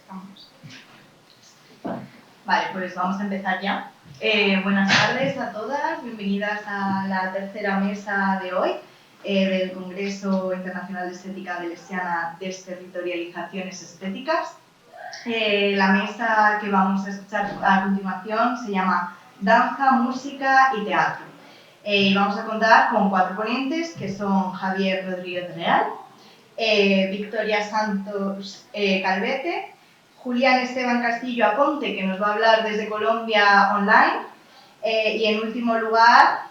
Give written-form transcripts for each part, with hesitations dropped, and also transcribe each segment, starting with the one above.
Vamos. Vale, pues vamos a empezar ya. Buenas tardes a todas, bienvenidas a la tercera mesa de hoy del Congreso Internacional de Estética de Lesiana, Desterritorializaciones Estéticas. La mesa que vamos a escuchar a continuación se llama Danza, Música y Teatro. Y vamos a contar con 4 ponentes, que son Javier Rodríguez Real, Victoria Santos Calvete, Julián Esteban Castillo Aponte, que nos va a hablar desde Colombia online, y en último lugar,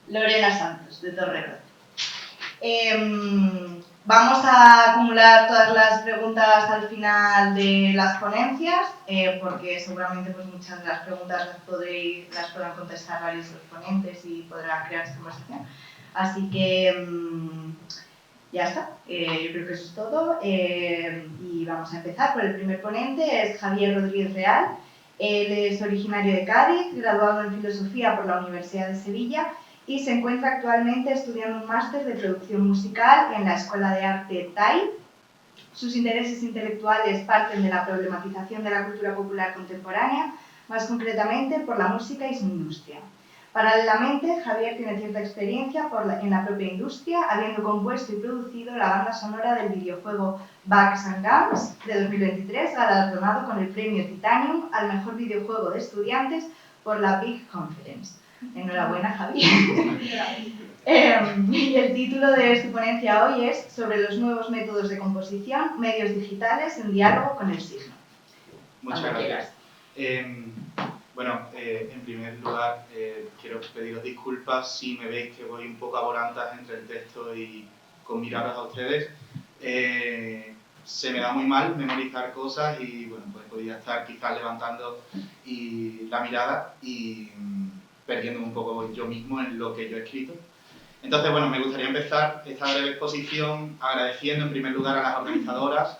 Lorena Santos, de Torreón. Vamos a acumular todas las preguntas al final de las ponencias, porque seguramente pues, muchas de las preguntas las podrán contestar varios de los ponentes y podrá crearse conversación. Así que ya está, yo creo que eso es todo. Y vamos a empezar por el primer ponente, es Javier Rodríguez Real. Él es originario de Cádiz, graduado en Filosofía por la Universidad de Sevilla y se encuentra actualmente estudiando un máster de producción musical en la Escuela de Arte TAI. Sus intereses intelectuales parten de la problematización de la cultura popular contemporánea, más concretamente por la música y su industria. Paralelamente, Javier tiene cierta experiencia en la propia industria, habiendo compuesto y producido la banda sonora del videojuego Bugs and Guns de 2023, galardonado con el premio Titanium al mejor videojuego de estudiantes por la Big Conference. Enhorabuena, Javier. Y el título de su ponencia hoy es sobre los nuevos métodos de composición, medios digitales en diálogo con el signo. Muchas gracias. En primer lugar, quiero pediros disculpas si me veis que voy un poco a volantas entre el texto y con miradas a ustedes. Se me da muy mal memorizar cosas y bueno, pues podría estar quizás levantando la mirada y perdiéndome un poco yo mismo en lo que yo he escrito. Entonces, bueno, me gustaría empezar esta breve exposición agradeciendo en primer lugar a las organizadoras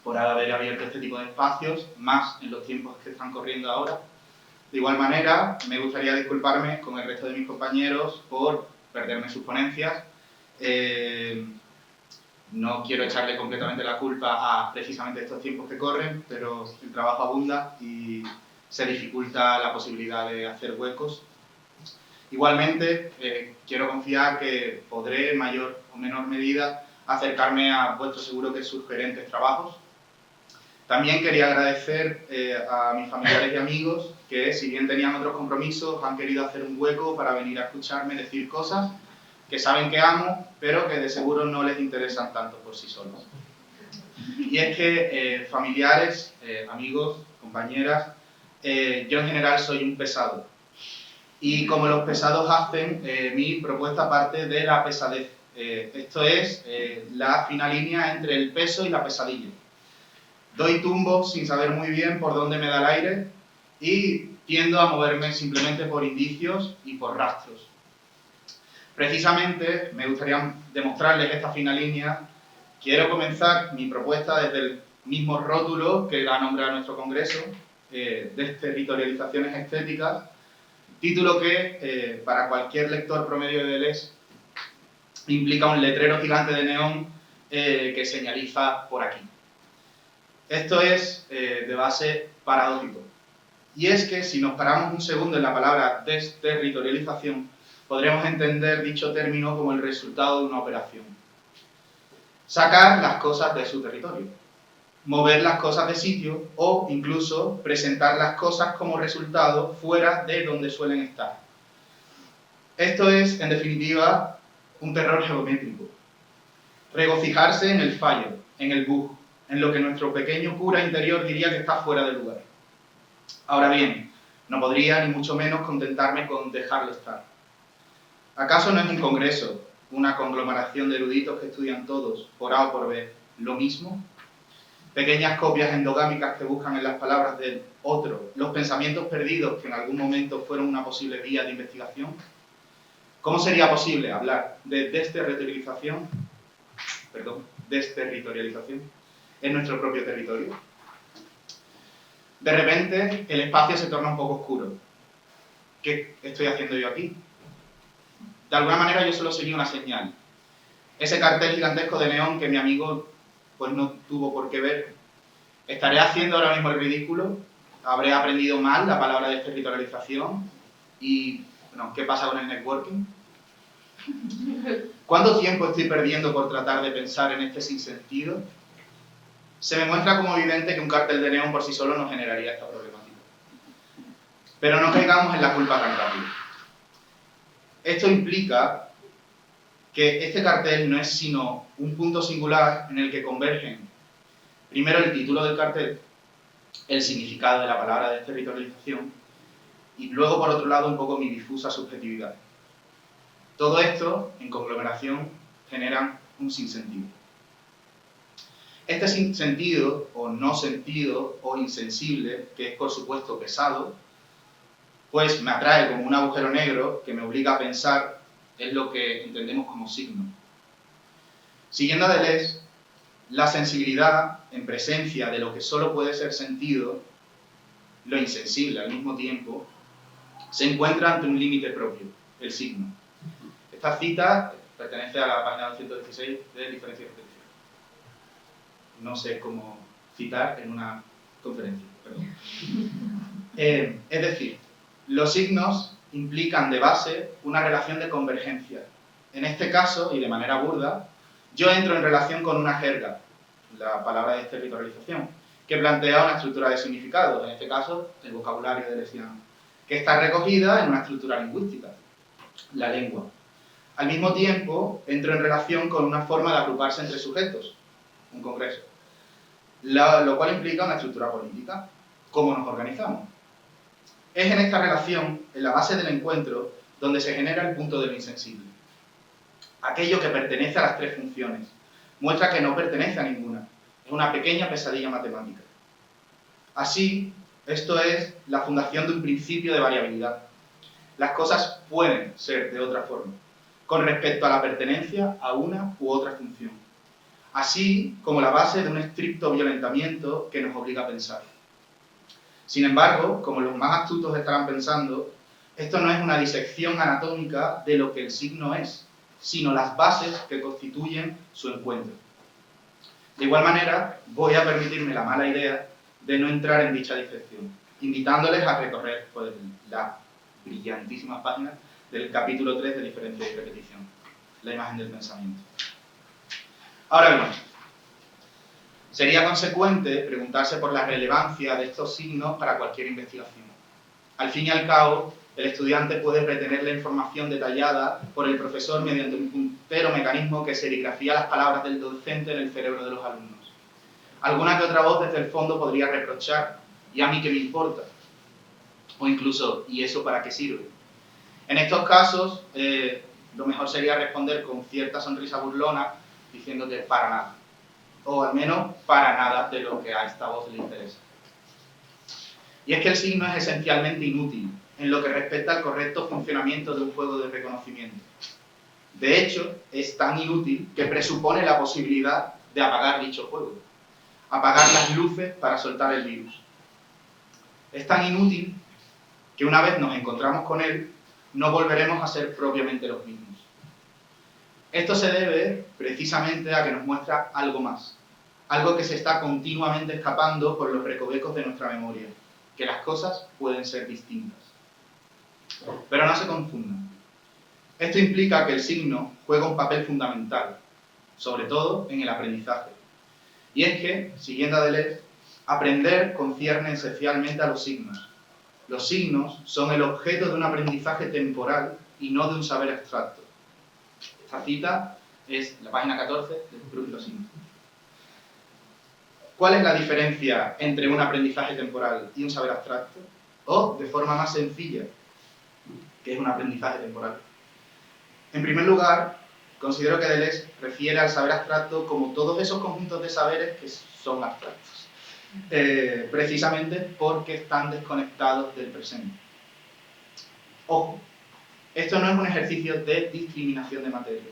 por haber abierto este tipo de espacios, más en los tiempos que están corriendo ahora. De igual manera, me gustaría disculparme con el resto de mis compañeros por perderme sus ponencias. No quiero echarle completamente la culpa a precisamente estos tiempos que corren, pero el trabajo abunda y se dificulta la posibilidad de hacer huecos. Igualmente, quiero confiar que podré, en mayor o menor medida, acercarme a vuestros seguro que sugerentes trabajos. También quería agradecer a mis familiares y amigos que, si bien tenían otros compromisos, han querido hacer un hueco para venir a escucharme decir cosas que saben que amo, pero que de seguro no les interesan tanto por sí solos. Y es que familiares, amigos, compañeras, yo en general soy un pesado. Y como los pesados hacen, mi propuesta parte de la pesadez. Esto es la fina línea entre el peso y la pesadilla. Doy tumbos sin saber muy bien por dónde me da el aire y tiendo a moverme simplemente por indicios y por rastros. Precisamente me gustaría demostrarles esta fina línea. Quiero comenzar mi propuesta desde el mismo rótulo que da nombre a nuestro congreso, Desterritorializaciones Estéticas, título que para cualquier lector promedio de Deleuze implica un letrero gigante de neón que señaliza por aquí. Esto es de base paradójico. Y es que si nos paramos un segundo en la palabra desterritorialización, podremos entender dicho término como el resultado de una operación. Sacar las cosas de su territorio, mover las cosas de sitio o incluso presentar las cosas como resultado fuera de donde suelen estar. Esto es, en definitiva, un terror geométrico. Regocijarse en el fallo, en el bug, en lo que nuestro pequeño cura interior diría que está fuera de lugar. Ahora bien, no podría ni mucho menos contentarme con dejarlo estar. ¿Acaso no es un congreso, una conglomeración de eruditos que estudian todos, por A o por B, lo mismo? Pequeñas copias endogámicas que buscan en las palabras del otro los pensamientos perdidos que en algún momento fueron una posible vía de investigación. ¿Cómo sería posible hablar de desterritorialización en nuestro propio territorio? De repente, el espacio se torna un poco oscuro. ¿Qué estoy haciendo yo aquí? De alguna manera yo solo seguí una señal. Ese cartel gigantesco de neón que mi amigo pues no tuvo por qué ver. ¿Estaré haciendo ahora mismo el ridículo? ¿Habré aprendido mal la palabra desterritorialización? ¿Y bueno, qué pasa con el networking? ¿Cuánto tiempo estoy perdiendo por tratar de pensar en este sinsentido? Se me muestra como evidente que un cartel de neón por sí solo no generaría esta problemática. Pero no caigamos en la culpa tan rápido. Esto implica que este cartel no es sino un punto singular en el que convergen primero el título del cartel, el significado de la palabra desterritorialización y luego, por otro lado, un poco mi difusa subjetividad. Todo esto, en conglomeración, genera un sinsentido. Este sinsentido, o no sentido, o insensible, que es por supuesto pesado, pues me atrae como un agujero negro que me obliga a pensar en lo que entendemos como signo. Siguiendo a Deleuze, la sensibilidad en presencia de lo que solo puede ser sentido, lo insensible al mismo tiempo, se encuentra ante un límite propio, el signo. Esta cita pertenece a la página 216 de Diferencia y Repetición. No sé cómo citar en una conferencia, perdón. Es decir, los signos implican de base una relación de convergencia. En este caso, y de manera burda, yo entro en relación con una jerga, la palabra desterritorialización, que plantea una estructura de significado, en este caso, el vocabulario deleuziano, que está recogida en una estructura lingüística, la lengua. Al mismo tiempo, entro en relación con una forma de agruparse entre sujetos, un congreso, lo cual implica una estructura política, cómo nos organizamos. Es en esta relación, en la base del encuentro, donde se genera el punto de lo insensible. Aquello que pertenece a las tres funciones, muestra que no pertenece a ninguna, es una pequeña pesadilla matemática. Así, esto es la fundación de un principio de variabilidad. Las cosas pueden ser de otra forma, con respecto a la pertenencia a una u otra función, así como la base de un estricto violentamiento que nos obliga a pensar. Sin embargo, como los más astutos estarán pensando, esto no es una disección anatómica de lo que el signo es, sino las bases que constituyen su encuentro. De igual manera, voy a permitirme la mala idea de no entrar en dicha disección, invitándoles a recorrer pues, las brillantísimas páginas del capítulo 3 de Diferencia y Repetición, la imagen del pensamiento. Ahora bien, sería consecuente preguntarse por la relevancia de estos signos para cualquier investigación. Al fin y al cabo, el estudiante puede retener la información detallada por el profesor mediante un puntero mecanismo que serigrafía las palabras del docente en el cerebro de los alumnos. Alguna que otra voz desde el fondo podría reprochar, ¿y a mí qué me importa? O incluso, ¿y eso para qué sirve? En estos casos, lo mejor sería responder con cierta sonrisa burlona, diciendo que para nada. O al menos para nada de lo que a esta voz le interesa. Y es que el signo es esencialmente inútil en lo que respecta al correcto funcionamiento de un juego de reconocimiento. De hecho, es tan inútil que presupone la posibilidad de apagar dicho juego, apagar las luces para soltar el virus. Es tan inútil que una vez nos encontramos con él, no volveremos a ser propiamente los mismos. Esto se debe precisamente a que nos muestra algo más, algo que se está continuamente escapando por los recovecos de nuestra memoria, que las cosas pueden ser distintas. Pero no se confundan. Esto implica que el signo juega un papel fundamental, sobre todo en el aprendizaje. Y es que, siguiendo a Deleuze, aprender concierne esencialmente a los signos. Los signos son el objeto de un aprendizaje temporal y no de un saber abstracto. Esta cita es la página 14 de Proust y los signos. ¿Cuál es la diferencia entre un aprendizaje temporal y un saber abstracto? O, de forma más sencilla, ¿qué es un aprendizaje temporal? En primer lugar, considero que Deleuze refiere al saber abstracto como todos esos conjuntos de saberes que son abstractos, precisamente porque están desconectados del presente. Ojo, esto no es un ejercicio de discriminación de materias.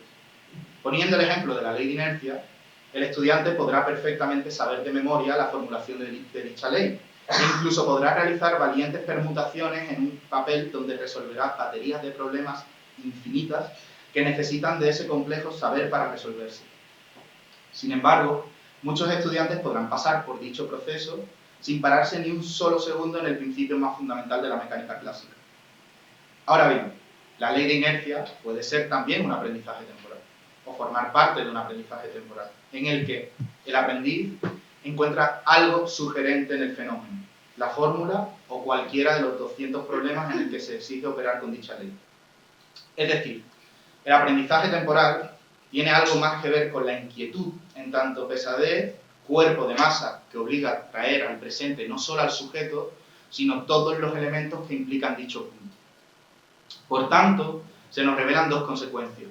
Poniendo el ejemplo de la ley de inercia, el estudiante podrá perfectamente saber de memoria la formulación de dicha ley, e incluso podrá realizar valientes permutaciones en un papel donde resolverá baterías de problemas infinitas que necesitan de ese complejo saber para resolverse. Sin embargo, Muchos estudiantes podrán pasar por dicho proceso sin pararse ni un solo segundo en el principio más fundamental de la mecánica clásica. Ahora bien, la ley de inercia puede ser también un aprendizaje temporal, o formar parte de un aprendizaje temporal, en el que el aprendiz encuentra algo sugerente en el fenómeno, la fórmula o cualquiera de los 200 problemas en el que se exige operar con dicha ley. Es decir, el aprendizaje temporal tiene algo más que ver con la inquietud, en tanto pesadez, cuerpo de masa que obliga a traer al presente no solo al sujeto, sino todos los elementos que implican dicho punto. Por tanto, se nos revelan dos consecuencias.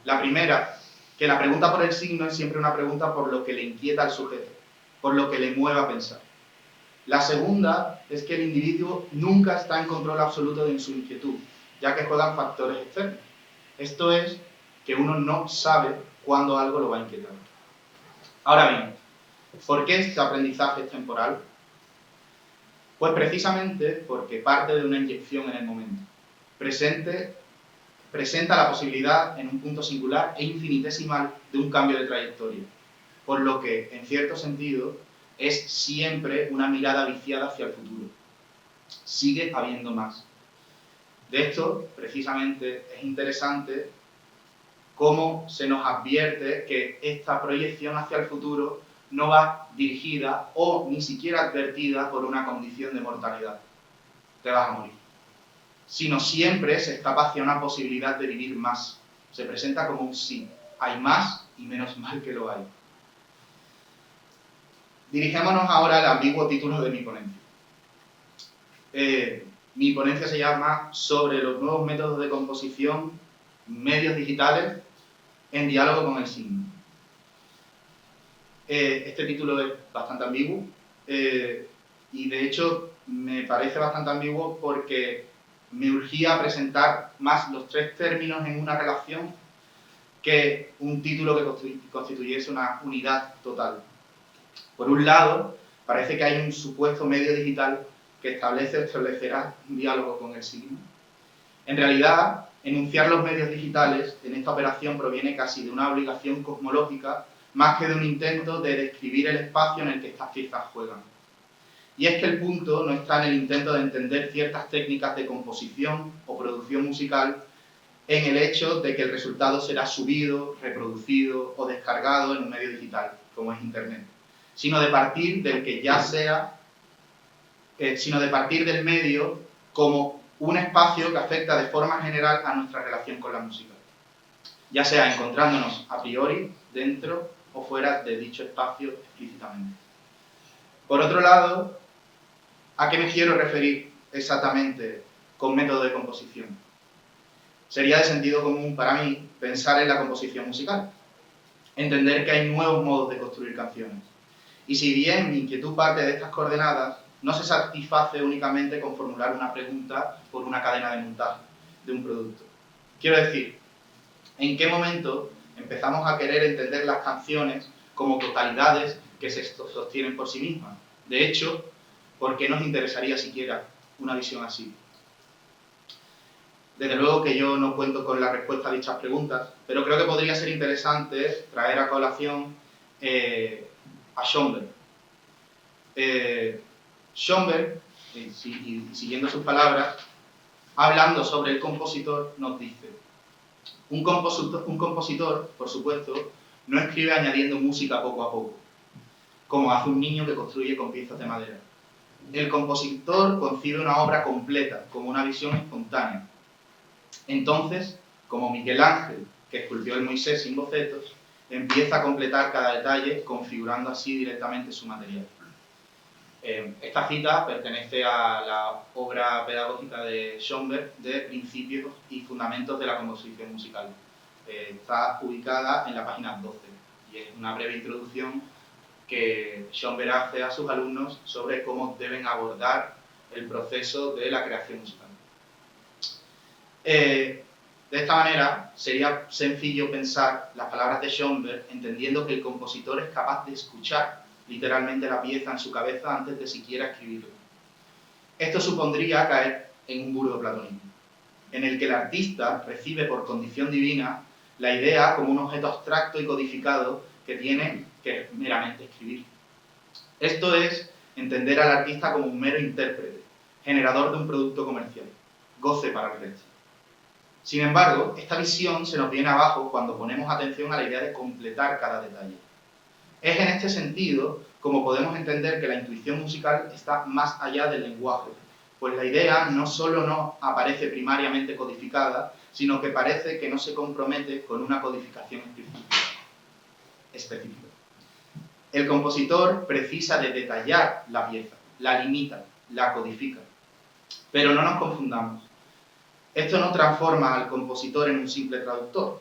La primera, que la pregunta por el signo es siempre una pregunta por lo que le inquieta al sujeto, por lo que le mueve a pensar. La segunda es que el individuo nunca está en control absoluto de su inquietud, ya que juegan factores externos. Esto es, que uno no sabe cuándo algo lo va a inquietar. Ahora bien, ¿por qué este aprendizaje es temporal? Pues precisamente porque parte de una inyección en el momento. Presenta la posibilidad en un punto singular e infinitesimal de un cambio de trayectoria, por lo que, en cierto sentido, es siempre una mirada viciada hacia el futuro. Sigue habiendo más. De esto, precisamente, es interesante cómo se nos advierte que esta proyección hacia el futuro no va dirigida o ni siquiera advertida por una condición de mortalidad. Te vas a morir. Sino siempre se escapa hacia una posibilidad de vivir más. Se presenta como un sí. Hay más y menos mal que lo hay. Dirigémonos ahora al ambiguo título de mi ponencia. Mi ponencia se llama Sobre los nuevos métodos de composición, medios digitales, en diálogo con el signo. Este título es bastante ambiguo y de hecho me parece bastante ambiguo porque me urgía presentar más los tres términos en una relación que un título que constituyese una unidad total. Por un lado, parece que hay un supuesto medio digital que establecerá un diálogo con el signo. En realidad, enunciar los medios digitales en esta operación proviene casi de una obligación cosmológica más que de un intento de describir el espacio en el que estas piezas juegan. Y es que el punto no está en el intento de entender ciertas técnicas de composición o producción musical en el hecho de que el resultado será subido, reproducido o descargado en un medio digital, como es Internet, sino de partir del medio como un espacio que afecta de forma general a nuestra relación con la música, ya sea encontrándonos a priori, dentro o fuera de dicho espacio explícitamente. Por otro lado, ¿a qué me quiero referir exactamente con método de composición? Sería de sentido común para mí pensar en la composición musical, entender que hay nuevos modos de construir canciones. Y si bien mi inquietud parte de estas coordenadas, no se satisface únicamente con formular una pregunta por una cadena de montaje de un producto. Quiero decir, ¿en qué momento empezamos a querer entender las canciones como totalidades que se sostienen por sí mismas? De hecho, ¿por qué nos interesaría siquiera una visión así? Desde luego que yo no cuento con la respuesta a dichas preguntas, pero creo que podría ser interesante traer a colación a Schoenberg. Schoenberg, y siguiendo sus palabras, hablando sobre el compositor, nos dice: un compositor, por supuesto, no escribe añadiendo música poco a poco, como hace un niño que construye con piezas de madera. El compositor concibe una obra completa, como una visión espontánea. Entonces, como Miguel Ángel, que esculpió el Moisés sin bocetos, empieza a completar cada detalle, configurando así directamente su material. Esta cita pertenece a la obra pedagógica de Schoenberg de Principios y Fundamentos de la Composición Musical. Está ubicada en la página 12 y es una breve introducción que Schoenberg hace a sus alumnos sobre cómo deben abordar el proceso de la creación musical. De esta manera, sería sencillo pensar las palabras de Schoenberg entendiendo que el compositor es capaz de escuchar literalmente la pieza en su cabeza antes de siquiera escribirla. Esto supondría caer en un burdo platonismo, en el que el artista recibe por condición divina la idea como un objeto abstracto y codificado que tiene que meramente escribir. Esto es entender al artista como un mero intérprete, generador de un producto comercial, goce para el resto. Sin embargo, esta visión se nos viene abajo cuando ponemos atención a la idea de completar cada detalle. Es en este sentido como podemos entender que la intuición musical está más allá del lenguaje, pues la idea no solo no aparece primariamente codificada, sino que parece que no se compromete con una codificación específica. El compositor precisa de detallar la pieza, la limita, la codifica. Pero no nos confundamos. Esto no transforma al compositor en un simple traductor.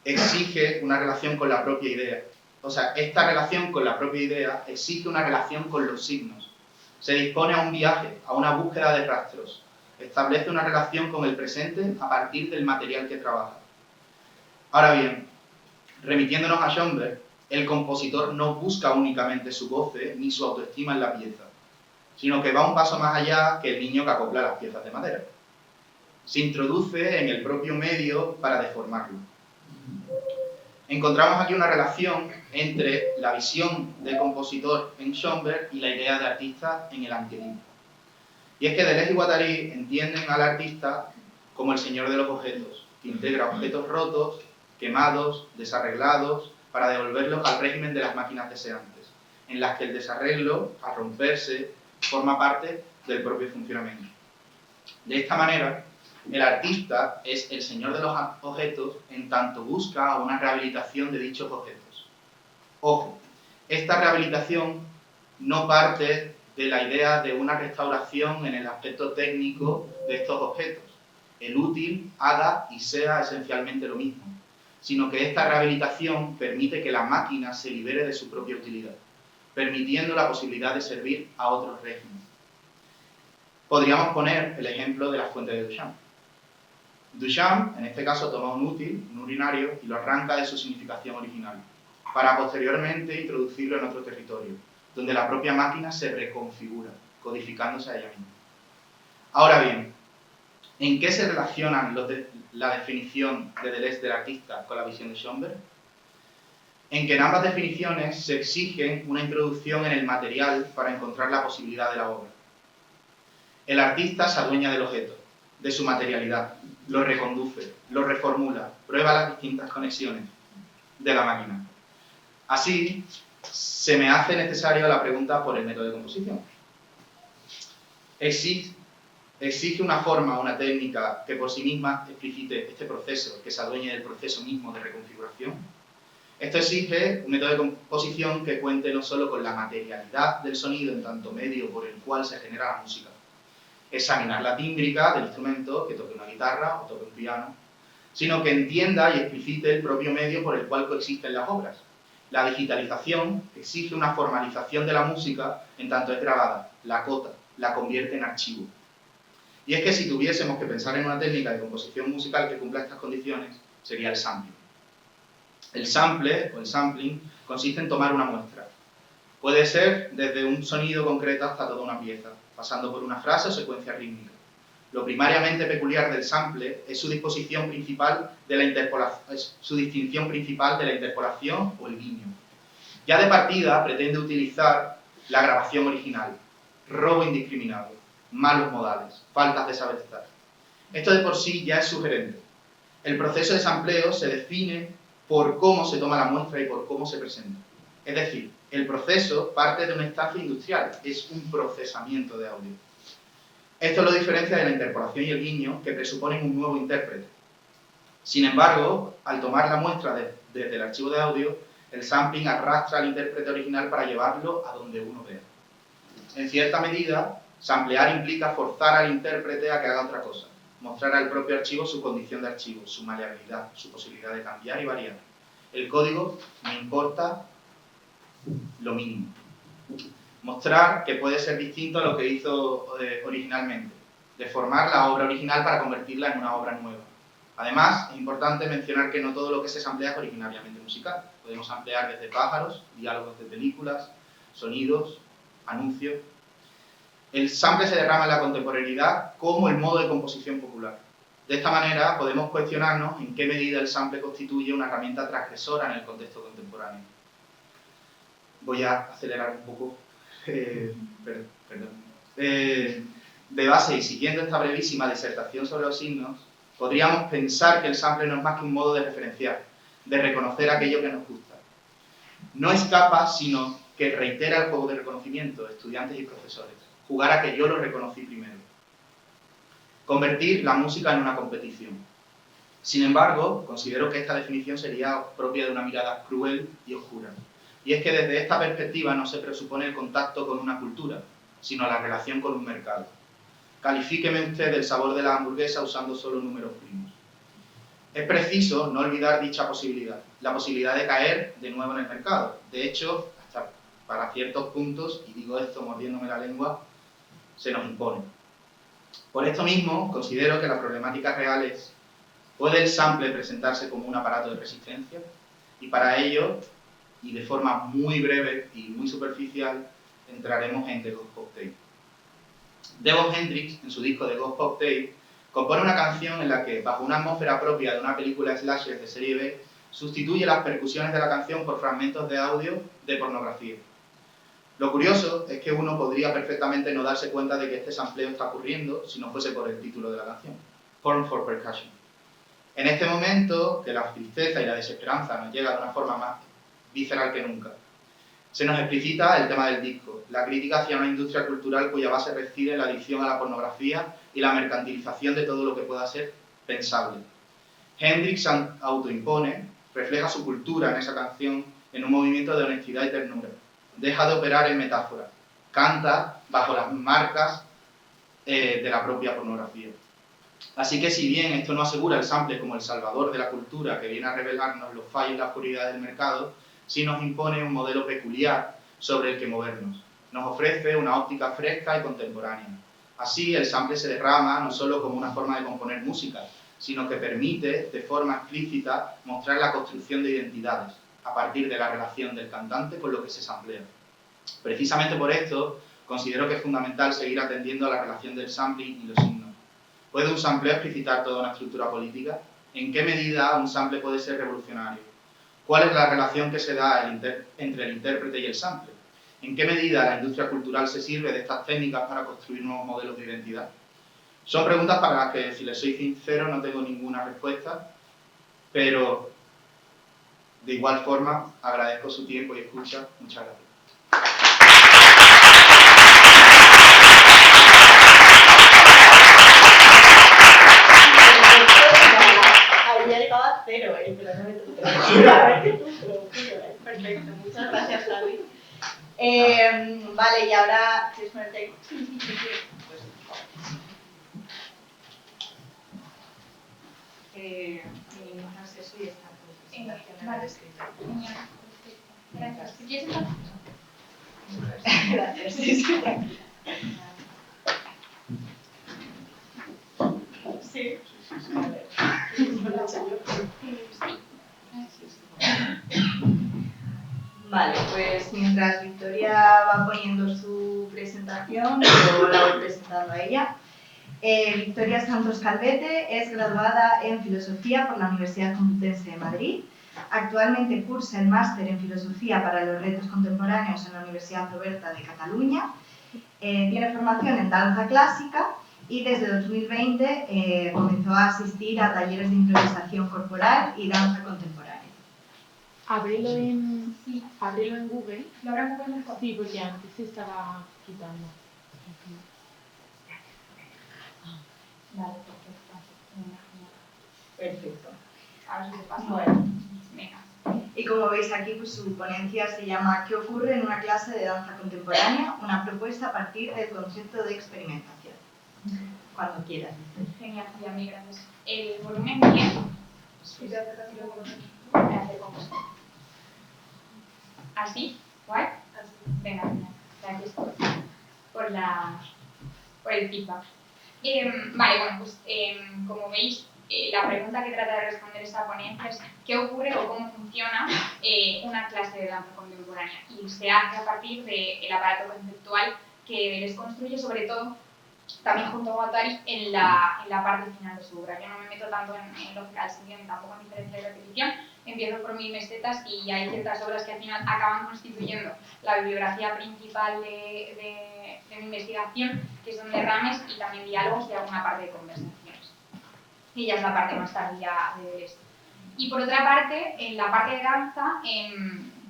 Exige una relación con la propia idea. O sea, esta relación con la propia idea exige una relación con los signos. Se dispone a un viaje, a una búsqueda de rastros. Establece una relación con el presente a partir del material que trabaja. Ahora bien, remitiéndonos a Schoenberg, el compositor no busca únicamente su goce ni su autoestima en la pieza, sino que va un paso más allá que el niño que acopla las piezas de madera. Se introduce en el propio medio para deformarlo. Encontramos aquí una relación entre la visión del compositor en Schoenberg y la idea de artista en el antiquismo. Y es que Deleuze y Guattari entienden al artista como el señor de los objetos, que integra objetos rotos, quemados, desarreglados, para devolverlos al régimen de las máquinas deseantes, en las que el desarreglo, al romperse, forma parte del propio funcionamiento. De esta manera, el artista es el señor de los objetos en tanto busca una rehabilitación de dichos objetos. Ojo, esta rehabilitación no parte de la idea de una restauración en el aspecto técnico de estos objetos. El útil haga y sea esencialmente lo mismo, sino que esta rehabilitación permite que la máquina se libere de su propia utilidad, permitiendo la posibilidad de servir a otros regímenes. Podríamos poner el ejemplo de las fuentes de Duchamp. Duchamp, en este caso, toma un útil, un urinario, y lo arranca de su significación original, para posteriormente introducirlo en otro territorio, donde la propia máquina se reconfigura, codificándose a ella misma. Ahora bien, ¿en qué se relacionan la definición de Deleuze del artista con la visión de Schoenberg? En que en ambas definiciones se exige una introducción en el material para encontrar la posibilidad de la obra. El artista se adueña del objeto, de su materialidad, lo reconduce, lo reformula, prueba las distintas conexiones de la máquina. Así, se me hace necesaria la pregunta por el método de composición. Exige una forma, una técnica que por sí misma explicite este proceso, que se adueñe del proceso mismo de reconfiguración. Esto exige un método de composición que cuente no solo con la materialidad del sonido en tanto medio por el cual se genera la música, examinar la tímbrica del instrumento, que toque una guitarra o toque un piano, sino que entienda y explicite el propio medio por el cual coexisten las obras. La digitalización exige una formalización de la música en tanto es grabada, la acota, la convierte en archivo. Y es que si tuviésemos que pensar en una técnica de composición musical que cumpla estas condiciones, sería el sampling. El sample, o el sampling, consiste en tomar una muestra. Puede ser desde un sonido concreto hasta toda una pieza, pasando por una frase o secuencia rítmica. Lo primariamente peculiar del sample es su disposición principal de la distinción principal de la interpolación o el guiño. Ya de partida pretende utilizar la grabación original, robo indiscriminado, malos modales, faltas de saber estar. Esto de por sí ya es sugerente. El proceso de sampleo se define por cómo se toma la muestra y por cómo se presenta. Es decir, el proceso parte de una instancia industrial, es un procesamiento de audio. Esto lo diferencia de la interpolación y el guiño, que presuponen un nuevo intérprete. Sin embargo, al tomar la muestra desde el archivo de audio, el sampling arrastra al intérprete original para llevarlo a donde uno vea. En cierta medida, samplear implica forzar al intérprete a que haga otra cosa, mostrar al propio archivo su condición de archivo, su maleabilidad, su posibilidad de cambiar y variar. El código me importa lo mínimo. Mostrar que puede ser distinto a lo que hizo originalmente, deformar la obra original para convertirla en una obra nueva. Además, es importante mencionar que no todo lo que se samplea es originariamente musical. Podemos ampliar desde pájaros, diálogos de películas, sonidos, anuncios. El sample se derrama en la contemporaneidad como el modo de composición popular. De esta manera podemos cuestionarnos en qué medida el sample constituye una herramienta transgresora en el contexto contemporáneo. Voy a acelerar un poco. De base y siguiendo esta brevísima disertación sobre los signos, podríamos pensar que el sample no es más que un modo de referenciar, de reconocer aquello que nos gusta. No escapa, sino que reitera el juego de reconocimiento de estudiantes y profesores. Jugar a que yo lo reconocí primero. Convertir la música en una competición. Sin embargo, considero que esta definición sería propia de una mirada cruel y oscura. Y es que desde esta perspectiva no se presupone el contacto con una cultura, sino la relación con un mercado. Califíqueme usted el sabor de la hamburguesa usando solo números primos. Es preciso no olvidar dicha posibilidad, la posibilidad de caer de nuevo en el mercado. De hecho, hasta para ciertos puntos, y digo esto mordiéndome la lengua, se nos impone. Por esto mismo, considero que la problemática real es: ¿puede el sample presentarse como un aparato de resistencia? Y para ello, y de forma muy breve y muy superficial, entraremos en The Ghost Pop Tape. Devon Hendrix, en su disco The Ghost Pop Tape, compone una canción en la que, bajo una atmósfera propia de una película slasher de serie B, sustituye las percusiones de la canción por fragmentos de audio de pornografía. Lo curioso es que uno podría perfectamente no darse cuenta de que este sampleo está ocurriendo si no fuese por el título de la canción, Porn for Percussion. En este momento, que la tristeza y la desesperanza nos llega de una forma más visceral que nunca, se nos explicita el tema del disco, la crítica hacia una industria cultural cuya base reside en la adicción a la pornografía y la mercantilización de todo lo que pueda ser pensable. Hendrix autoimpone, refleja su cultura en esa canción en un movimiento de honestidad y ternura. Deja de operar en metáfora, canta bajo las marcas de la propia pornografía. Así que si bien esto no asegura el sample como el salvador de la cultura que viene a revelarnos los fallos y la oscuridad del mercado, sí nos impone un modelo peculiar sobre el que movernos. Nos ofrece una óptica fresca y contemporánea. Así el sample se derrama no solo como una forma de componer música, sino que permite, de forma explícita, mostrar la construcción de identidades, a partir de la relación del cantante con lo que se samplea. Precisamente por esto, considero que es fundamental seguir atendiendo a la relación del sampling y los signos. ¿Puede un sampleo explicitar toda una estructura política? ¿En qué medida un sample puede ser revolucionario? ¿Cuál es la relación que se da entre el intérprete y el sample? ¿En qué medida la industria cultural se sirve de estas técnicas para construir nuevos modelos de identidad? Son preguntas para las que, si les soy sincero, no tengo ninguna respuesta, pero de igual forma agradezco su tiempo y escucha. Muchas gracias. Había llegado a cero, pero no me tocó. Perfecto, muchas gracias, David. Vale, y ahora... ¿quieres ponerte ahí? No sé si está tu presentación en el escritorio. Gracias. ¿Quieres empezar? Gracias, sí, sí, tranquila. Sí. Vale. Vale, pues mientras Victoria va poniendo su presentación, yo la voy presentando a ella. Victoria Santos Calvete es graduada en Filosofía por la Universidad Complutense de Madrid. Actualmente cursa el máster en Filosofía para los Retos Contemporáneos en la Universidad Oberta de Cataluña. Tiene formación en danza clásica y desde 2020 comenzó a asistir a talleres de improvisación corporal y danza contemporánea. Ábrelo en Google. ¿Lo habrá en Google mejor? Sí, porque antes se estaba quitando. Vale, Perfecto. ahora sí te paso. Bueno, Venga. y como veis aquí, pues su ponencia se llama ¿Qué ocurre en una clase de danza contemporánea? Una propuesta a partir del concepto de experimentación. Cuando quieras. Genial, y a mí, gracias. El volumen bien. Sí, te acercas un poco. Me acerco más. ¿Así? ¿Guay? Así. Venga, genial. Gracias por el feedback. Vale, bueno, pues como veis, la pregunta que trata de responder esta ponencia es ¿qué ocurre o cómo funciona una clase de danza contemporánea? Y se hace a partir del aparato conceptual que les construye, sobre todo también junto a Guattari en la parte final de su obra. Yo no me meto tanto en lógica del sentido ni tampoco en diferencia de repetición. Empiezo por 1000 mesetas y hay ciertas obras que al final acaban constituyendo la bibliografía principal de mi investigación, que son derrames y también diálogos y alguna parte de conversaciones. Y ya es la parte más tardía de Deleuze. Y por otra parte, en la parte de danza,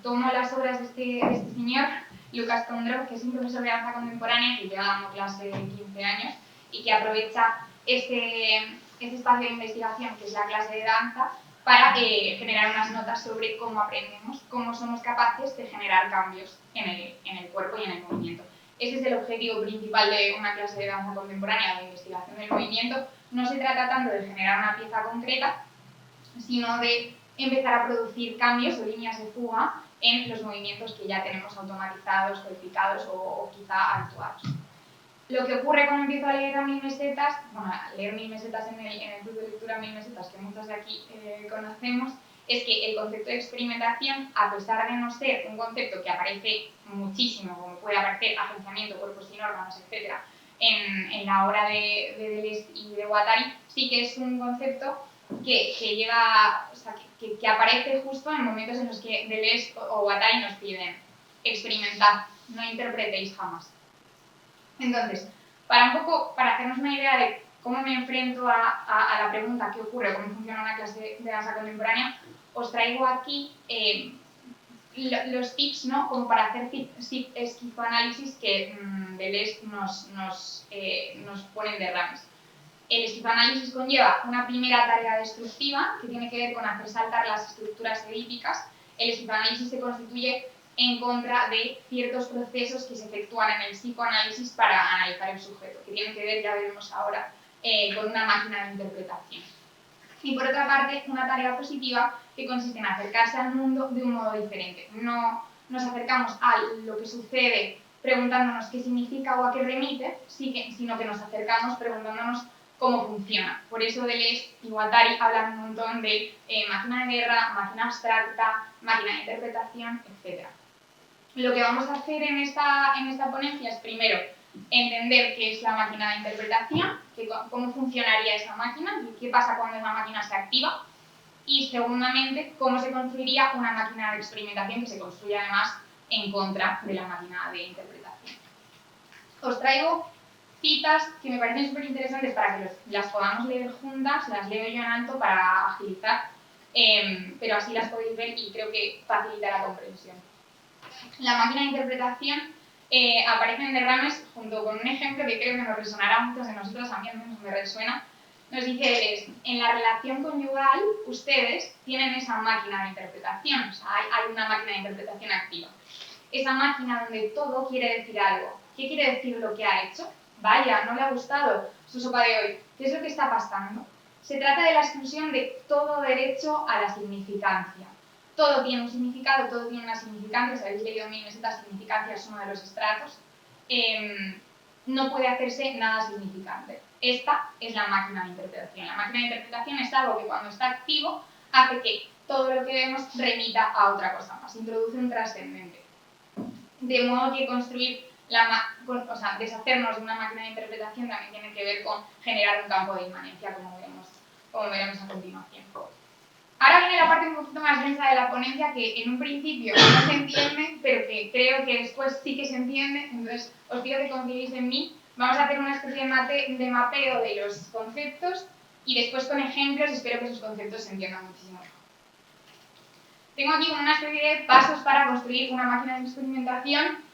tomo las obras de este señor, Lucas Tondrov, que es un profesor de danza contemporánea que lleva dando clase de 15 años y que aprovecha este espacio de investigación, que es la clase de danza, para generar unas notas sobre cómo aprendemos, cómo somos capaces de generar cambios en el cuerpo y en el movimiento. Ese es el objetivo principal de una clase de danza contemporánea, de investigación del movimiento. No se trata tanto de generar una pieza concreta, sino de empezar a producir cambios o líneas de fuga en los movimientos que ya tenemos automatizados, codificados o quizá actuados. Lo que ocurre cuando empiezo a leer a 1000 mesetas, bueno, a leer 1000 mesetas en el club de lectura 1000 mesetas que muchos de aquí conocemos, es que el concepto de experimentación, a pesar de no ser un concepto que aparece muchísimo, como puede aparecer agenciamiento, cuerpos sin órganos, etc., en la obra de Deleuze y de Guattari, sí que es un concepto que lleva, o sea, que aparece justo en momentos en los que Deleuze o Guattari nos piden experimentad, no interpretéis jamás. Entonces, para hacernos una idea de cómo me enfrento a la pregunta ¿qué ocurre? ¿Cómo funciona una clase de danza contemporánea? Os traigo aquí los tips, ¿no? Como para hacer esquizoanálisis que Deleuze nos pone en derrames. El esquizoanálisis conlleva una primera tarea destructiva que tiene que ver con hacer saltar las estructuras edípicas. El esquizoanálisis se constituye en contra de ciertos procesos que se efectúan en el psicoanálisis para analizar el sujeto, que tienen que ver, ya veremos ahora, con una máquina de interpretación. Y por otra parte, una tarea positiva que consiste en acercarse al mundo de un modo diferente. No nos acercamos a lo que sucede preguntándonos qué significa o a qué remite, sino que nos acercamos preguntándonos cómo funciona. Por eso Deleuze y Guattari hablan un montón de máquina de guerra, máquina abstracta, máquina de interpretación, etc. Lo que vamos a hacer en esta ponencia es, primero, entender qué es la máquina de interpretación, cómo funcionaría esa máquina, qué pasa cuando esa máquina se activa, y, segundamente, cómo se construiría una máquina de experimentación que se construye, además, en contra de la máquina de interpretación. Os traigo citas que me parecen súper interesantes para que las podamos leer juntas, las leo yo en alto para agilizar, pero así las podéis ver y creo que facilita la comprensión. La máquina de interpretación aparece en derrames junto con un ejemplo que creo que nos resonará a muchos de nosotros, a mí al menos me resuena. Nos dice Deleuze, en la relación conyugal ustedes tienen esa máquina de interpretación, o sea, hay una máquina de interpretación activa. Esa máquina donde todo quiere decir algo. ¿Qué quiere decir lo que ha hecho? Vaya, no le ha gustado su sopa de hoy. ¿Qué es lo que está pasando? Se trata de la exclusión de todo derecho a la significancia. Todo tiene un significado, todo tiene una significancia. Si habéis leído 1000 mesetas, significancia es uno de los estratos. No puede hacerse nada significante. Esta es la máquina de interpretación. La máquina de interpretación es algo que cuando está activo hace que todo lo que vemos remita a otra cosa más, introduce un trascendente. De modo que construir deshacernos de una máquina de interpretación también tiene que ver con generar un campo de inmanencia, como veremos a continuación. Ahora viene la parte un poquito más densa de la ponencia, que en un principio no se entiende, pero que creo que después sí que se entiende, entonces os pido que confiéis en mí. Vamos a hacer una especie de mapeo de los conceptos y después con ejemplos espero que esos conceptos se entiendan muchísimo mejor. Tengo aquí una especie de pasos para construir una máquina de experimentación.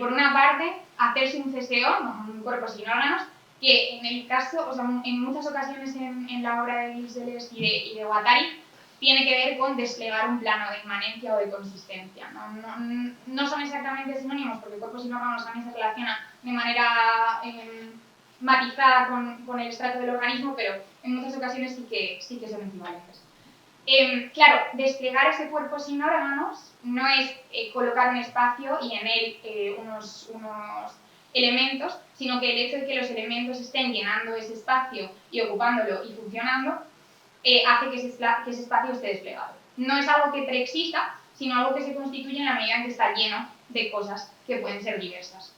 Por una parte, hacerse un CSO, un cuerpo sin órganos, que en el caso, o sea, en muchas ocasiones en la obra de Deleuze y de Guattari, tiene que ver con desplegar un plano de inmanencia o de consistencia. No son exactamente sinónimos, porque el cuerpo sin órganos también se relaciona de manera matizada con el estrato del organismo, pero en muchas ocasiones sí que son equivalentes. Claro, desplegar ese cuerpo sin órganos no es colocar un espacio y en él unos elementos, sino que el hecho de que los elementos estén llenando ese espacio y ocupándolo y funcionando hace que ese espacio esté desplegado. No es algo que preexista, sino algo que se constituye en la medida en que está lleno de cosas que pueden ser diversas.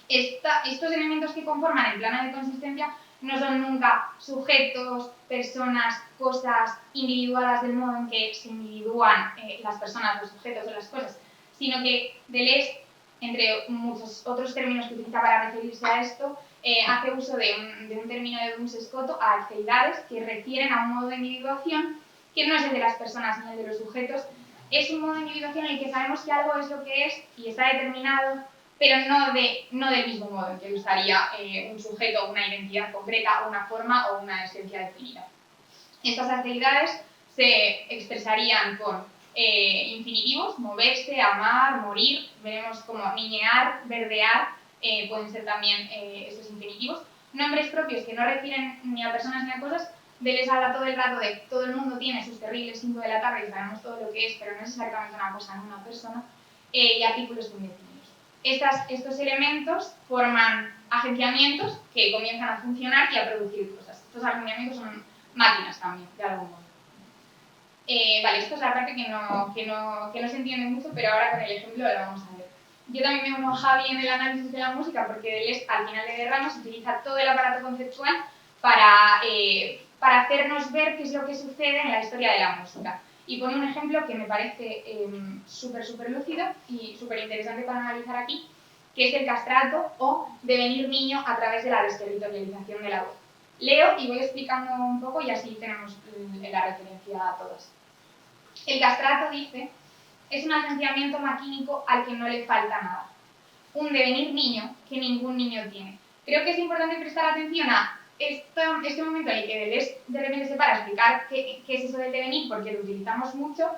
estos elementos que conforman el plano de consistencia no son nunca sujetos, personas, cosas individuadas del modo en que se individúan las personas, los sujetos o las cosas, sino que Deleuze, entre muchos otros términos que utiliza para referirse a esto, hace uso de un término de Duns Scoto, a actividades que refieren a un modo de individuación que no es el de las personas ni el de los sujetos, es un modo de individuación en el que sabemos que algo es lo que es y está determinado, pero no del mismo modo en que usaría un sujeto, una identidad concreta, una forma o una esencia definida. Estas actividades se expresarían con infinitivos, moverse, amar, morir, veremos como niñear, verdear, pueden ser también estos infinitivos. Nombres propios que no refieren ni a personas ni a cosas. Deleuze habla todo el rato de todo el mundo tiene sus terribles 5 de la tarde y sabemos todo lo que es, pero no es exactamente una cosa, no una persona, y artículos indefinidos. Estos elementos forman agenciamientos que comienzan a funcionar y a producir cosas. Estos agenciamientos son máquinas también, de algún modo. Vale, esto es la parte que no se entiende mucho, pero ahora con el ejemplo lo vamos a ver. Yo también me uno a Javi en el análisis de la música porque Deleuze, al final de Ramos, utiliza todo el aparato conceptual para hacernos ver qué es lo que sucede en la historia de la música. Y pone un ejemplo que me parece súper lúcido y súper interesante para analizar aquí, que es el castrato o devenir niño a través de la desterritorialización de la voz. Leo y voy explicando un poco y así tenemos la referencia a todas. El castrato, dice, es un agenciamiento maquínico al que no le falta nada. Un devenir niño que ningún niño tiene. Creo que es importante prestar atención a este momento en el que Deleuze de repente se para a explicar qué es eso del devenir, porque lo utilizamos mucho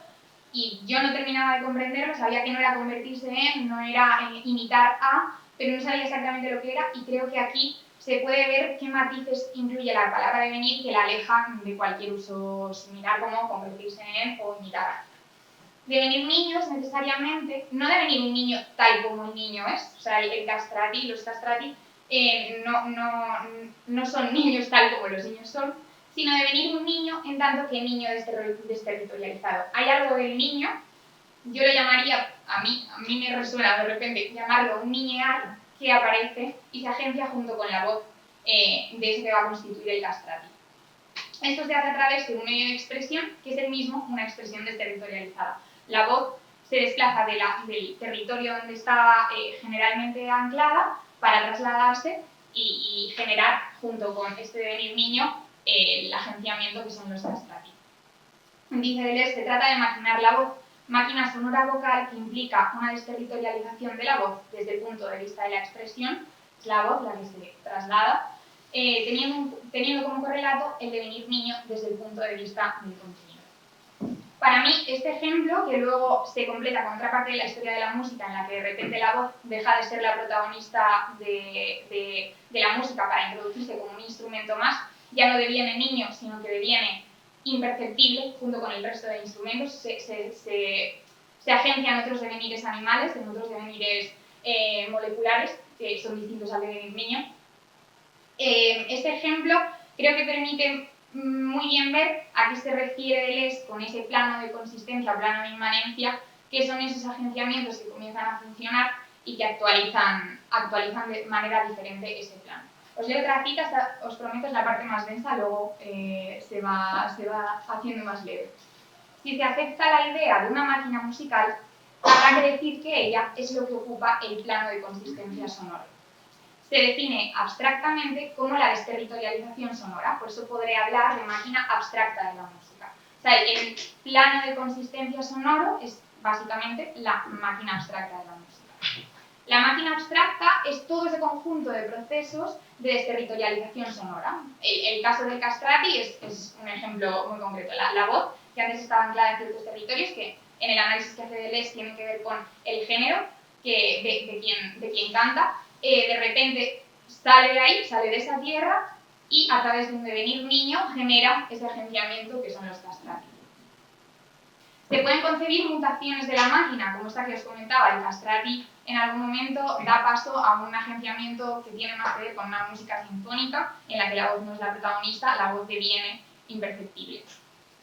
y yo no terminaba de comprenderlo, sabía que no era convertirse en, no era imitar a, pero no sabía exactamente lo que era y creo que aquí se puede ver qué matices incluye la palabra devenir que la aleja de cualquier uso similar como convertirse en o imitar a. Devenir niño es necesariamente, no devenir un niño tal como un niño es, o sea, el castrati, los castrati no son niños tal como los niños son, sino devenir un niño en tanto que niño desterritorializado. Hay algo del niño, yo lo llamaría, a mí me resuena de repente llamarlo un niñear que aparece y se agencia junto con la voz de eso que va a constituir el castrati. Esto se hace a través de un medio de expresión que es el mismo una expresión desterritorializada. La voz se desplaza del territorio donde estaba generalmente anclada para trasladarse y generar, junto con este devenir niño, el agenciamiento que son los castrati. Dice Deleuze, se trata de maquinar la voz, máquina sonora vocal que implica una desterritorialización de la voz desde el punto de vista de la expresión, es la voz la que se traslada, teniendo como correlato el devenir niño desde el punto de vista del contenido. Para mí, este ejemplo, que luego se completa con otra parte de la historia de la música, en la que de repente la voz deja de ser la protagonista de la música para introducirse como un instrumento más, ya no deviene niño, sino que deviene imperceptible junto con el resto de instrumentos, se agencian otros devenires animales, en otros devenires moleculares, que son distintos al devenir niño. Este ejemplo creo que permite muy bien ver a qué se refiere Deleuze con ese plano de consistencia o plano de inmanencia, que son esos agenciamientos que comienzan a funcionar y que actualizan de manera diferente ese plano. Os leo otra cita, os prometo es la parte más densa, luego se va haciendo más leve. Si se acepta la idea de una máquina musical, habrá que decir que ella es lo que ocupa el plano de consistencia sonora. Se define abstractamente como la desterritorialización sonora, por eso podré hablar de máquina abstracta de la música. O sea, el plano de consistencia sonoro es básicamente la máquina abstracta de la música. La máquina abstracta es todo ese conjunto de procesos de desterritorialización sonora. El caso del castrati es un ejemplo muy concreto. La voz, que antes estaba anclada en ciertos territorios, que en el análisis que hace Deleuze tiene que ver con el género de quien canta, de repente sale de ahí, sale de esa tierra y a través de un devenir niño genera ese agenciamiento que son los castrati. Se pueden concebir mutaciones de la máquina, como esta que os comentaba, el castrati en algún momento da paso a un agenciamiento que tiene más que ver con una música sinfónica en la que la voz no es la protagonista, la voz deviene imperceptible.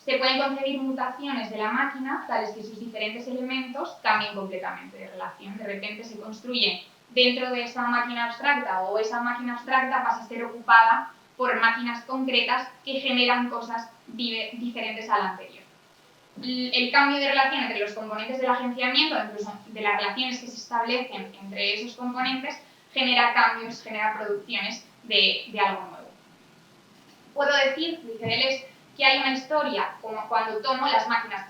Se pueden concebir mutaciones de la máquina, tales que sus diferentes elementos cambien completamente de relación. De repente se construyen dentro de esa máquina abstracta o esa máquina abstracta pasa a ser ocupada por máquinas concretas que generan cosas diferentes a la anterior. El cambio de relación entre los componentes del agenciamiento, incluso de las relaciones que se establecen entre esos componentes, genera cambios, genera producciones de algo nuevo. Puedo decir, dice Deleuze, que hay una historia como cuando tomo las máquinas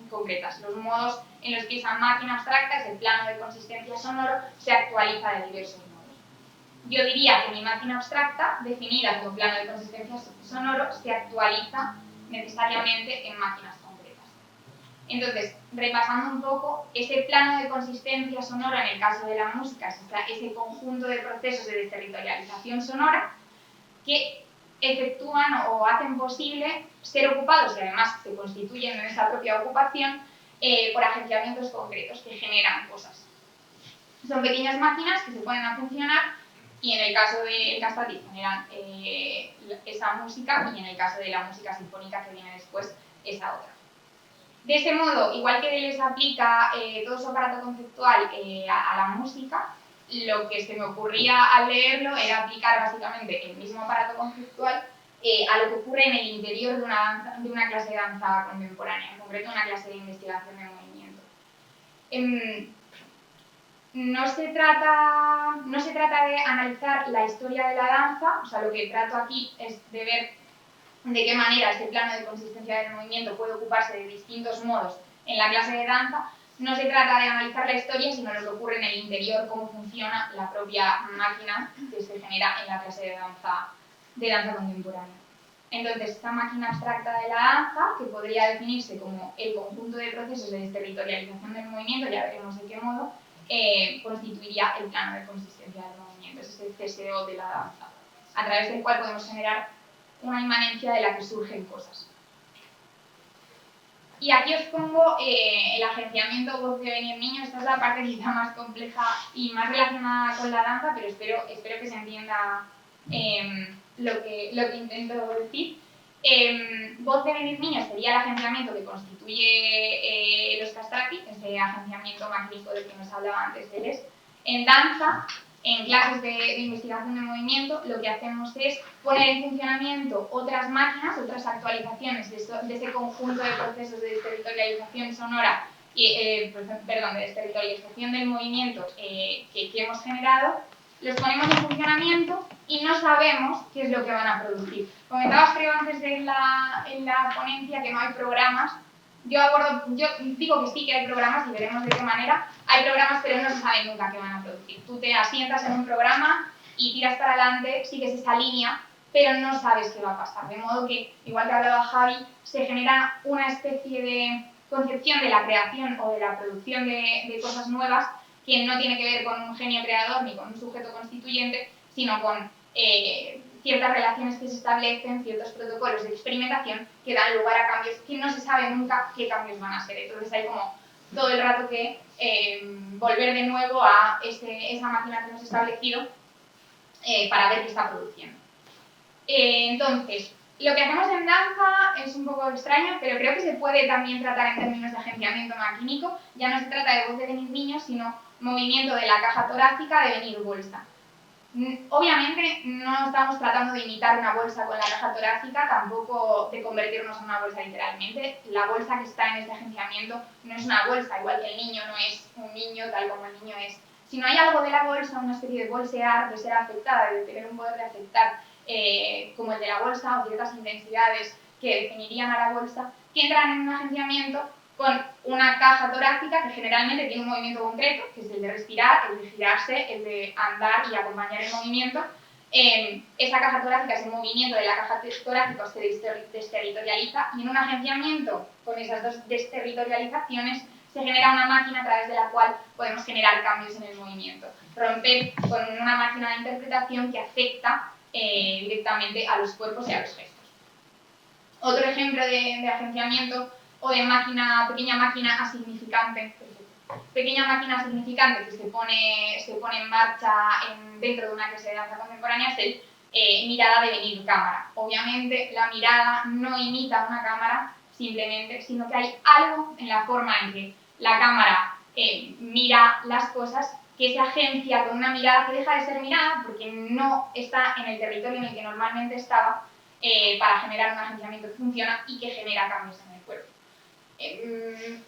concretas, los modos en los que esa máquina abstracta, ese plano de consistencia sonoro, se actualiza de diversos modos. Yo diría que mi máquina abstracta, definida como plano de consistencia sonoro, se actualiza necesariamente en máquinas concretas. Entonces, repasando un poco, ese plano de consistencia sonora en el caso de la música es ese conjunto de procesos de desterritorialización sonora que efectúan o hacen posible ser ocupados y además se constituyen en esa propia ocupación por agenciamientos concretos que generan cosas. Son pequeñas máquinas que se ponen a funcionar y en el caso del castrati generan esa música y en el caso de la música sinfónica que viene después, esa otra. De ese modo, igual que les aplica todo su aparato conceptual a la música, lo que se me ocurría al leerlo era aplicar básicamente el mismo aparato conceptual a lo que ocurre en el interior de una clase de danza contemporánea, en concreto una clase de investigación de movimiento. No se trata de analizar la historia de la danza, o sea, lo que trato aquí es de ver de qué manera ese plano de consistencia del movimiento puede ocuparse de distintos modos en la clase de danza. No se trata de analizar la historia, sino lo que ocurre en el interior, cómo funciona la propia máquina que se genera en la clase de danza contemporánea. Entonces, esta máquina abstracta de la danza, que podría definirse como el conjunto de procesos de desterritorialización del movimiento, ya veremos de qué modo, constituiría el plano de consistencia del movimiento, es ese CSO de la danza, a través del cual podemos generar una inmanencia de la que surgen cosas. Y aquí os pongo el agenciamiento voz de venir niño. Esta es la parte quizá más compleja y más relacionada con la danza, pero espero que se entienda lo que intento decir. Voz de venir niño sería el agenciamiento que constituye los castrati, ese agenciamiento magnífico del que nos hablaba antes Deleuze. En danza, en clases de investigación de movimiento, lo que hacemos es poner en funcionamiento otras máquinas, otras actualizaciones de ese conjunto de procesos de desterritorialización sonora, de desterritorialización del movimiento que hemos generado, los ponemos en funcionamiento y no sabemos qué es lo que van a producir. Comentabas, creo, antes en la ponencia que no hay programas. Yo digo que sí que hay programas y veremos de qué manera. Hay programas, pero no se sabe nunca qué van a producir. Tú te asientas en un programa y tiras para adelante, sigues esa línea, pero no sabes qué va a pasar. De modo que, igual que hablaba Javi, se genera una especie de concepción de la creación o de la producción de cosas nuevas que no tiene que ver con un genio creador ni con un sujeto constituyente, sino con ciertas relaciones que se establecen, ciertos protocolos de experimentación que dan lugar a cambios que no se sabe nunca qué cambios van a ser. Entonces hay como todo el rato que volver de nuevo a esa máquina que hemos establecido para ver qué está produciendo. Entonces, lo que hacemos en danza es un poco extraño, pero creo que se puede también tratar en términos de agenciamiento maquínico. Ya no se trata de voz de venir niño, sino movimiento de la caja torácica de venir bolsa. Obviamente no estamos tratando de imitar una bolsa con la caja torácica, tampoco de convertirnos en una bolsa literalmente. La bolsa que está en este agenciamiento no es una bolsa, igual que el niño no es un niño tal como el niño es. Si no hay algo de la bolsa, una especie de bolsear, de ser afectada, de tener un poder de afectar como el de la bolsa o ciertas intensidades que definirían a la bolsa, que entran en un agenciamiento con una caja torácica que generalmente tiene un movimiento concreto, que es el de respirar, el de girarse, el de andar y acompañar el movimiento. Esa caja torácica, ese movimiento de la caja torácica se desterritorializa y en un agenciamiento con esas dos desterritorializaciones se genera una máquina a través de la cual podemos generar cambios en el movimiento. Romper con una máquina de interpretación que afecta directamente a los cuerpos y a los gestos. Otro ejemplo de agenciamiento o de pequeña máquina asignificante. Pequeña máquina significante que se pone en marcha dentro de una clase de danza contemporánea es el mirada de venir cámara. Obviamente la mirada no imita una cámara simplemente, sino que hay algo en la forma en que la cámara mira las cosas que esa agencia con una mirada que deja de ser mirada porque no está en el territorio en el que normalmente estaba para generar un agenciamiento que funciona y que genera cambios en el cuerpo.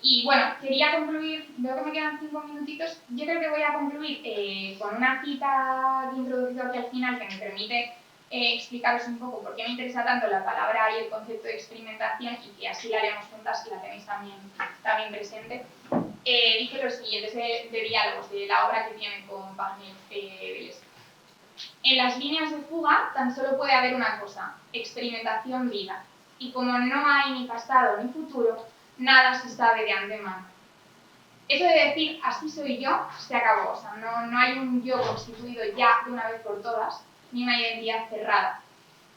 Y bueno, quería concluir, veo que me quedan 5 minutitos, yo creo que voy a concluir con una cita de introducción al final que me permite explicaros un poco por qué me interesa tanto la palabra y el concepto de experimentación y que así la haremos juntas y la tenéis también presente. Dice lo siguiente, de diálogos, de la obra que tiene con Wagner Deleuze. En las líneas de fuga tan solo puede haber una cosa, experimentación vida. Y como no hay ni pasado ni futuro, nada se sabe de antemano. Eso de decir, así soy yo, se acabó. O sea, no hay un yo constituido ya de una vez por todas, ni una identidad cerrada.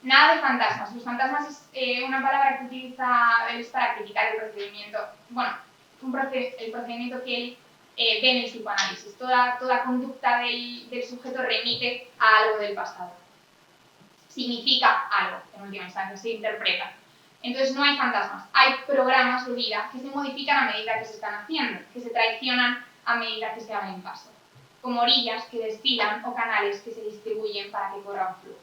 Nada de fantasmas. Los fantasmas es una palabra que utiliza Deleuze para criticar el procedimiento, bueno, el procedimiento que él ve en el psicoanálisis. Toda conducta del sujeto remite a algo del pasado. Significa algo, en última instancia, se interpreta. Entonces no hay fantasmas, hay programas de vida que se modifican a medida que se están haciendo, que se traicionan a medida que se abren paso, como orillas que desfilan o canales que se distribuyen para que corra un flujo.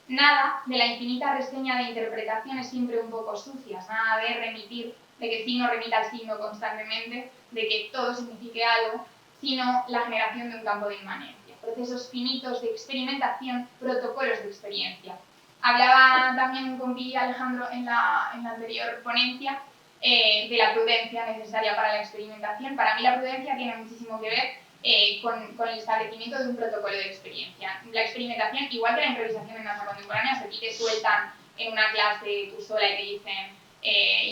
Nada de la infinita reseña de interpretaciones siempre un poco sucias, nada de remitir, de que el signo remita al signo constantemente, de que todo signifique algo, sino la generación de un campo de inmanencia, procesos finitos de experimentación, protocolos de experiencia. Hablaba también con Pili y Alejandro en la anterior ponencia de la prudencia necesaria para la experimentación. Para mí la prudencia tiene muchísimo que ver con el establecimiento de un protocolo de experiencia. La experimentación, igual que la improvisación en danza contemporánea, si a ti te sueltan en una clase tú sola y te dicen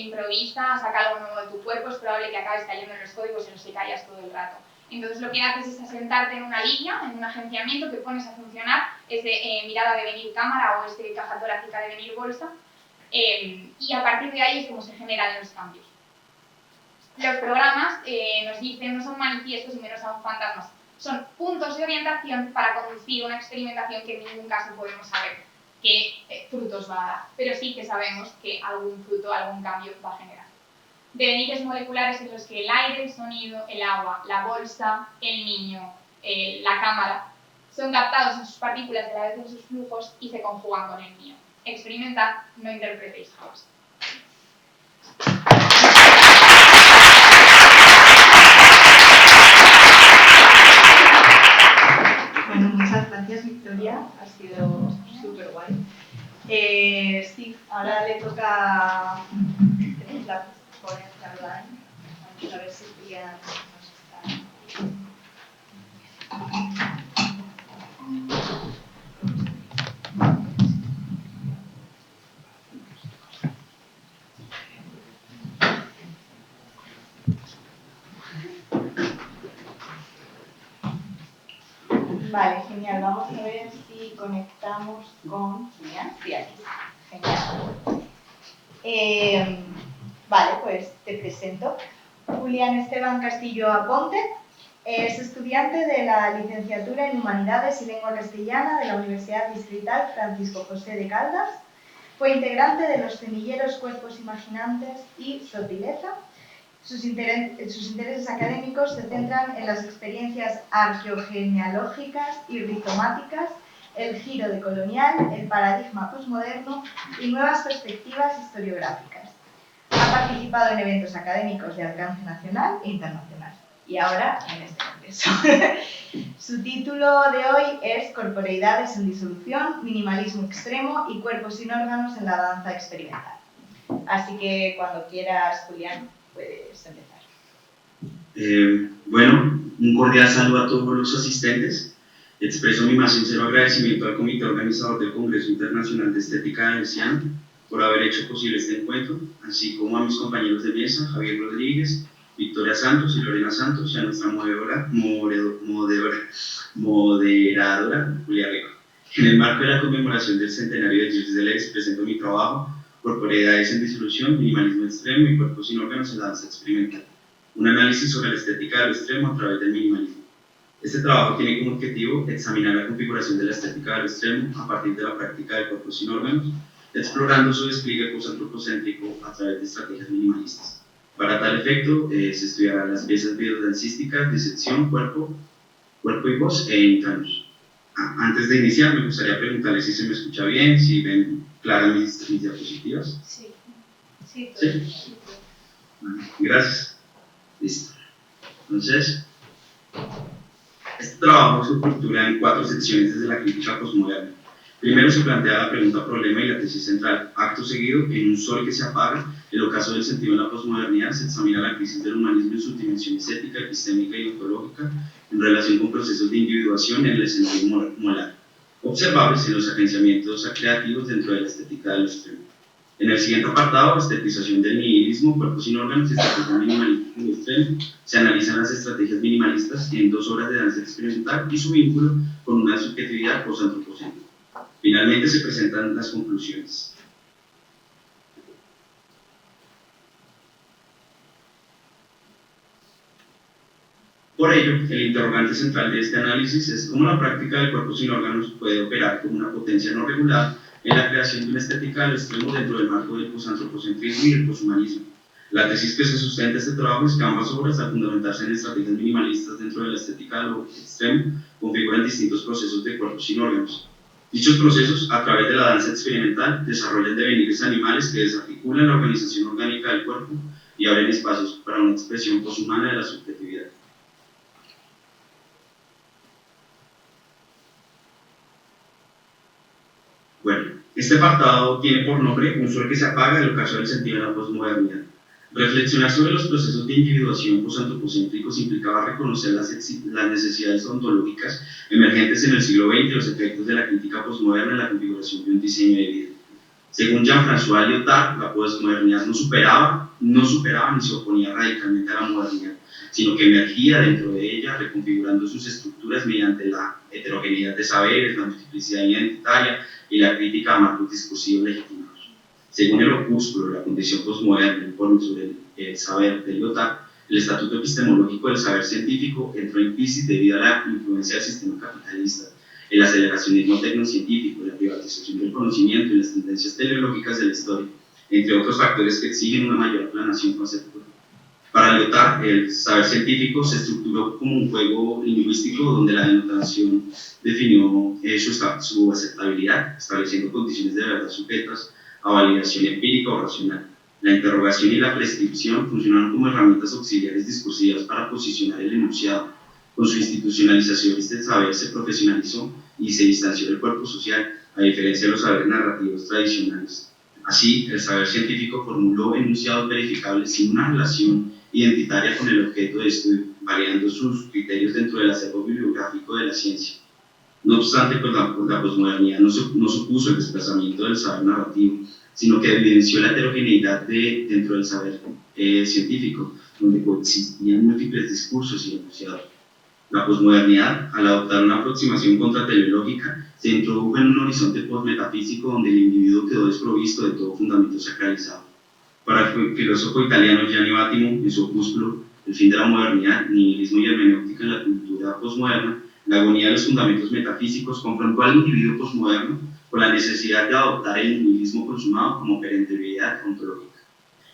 improvisa, saca algo nuevo de tu cuerpo, es probable que acabes cayendo en los códigos en los que callas todo el rato. Entonces lo que haces es asentarte en una línea, en un agenciamiento que pones a funcionar, ese mirada de venir cámara o este caja torácica de venir bolsa, y a partir de ahí es como se generan los cambios. Los programas nos dicen, no son manifiestos y menos son fantasmas, son puntos de orientación para conducir una experimentación que en ningún caso podemos saber qué frutos va a dar, pero sí que sabemos que algún fruto, algún cambio va a generar. Devenires moleculares en los que el aire, el sonido, el agua, la bolsa, el niño, la cámara, son captados en sus partículas de la vez en sus flujos y se conjugan con el mío. Experimentad, no interpretéis jamás. Bueno, muchas gracias, Victoria. Ha sido súper guay. Sí, ahora le toca la ponencia online. Vamos a ver si Julián nos está. Vale, genial. Vamos a ver si conectamos con Julián. Sí, aquí. Genial. Vale, pues te presento. Julián Esteban Castillo Aponte es estudiante de la licenciatura en Humanidades y Lengua Castellana de la Universidad Distrital Francisco José de Caldas. Fue integrante de los semilleros Cuerpos Imaginantes y Sotileza. Sus intereses académicos se centran en las experiencias arqueogenealógicas y rizomáticas, el giro decolonial, el paradigma posmoderno y nuevas perspectivas historiográficas. Ha participado en eventos académicos de alcance nacional e internacional y ahora en este congreso. Su título de hoy es Corporeidades en disolución, minimalismo extremo y cuerpos sin órganos en la danza experimental. Así que cuando quieras, Julián, puedes empezar. Bueno, un cordial saludo a todos los asistentes. Expreso mi más sincero agradecimiento al comité organizador del Congreso Internacional de Estética Deleuziana por haber hecho posible este encuentro, así como a mis compañeros de mesa, Javier Rodríguez, Victoria Santos y Lorena Santos, y a nuestra moderadora, Julia Rico. En el marco de la conmemoración del centenario de Gilles Deleuze, presento mi trabajo Corporeidades en disolución, minimalismo extremo y cuerpos sin órganos en la danza experimental. Un análisis sobre la estética de lo extremo a través del minimalismo. Este trabajo tiene como objetivo examinar la configuración de la estética de lo extremo a partir de la práctica de cuerpos sin órganos, explorando su despliegue postantropocéntrico a través de estrategias minimalistas. Para tal efecto, se estudiarán las piezas biodancísticas, disección, cuerpo cuerpo y voz e intranos. Antes de iniciar, me gustaría preguntarles si se me escucha bien, si ven claras mis diapositivas. Sí. Sí, ¿Sí? Bueno, gracias. Listo. Entonces, este trabajo se estructura en 4 secciones desde la crítica postmoderna. Primero se plantea la pregunta-problema y la tesis central. Acto seguido, en Un sol que se apaga, el ocaso del sentido de la posmodernidad, se examina la crisis del humanismo en sus dimensiones ética, epistémica y ontológica en relación con procesos de individuación en el sentido moral, observables en los agenciamientos creativos dentro de la estética de lo extremo. En el siguiente apartado, estetización del nihilismo, cuerpos sin órganos y estrategias minimalistas en lo extremo, se analizan las estrategias minimalistas en 2 obras de danza experimental y su vínculo con una subjetividad postantropocéntrica. Finalmente se presentan las conclusiones. Por ello, el interrogante central de este análisis es cómo la práctica del cuerpo sin órganos puede operar como una potencia no regular en la creación de una estética de lo extremo dentro del marco del posantropocentrismo y el poshumanismo. La tesis que se sustenta este trabajo es que ambas obras, al fundamentarse en estrategias minimalistas dentro de la estética de lo extremo, configuran distintos procesos de cuerpos sin órganos. Dichos procesos, a través de la danza experimental, desarrollan devenires animales que desarticulan la organización orgánica del cuerpo y abren espacios para una expresión poshumana de la subjetividad. Bueno, este apartado tiene por nombre Un sol que se apaga, el ocaso del sentido de la posmodernidad. Reflexionar sobre los procesos de individuación posantropocéntricos implicaba reconocer las necesidades ontológicas emergentes en el siglo XX y los efectos de la crítica posmoderna en la configuración de un diseño de vida. Según Jean-François Lyotard, la posmodernidad no superaba ni se oponía radicalmente a la modernidad, sino que emergía dentro de ella, reconfigurando sus estructuras mediante la heterogeneidad de saberes, la multiplicidad identitaria y la crítica a marcos discursivos legitimados. Según el opúsculo La condición posmoderna, informe sobre el saber de Lyotard, el estatuto epistemológico del saber científico entró en crisis debido a la influencia del sistema capitalista, el aceleracionismo tecnocientífico, la privatización del conocimiento y las tendencias teleológicas de la historia, entre otros factores que exigen una mayor aplanación conceptual. Para Lyotard, el saber científico se estructuró como un juego lingüístico donde la denotación definió su aceptabilidad, estableciendo condiciones de verdad sujetas a validación empírica o racional. La interrogación y la prescripción funcionaron como herramientas auxiliares discursivas para posicionar el enunciado. Con su institucionalización, este saber se profesionalizó y se distanció del cuerpo social, a diferencia de los saberes narrativos tradicionales. Así, el saber científico formuló enunciados verificables sin una relación identitaria con el objeto de estudio, validando sus criterios dentro del acervo bibliográfico de la ciencia. No obstante, pues la posmodernidad no supuso el desplazamiento del saber narrativo, sino que evidenció la heterogeneidad dentro del saber científico, donde coexistían múltiples discursos y enunciados. La posmodernidad, al adoptar una aproximación contrateleológica, se introdujo en un horizonte postmetafísico donde el individuo quedó desprovisto de todo fundamento sacralizado. Para el filósofo italiano Gianni Vattimo, en su opúsculo El fin de la modernidad, nihilismo y hermenéutica en la cultura posmoderna, la agonía de los fundamentos metafísicos confrontó al individuo posmoderno con la necesidad de adoptar el nihilismo consumado como perentoriedad ontológica.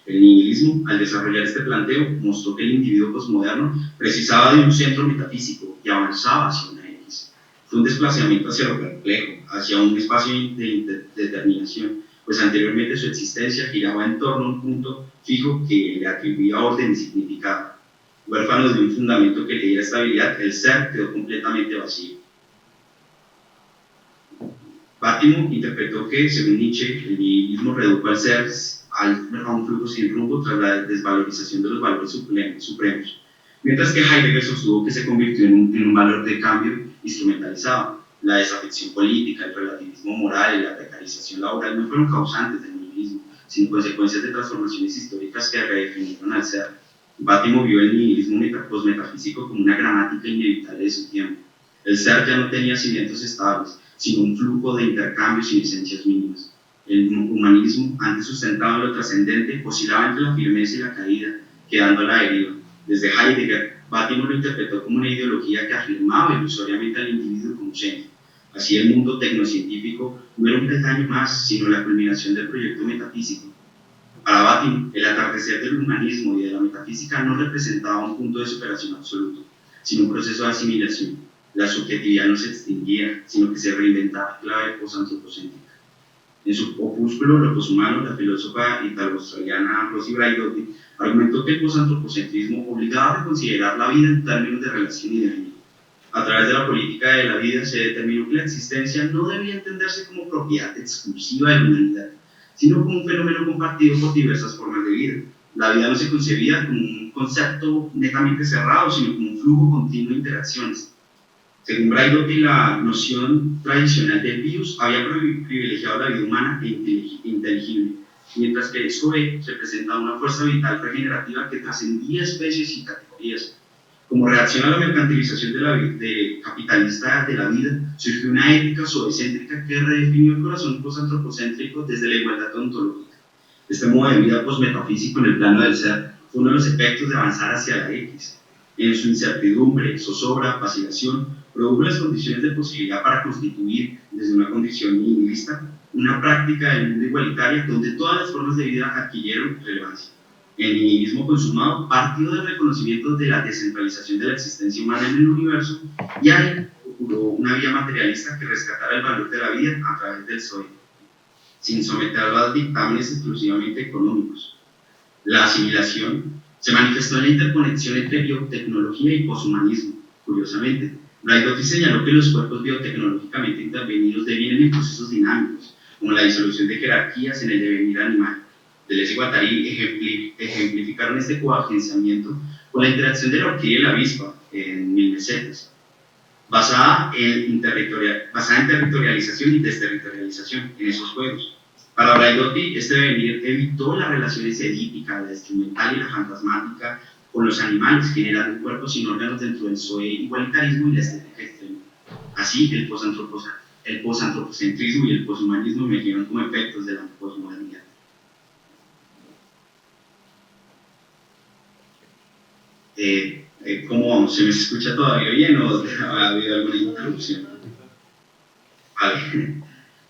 El nihilismo, al desarrollar este planteo, mostró que el individuo posmoderno precisaba de un centro metafísico y avanzaba hacia una X. Fue un desplazamiento hacia lo complejo, hacia un espacio de determinación, pues anteriormente su existencia giraba en torno a un punto fijo que le atribuía orden y significado. Huérfano de un fundamento que le diera estabilidad, el ser quedó completamente vacío. Vattimo interpretó que, según Nietzsche, el nihilismo redujo al ser a un flujo sin rumbo tras la desvalorización de los valores supremos, mientras que Heidegger sostuvo que se convirtió en un valor de cambio instrumentalizado. La desafección política, el relativismo moral y la precarización laboral no fueron causantes del nihilismo, sino consecuencias de transformaciones históricas que redefinieron al ser. Vattimo vio el nihilismo postmetafísico como una gramática inevitable de su tiempo. El ser ya no tenía cimientos estables, sino un flujo de intercambios sin esencias mínimas. El humanismo, antes sustentado en lo trascendente, oscilaba entre la firmeza y la caída, quedando a la deriva. Desde Heidegger, Vattimo lo interpretó como una ideología que afirmaba ilusoriamente al individuo como centro. Así el mundo tecnocientífico no era un peldaño más, sino la culminación del proyecto metafísico. Para Vattimo, el atardecer del humanismo y de la metafísica no representaba un punto de superación absoluto, sino un proceso de asimilación. La subjetividad no se extinguía, sino que se reinventaba en clave posantropocéntrica. En su opúsculo Lo poshumano, la filósofa italo-australiana Rosi Braidotti argumentó que el posantropocentrismo obligaba a reconsiderar la vida en términos de relación y de vida. A través de la política de la vida se determinó que la existencia no debía entenderse como propiedad exclusiva de la humanidad, sino como un fenómeno compartido por diversas formas de vida. La vida no se concebía como un concepto netamente cerrado, sino como un flujo continuo de interacciones. Según Braidotti, la noción tradicional de bios había privilegiado la vida humana e inteligible, mientras que el Zoe representaba una fuerza vital regenerativa que trascendía especies y categorías. Como reacción a la mercantilización capitalista de la vida, surgió una ética zoocéntrica que redefinió el corazón posantropocéntrico desde la igualdad ontológica. Este modo de vida posmetafísico en el plano del ser fue uno de los efectos de avanzar hacia la X. En su incertidumbre, zozobra, vacilación, produjo las condiciones de posibilidad para constituir, desde una condición nihilista, una práctica del mundo igualitaria donde todas las formas de vida adquirieron relevancia. El nihilismo consumado partió del reconocimiento de la descentralización de la existencia humana en el universo y ahí procuró una vía materialista que rescatara el valor de la vida a través del Zoe, sin someterlo a dictámenes exclusivamente económicos. La asimilación se manifestó en la interconexión entre biotecnología y poshumanismo. Curiosamente, Braidotti señaló que los cuerpos biotecnológicamente intervenidos devienen en procesos dinámicos, como la disolución de jerarquías en el devenir animal. Deleuze y Guattari ejemplificaron este coagenciamiento con la interacción de la orquídea y la avispa en Mil Mesetas, basada en territorialización y desterritorialización en esos juegos. Para Braidotti, este devenir evitó las relaciones edípicas, la instrumental y la fantasmática con los animales, generando un cuerpo sin órganos dentro del Zoe igualitarismo y la estética extrema. Así, el posantropocentrismo y el poshumanismo emergieron como efectos de la posmodernidad. ¿Cómo vamos? ¿Se me escucha todavía bien o ha habido alguna interrupción? Vale,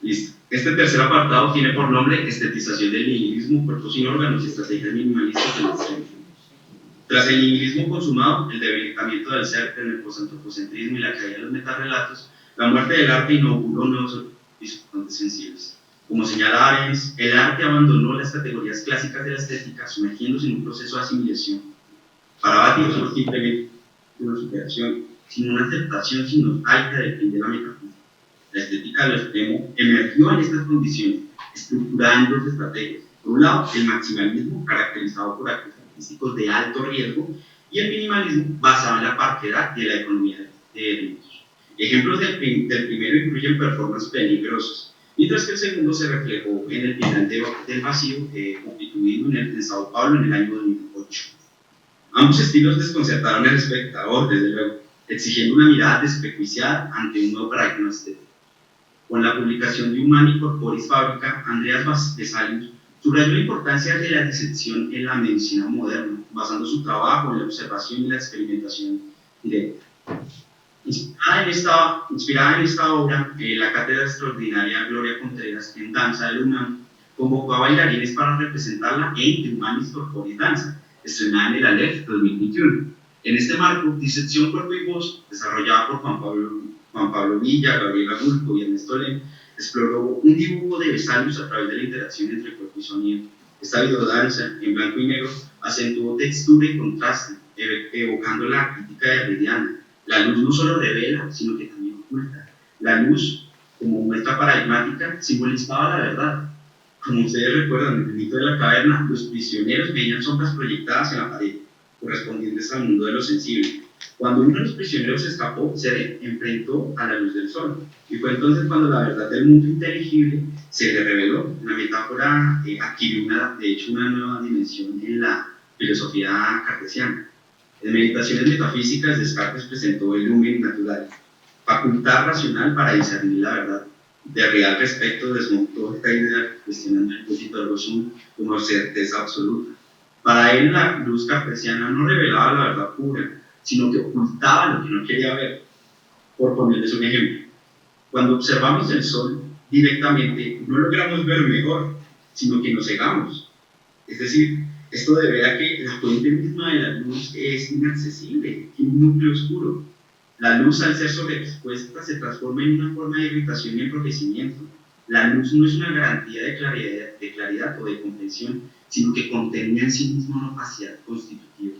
listo. Este tercer apartado tiene por nombre estetización del nihilismo, cuerpos sin órganos y estrategias minimalistas del ser. Tras el nihilismo consumado, el debilitamiento del ser en el posantropocentrismo y la caída de los metarrelatos, la muerte del arte inauguró nuevos horizontes sensibles. Como señala Arens, el arte abandonó las categorías clásicas de la estética, sumergiéndose en un proceso de asimilación. Para Batty no solo simplemente una superación, sino una aceptación sinosálgica del fin de la metafísica. La estética de lo extremo emergió en estas condiciones, estructurando dos estrategias. Por un lado, el maximalismo, caracterizado por actos artísticos de alto riesgo, y el minimalismo, basado en la parquedad y en la economía de elementos. Ejemplos del primero incluyen performances peligrosas, mientras que el segundo se reflejó en el final del vacío constituido en Sao Paulo en el año 2008. Ambos estilos desconcertaron al espectador, desde luego, exigiendo una mirada desprejuiciada ante un nuevo paradigma estético. Con la publicación de Humani Corporis Fabrica, Andreas Vesalius subrayó la importancia de la disección en la medicina moderna, basando su trabajo en la observación y la experimentación directa. Inspirada en esta obra, la cátedra extraordinaria Gloria Contreras en danza de la UNAM convocó a bailarines para representarla en The Humanis Corporis Danza, estrenada en el Aleph 2021. En este marco, Disección Cuerpo y Voz, desarrollada por Juan Pablo Villa, Gabriela Gulco y Ernesto Len, exploró un dibujo de Vesalius a través de la interacción entre cuerpo y sonido. Esta videodanza, en blanco y negro, acentuó textura y contraste, evocando la crítica de Derridiana. La luz no solo revela, sino que también oculta. La luz, como muestra paradigmática, simbolizaba la verdad. Como ustedes recuerdan, en el mito de la caverna, los prisioneros veían sombras proyectadas en la pared, correspondientes al mundo de lo sensible. Cuando uno de los prisioneros escapó, se enfrentó a la luz del sol, y fue entonces cuando la verdad del mundo inteligible se le reveló. La metáfora adquirió de hecho una nueva dimensión en la filosofía cartesiana. En Meditaciones Metafísicas, Descartes presentó el lumen natural, facultad racional para discernir la verdad. Derrida al respecto desmontó esta idea cuestionando el propósito del sum como certeza absoluta. Para él, la luz cartesiana no revelaba la verdad pura, sino que ocultaba lo que no quería ver. Por ponerles un ejemplo, cuando observamos el sol directamente, no logramos ver mejor, sino que nos cegamos. Es decir, esto debe a que la fuente misma de la luz es inaccesible, tiene un núcleo oscuro. La luz, al ser sobreexpuesta, se transforma en una forma de irritación y enrojecimiento. La luz no es una garantía de claridad o de comprensión, sino que contenía en sí mismo una opacidad constitutiva.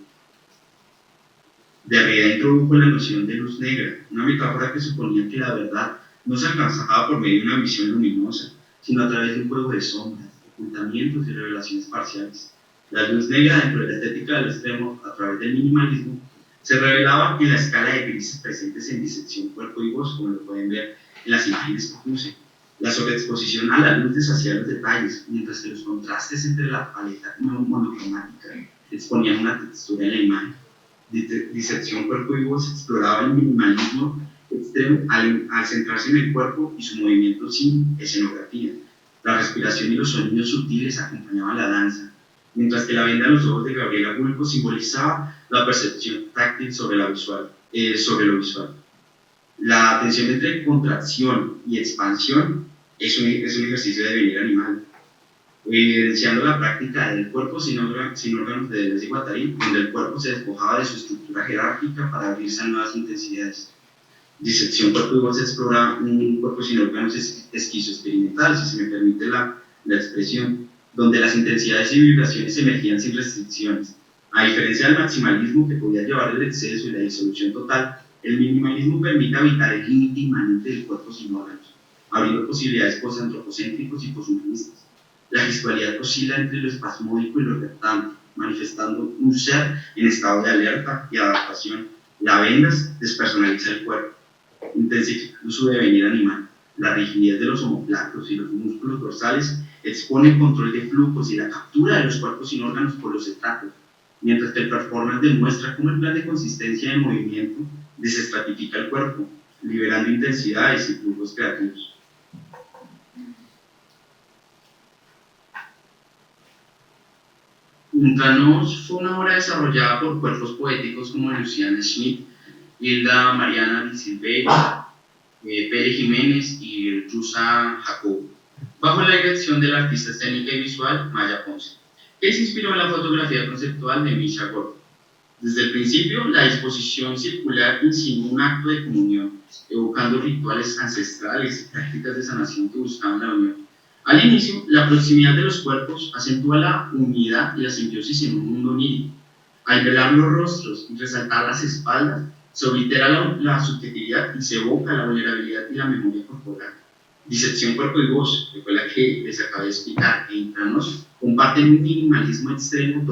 Derrida introdujo la noción de luz negra, una metáfora que suponía que la verdad no se alcanzaba por medio de una visión luminosa, sino a través de un juego de sombras, ocultamientos y revelaciones parciales. La luz negra, dentro de la estética del extremo, a través del minimalismo, se revelaba en la escala de grises presentes en disección cuerpo y voz, como lo pueden ver en las imágenes que puse. La sobreexposición a la luz deshacía los detalles, mientras que los contrastes entre la paleta monocromática exponían una textura en la imagen. Disección cuerpo y voz exploraba el minimalismo extremo al centrarse en el cuerpo y su movimiento sin escenografía. La respiración y los sonidos sutiles acompañaban la danza, mientras que la venda en los ojos de Gabriela Bulco simbolizaba la percepción táctil sobre lo visual. La tensión entre contracción y expansión es un ejercicio de devenir animal, evidenciando la práctica del cuerpo sin órganos de Deleuze y Guattari, donde el cuerpo se despojaba de su estructura jerárquica para abrirse a nuevas intensidades. Disección cuerpo y voz explora un cuerpo sin órganos esquizoexperimental, si se me permite la expresión, donde las intensidades y vibraciones emergían sin restricciones. A diferencia del maximalismo, que podía llevar el exceso y la disolución total, el minimalismo permite habitar el límite inmanente del cuerpo sin órganos, abriendo posibilidades posantropocéntricos y poshumanistas. La gestualidad oscila entre lo espasmódico y lo reptante, manifestando un ser en estado de alerta y adaptación. La vendas despersonaliza el cuerpo, intensifica su devenir animal. La rigidez de los omoplatos y los músculos dorsales expone el control de flujos y la captura de los cuerpos sin órganos por los estratos, mientras que el performance demuestra cómo el plan de consistencia de movimiento desestratifica el cuerpo, liberando intensidades y flujos creativos. Intranos fue una obra desarrollada por cuerpos poéticos como Luciana Schmidt, Hilda Mariana Di Silveira, Pere Jiménez y Yusa Jacobo, bajo la dirección de la artista escénica y visual Maya Ponce, que se inspiró en la fotografía conceptual de Misha Gorky. Desde el principio, la disposición circular insinuó un acto de comunión, evocando rituales ancestrales y prácticas de sanación que buscaban la unión. Al inicio, la proximidad de los cuerpos acentúa la unidad y la simbiosis en un mundo onírico. Al velar los rostros y resaltar las espaldas, se oblitera la subjetividad y se evoca la vulnerabilidad y la memoria corporal. Disección cuerpo y voz, que fue la que les acabé de explicar, e Intranos comparten un minimalismo extremo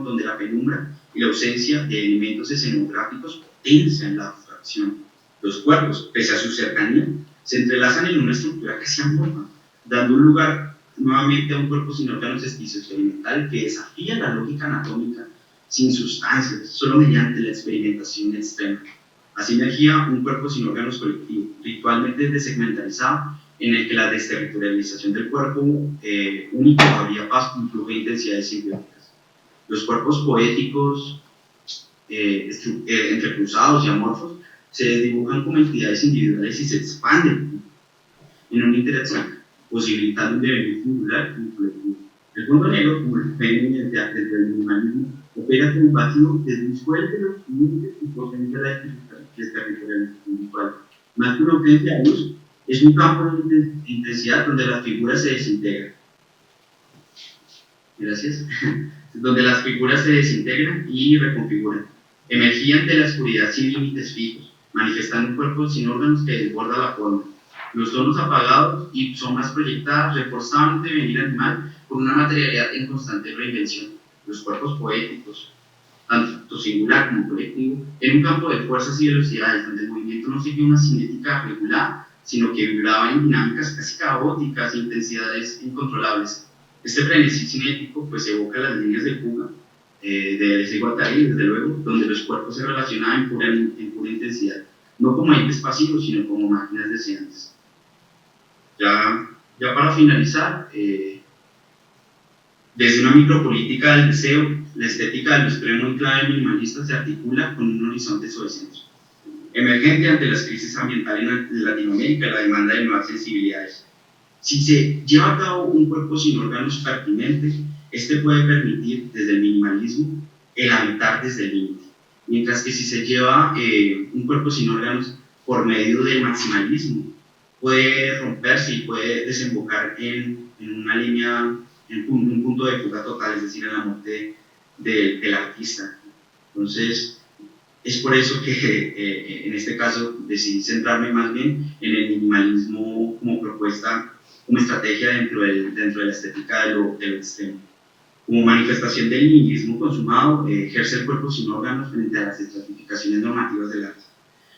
donde la penumbra y la ausencia de elementos escenográficos potencian la abstracción. Los cuerpos, pese a su cercanía, se entrelazan en una estructura casi amorfa, dando un lugar nuevamente a un cuerpo sin órganos esquizoexperimental que desafía la lógica anatómica, sin sustancias, solo mediante la experimentación extrema. Así emergía un cuerpo sin órganos colectivo, ritualmente desegmentalizado, en el que la desterritorialización del cuerpo único abría paso a un flujo de intensidades simbióticas. Los cuerpos poéticos, entrecruzados y amorfos, se desdibujan como entidades individuales y se expanden en una interacción, posibilitando un devenir singular y colectivo. El fondo negro, como el fenómeno del minimalismo, opera como vacío que disuelve los límites y potencia la desterritorialización visual. Más que una ausencia de luz, es un campo de intensidad donde las figuras se desintegran. Gracias. Donde las figuras se desintegran y reconfiguran. Emergían de la oscuridad sin límites fijos, manifestando un cuerpo sin órganos que desborda la forma. Los tonos apagados y sombras proyectadas reforzaban un devenir animal con una materialidad en constante reinvención. Los cuerpos poéticos, tanto singular como colectivo, en un campo de fuerzas y velocidades donde el movimiento no seguía una cinética regular, sino que vibraba en dinámicas casi caóticas e intensidades incontrolables. Este frenesí cinético pues evoca las líneas de fuga de Deleuze y Guattari, desde luego, donde los cuerpos se relacionaban en pura intensidad, no como entes pasivos, sino como máquinas deseantes. Ya para finalizar, desde una micropolítica del deseo, la estética del extremo y clave minimalista se articula con un horizonte sobrecentro, emergente ante las crisis ambientales en Latinoamérica y la demanda de nuevas sensibilidades. Si se lleva a cabo un cuerpo sin órganos pertinente, este puede permitir, desde el minimalismo, el habitar desde el límite. Mientras que si se lleva un cuerpo sin órganos por medio del maximalismo, puede romperse y puede desembocar en una línea, en un punto de fuga total, es decir, en la muerte del artista. Entonces, es por eso que en este caso decidí centrarme más bien en el minimalismo como propuesta, como estrategia dentro de la estética de lo extremo. Como manifestación del nihilismo consumado, ejerce el cuerpo sin órganos frente a las estratificaciones normativas del arte.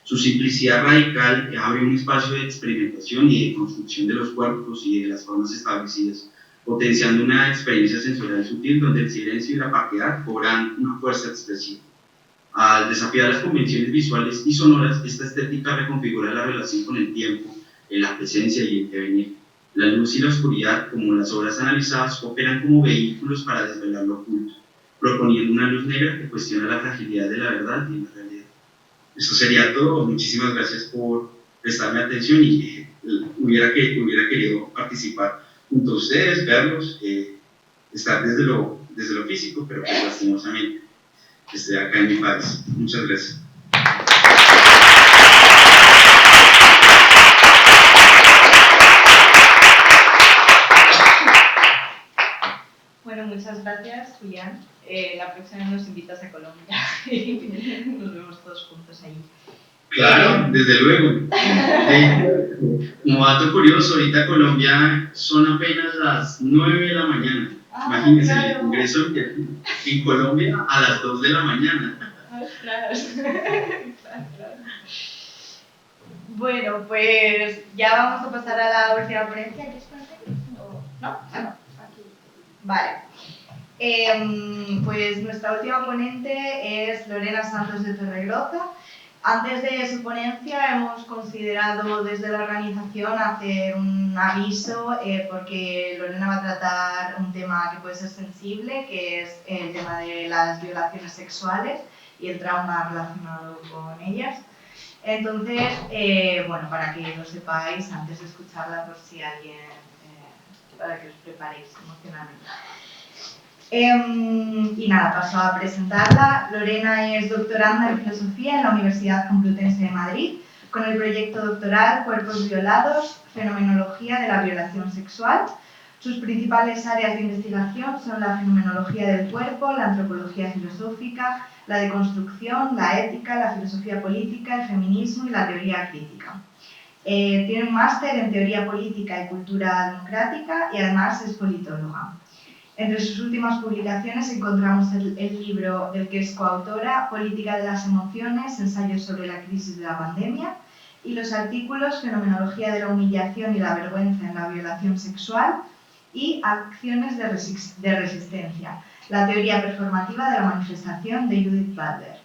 Su simplicidad radical abre un espacio de experimentación y de construcción de los cuerpos y de las formas establecidas, potenciando una experiencia sensorial sutil donde el silencio y la vaquedad cobran una fuerza expresiva. Al desafiar las convenciones visuales y sonoras, esta estética reconfigura la relación con el tiempo, la presencia y el devenir. La luz y la oscuridad, como las obras analizadas, operan como vehículos para desvelar lo oculto, proponiendo una luz negra que cuestiona la fragilidad de la verdad y la realidad. Eso sería todo. Muchísimas gracias por prestarme atención y hubiera querido participar junto a ustedes, verlos, estar desde lo físico, pero pues lastimosamente estoy acá en mi país. Muchas gracias. Bueno, muchas gracias, Julián. La próxima nos invitas a Colombia y nos vemos todos juntos allí. Claro, desde luego. Como dato curioso, ahorita Colombia son apenas las 9 de la mañana. Imagínense, claro. El Congreso en Colombia a las 2 de la mañana. Claro. Bueno, pues ya vamos a pasar a la última ponencia. ¿Quieres poner? ¿No? Aquí. Vale. Pues nuestra última ponente es Lorena Santos de Torregroza. Antes de su ponencia hemos considerado desde la organización hacer un aviso porque Lorena va a tratar un tema que puede ser sensible, que es el tema de las violaciones sexuales y el trauma relacionado con ellas. Entonces, bueno, para que lo sepáis antes de escucharla, por si alguien, para que os preparéis emocionalmente. Y nada, paso a presentarla. Lorena es doctoranda en Filosofía en la Universidad Complutense de Madrid, con el proyecto doctoral Cuerpos violados, Fenomenología de la violación sexual. Sus principales áreas de investigación son la fenomenología del cuerpo, la antropología filosófica, la deconstrucción, la ética, la filosofía política, el feminismo y la teoría crítica. Tiene un máster en teoría política y cultura democrática y además es politóloga. Entre sus últimas publicaciones encontramos el libro del que es coautora, Política de las emociones, ensayos sobre la crisis de la pandemia, y los artículos Fenomenología de la humillación y la vergüenza en la violación sexual y Acciones de resistencia, la teoría performativa de la manifestación de Judith Butler.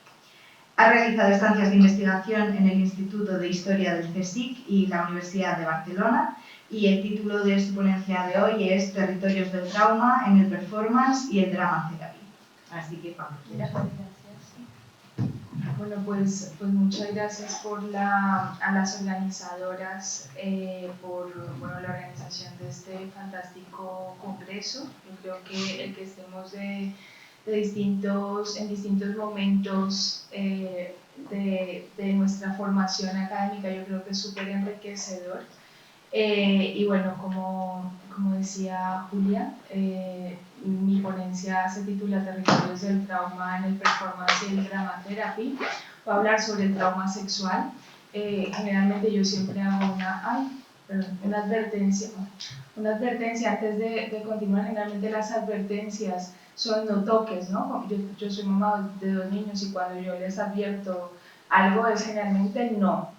Ha realizado estancias de investigación en el Instituto de Historia del CSIC y la Universidad de Barcelona, y el título de su ponencia de hoy es Territorios del trauma en el performance y el drama therapy. Así que, cuando quieras. Bueno, pues muchas gracias a las organizadoras por la organización de este fantástico congreso. Yo creo que el que estemos en distintos momentos de nuestra formación académica, yo creo que es súper enriquecedor. Y bueno, como decía Julia, mi ponencia se titula Territorios del trauma en el performance y el drama therapy. Voy a hablar sobre el trauma sexual. Generalmente yo siempre hago una advertencia antes de continuar. Generalmente las advertencias son no toques, ¿no? Yo soy mamá de 2 niños y cuando yo les advierto algo es generalmente no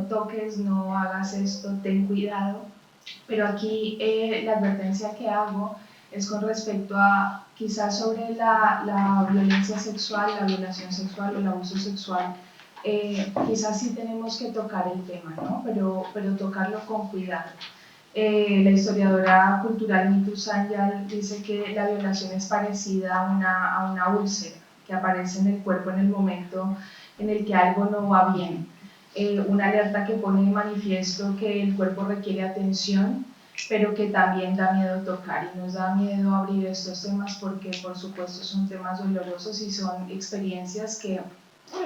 toques, no hagas esto, ten cuidado. Pero aquí la advertencia que hago es con respecto a quizás sobre la violencia sexual, la violación sexual o el abuso sexual. Quizás sí tenemos que tocar el tema, ¿no? Pero tocarlo con cuidado. La historiadora cultural Nitu Sanyal dice que la violación es parecida a una úlcera que aparece en el cuerpo en el momento en el que algo no va bien, una alerta que pone de manifiesto que el cuerpo requiere atención, pero que también da miedo tocar, y nos da miedo abrir estos temas porque por supuesto son temas dolorosos y son experiencias que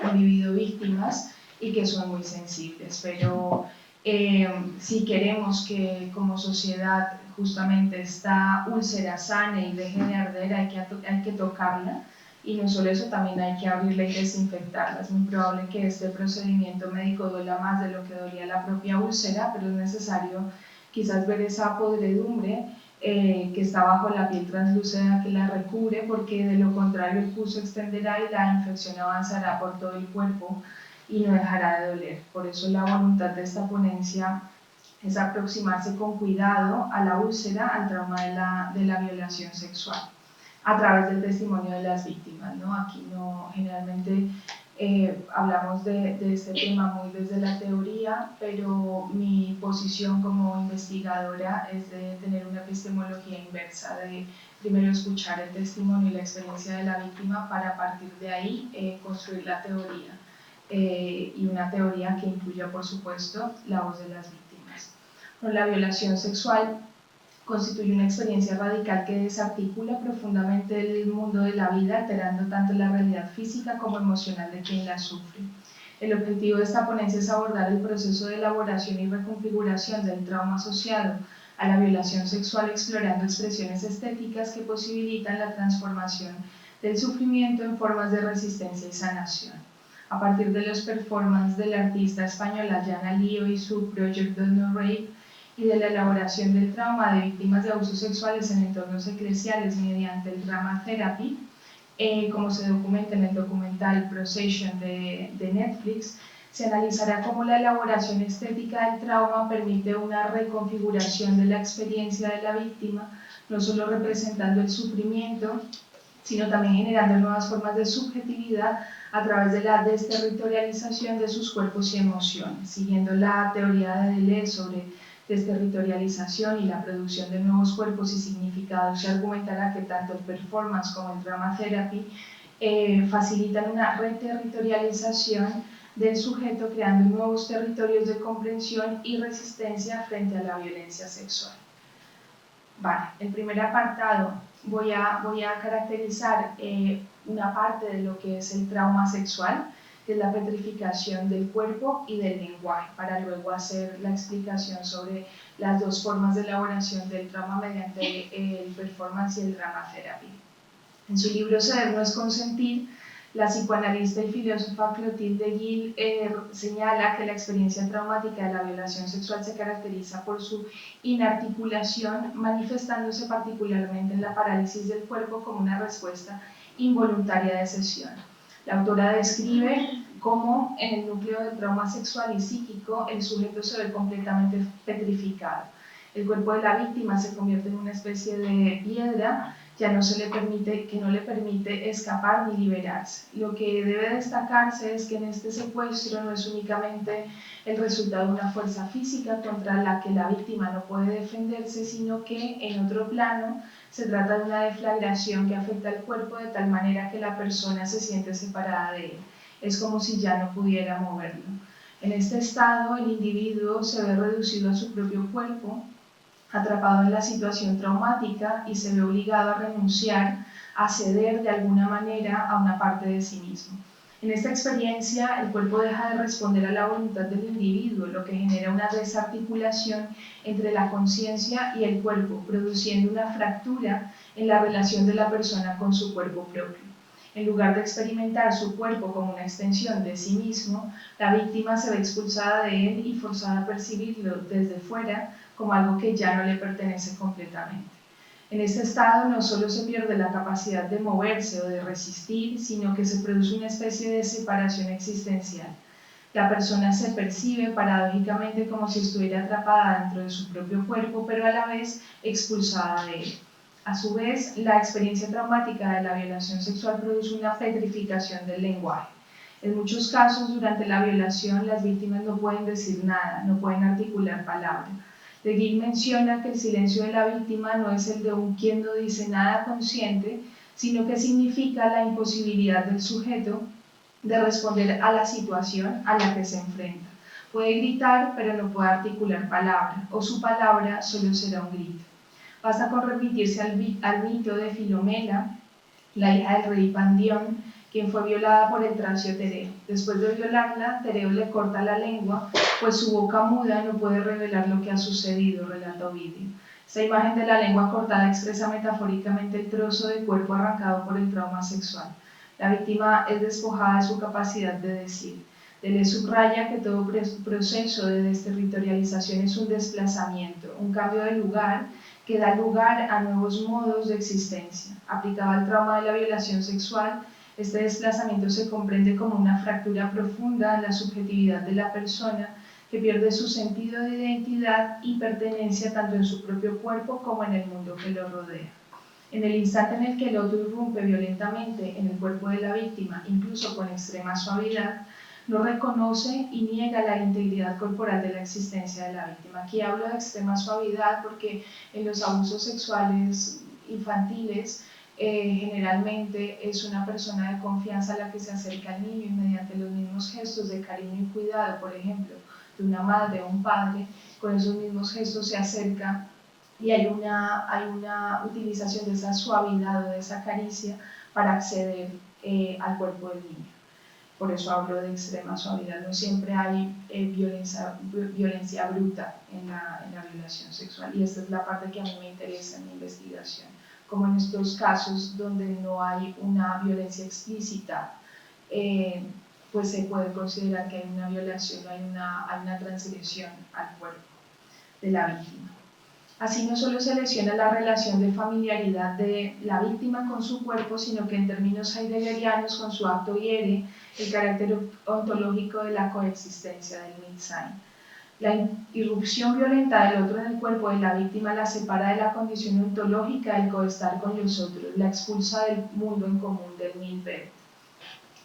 han vivido víctimas y que son muy sensibles. Pero si queremos que como sociedad justamente esta úlcera sane y deje de arder, hay que tocarla. Y no solo eso, también hay que abrirla y desinfectarla. Es muy probable que este procedimiento médico duela más de lo que dolía la propia úlcera, pero es necesario quizás ver esa podredumbre que está bajo la piel translúcida que la recubre, porque de lo contrario el pus se extenderá y la infección avanzará por todo el cuerpo y no dejará de doler. Por eso la voluntad de esta ponencia es aproximarse con cuidado a la úlcera, al trauma de la violación sexual, a través del testimonio de las víctimas, ¿no? Aquí no, generalmente hablamos de este tema muy desde la teoría, pero mi posición como investigadora es de tener una epistemología inversa, de primero escuchar el testimonio y la experiencia de la víctima para a partir de ahí construir la teoría, y una teoría que incluya, por supuesto, la voz de las víctimas. Con la violación sexual constituye una experiencia radical que desarticula profundamente el mundo de la vida, alterando tanto la realidad física como emocional de quien la sufre. El objetivo de esta ponencia es abordar el proceso de elaboración y reconfiguración del trauma asociado a la violación sexual, explorando expresiones estéticas que posibilitan la transformación del sufrimiento en formas de resistencia y sanación. A partir de los performances de la artista española Jana Lío y su Project Don't No Rape, y de la elaboración del trauma de víctimas de abusos sexuales en entornos eclesiales mediante el drama therapy, como se documenta en el documental Procession de Netflix, se analizará cómo la elaboración estética del trauma permite una reconfiguración de la experiencia de la víctima, no solo representando el sufrimiento, sino también generando nuevas formas de subjetividad a través de la desterritorialización de sus cuerpos y emociones. Siguiendo la teoría de Deleuze sobre desterritorialización y la producción de nuevos cuerpos y significados, se argumentará que tanto el performance como el drama therapy facilitan una reterritorialización del sujeto, creando nuevos territorios de comprensión y resistencia frente a la violencia sexual. Vale, el primer apartado voy a caracterizar una parte de lo que es el trauma sexual, que es la petrificación del cuerpo y del lenguaje, para luego hacer la explicación sobre las dos formas de elaboración del trauma mediante el performance y el drama therapy. En su libro Ceder no es consentir, la psicoanalista y filósofa Clotilde Gil señala que la experiencia traumática de la violación sexual se caracteriza por su inarticulación, manifestándose particularmente en la parálisis del cuerpo como una respuesta involuntaria de cesión. La autora describe cómo en el núcleo del trauma sexual y psíquico el sujeto se ve completamente petrificado. El cuerpo de la víctima se convierte en una especie de piedra que no le permite escapar ni liberarse. Lo que debe destacarse es que en este secuestro no es únicamente el resultado de una fuerza física contra la que la víctima no puede defenderse, sino que en otro plano se trata de una deflagración que afecta al cuerpo de tal manera que la persona se siente separada de él. Es como si ya no pudiera moverlo. En este estado, el individuo se ve reducido a su propio cuerpo, atrapado en la situación traumática, y se ve obligado a renunciar, a ceder de alguna manera a una parte de sí mismo. En esta experiencia, el cuerpo deja de responder a la voluntad del individuo, lo que genera una desarticulación entre la conciencia y el cuerpo, produciendo una fractura en la relación de la persona con su cuerpo propio. En lugar de experimentar su cuerpo como una extensión de sí mismo, la víctima se ve expulsada de él y forzada a percibirlo desde fuera como algo que ya no le pertenece completamente. En este estado no solo se pierde la capacidad de moverse o de resistir, sino que se produce una especie de separación existencial. La persona se percibe paradójicamente como si estuviera atrapada dentro de su propio cuerpo, pero a la vez expulsada de él. A su vez, la experiencia traumática de la violación sexual produce una petrificación del lenguaje. En muchos casos, durante la violación, las víctimas no pueden decir nada, no pueden articular palabra. De Gil menciona que el silencio de la víctima no es el de un quien no dice nada consciente, sino que significa la imposibilidad del sujeto de responder a la situación a la que se enfrenta. Puede gritar, pero no puede articular palabra, o su palabra solo será un grito. Basta con remitirse al mito de Filomela, la hija del rey Pandión, quien fue violada por el tracio Tereo. Después de violarla, Tereo le corta la lengua, pues su boca muda no puede revelar lo que ha sucedido, relata Ovidio. Esta imagen de la lengua cortada expresa metafóricamente el trozo de cuerpo arrancado por el trauma sexual. La víctima es despojada de su capacidad de decir. Deleuze subraya que todo proceso de desterritorialización es un desplazamiento, un cambio de lugar que da lugar a nuevos modos de existencia. Aplicado al trauma de la violación sexual, este desplazamiento se comprende como una fractura profunda en la subjetividad de la persona que pierde su sentido de identidad y pertenencia tanto en su propio cuerpo como en el mundo que lo rodea. En el instante en el que el otro irrumpe violentamente en el cuerpo de la víctima, incluso con extrema suavidad, no reconoce y niega la integridad corporal de la existencia de la víctima. Aquí hablo de extrema suavidad porque en los abusos sexuales infantiles generalmente es una persona de confianza a la que se acerca al niño y mediante los mismos gestos de cariño y cuidado, por ejemplo, de una madre o un padre, con esos mismos gestos se acerca y hay una utilización de esa suavidad o de esa caricia para acceder al cuerpo del niño. Por eso hablo de extrema suavidad. No siempre hay violencia bruta en la violación sexual, y esta es la parte que a mí me interesa en mi investigación. Como en estos casos donde no hay una violencia explícita, pues se puede considerar que hay una violación, hay una transgresión al cuerpo de la víctima. Así no solo se lesiona la relación de familiaridad de la víctima con su cuerpo, sino que en términos heideggerianos con su acto hiere el carácter ontológico de la coexistencia del Mitsein. La irrupción violenta del otro en el cuerpo de la víctima la separa de la condición ontológica del coestar con los otros, la expulsa del mundo en común, del Milberg.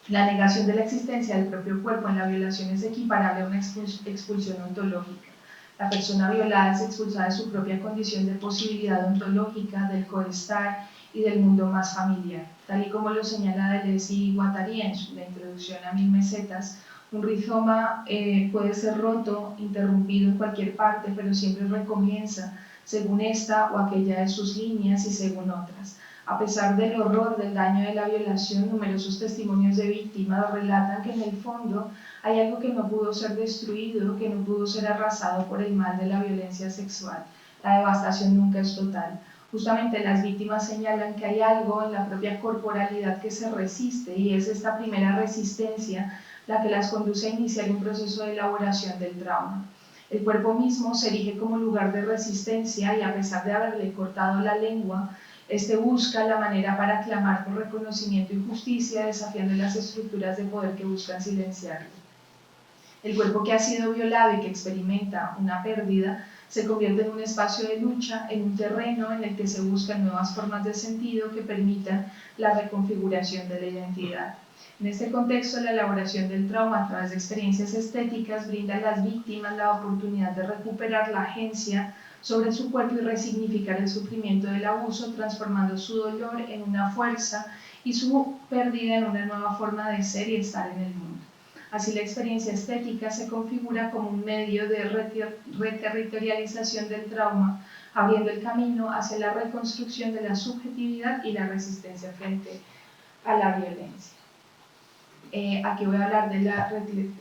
La negación de la existencia del propio cuerpo en la violación es equiparable a una expulsión ontológica. La persona violada es expulsada de su propia condición de posibilidad ontológica, del coestar y del mundo más familiar. Tal y como lo señala Deleuze y Guattari en la introducción a 1000 mesetas, un rizoma puede ser roto, interrumpido en cualquier parte, pero siempre recomienza según esta o aquella de sus líneas y según otras. A pesar del horror del daño de la violación, numerosos testimonios de víctimas relatan que en el fondo hay algo que no pudo ser destruido, que no pudo ser arrasado por el mal de la violencia sexual. La devastación nunca es total. Justamente las víctimas señalan que hay algo en la propia corporalidad que se resiste, y es esta primera resistencia la que las conduce a iniciar un proceso de elaboración del trauma. El cuerpo mismo se erige como lugar de resistencia y a pesar de haberle cortado la lengua, este busca la manera para clamar por reconocimiento y justicia, desafiando las estructuras de poder que buscan silenciarlo. El cuerpo que ha sido violado y que experimenta una pérdida se convierte en un espacio de lucha, en un terreno en el que se buscan nuevas formas de sentido que permitan la reconfiguración de la identidad. En este contexto, la elaboración del trauma a través de experiencias estéticas brinda a las víctimas la oportunidad de recuperar la agencia sobre su cuerpo y resignificar el sufrimiento del abuso, transformando su dolor en una fuerza y su pérdida en una nueva forma de ser y estar en el mundo. Así, la experiencia estética se configura como un medio de reterritorialización del trauma, abriendo el camino hacia la reconstrucción de la subjetividad y la resistencia frente a la violencia. Aquí voy a hablar de la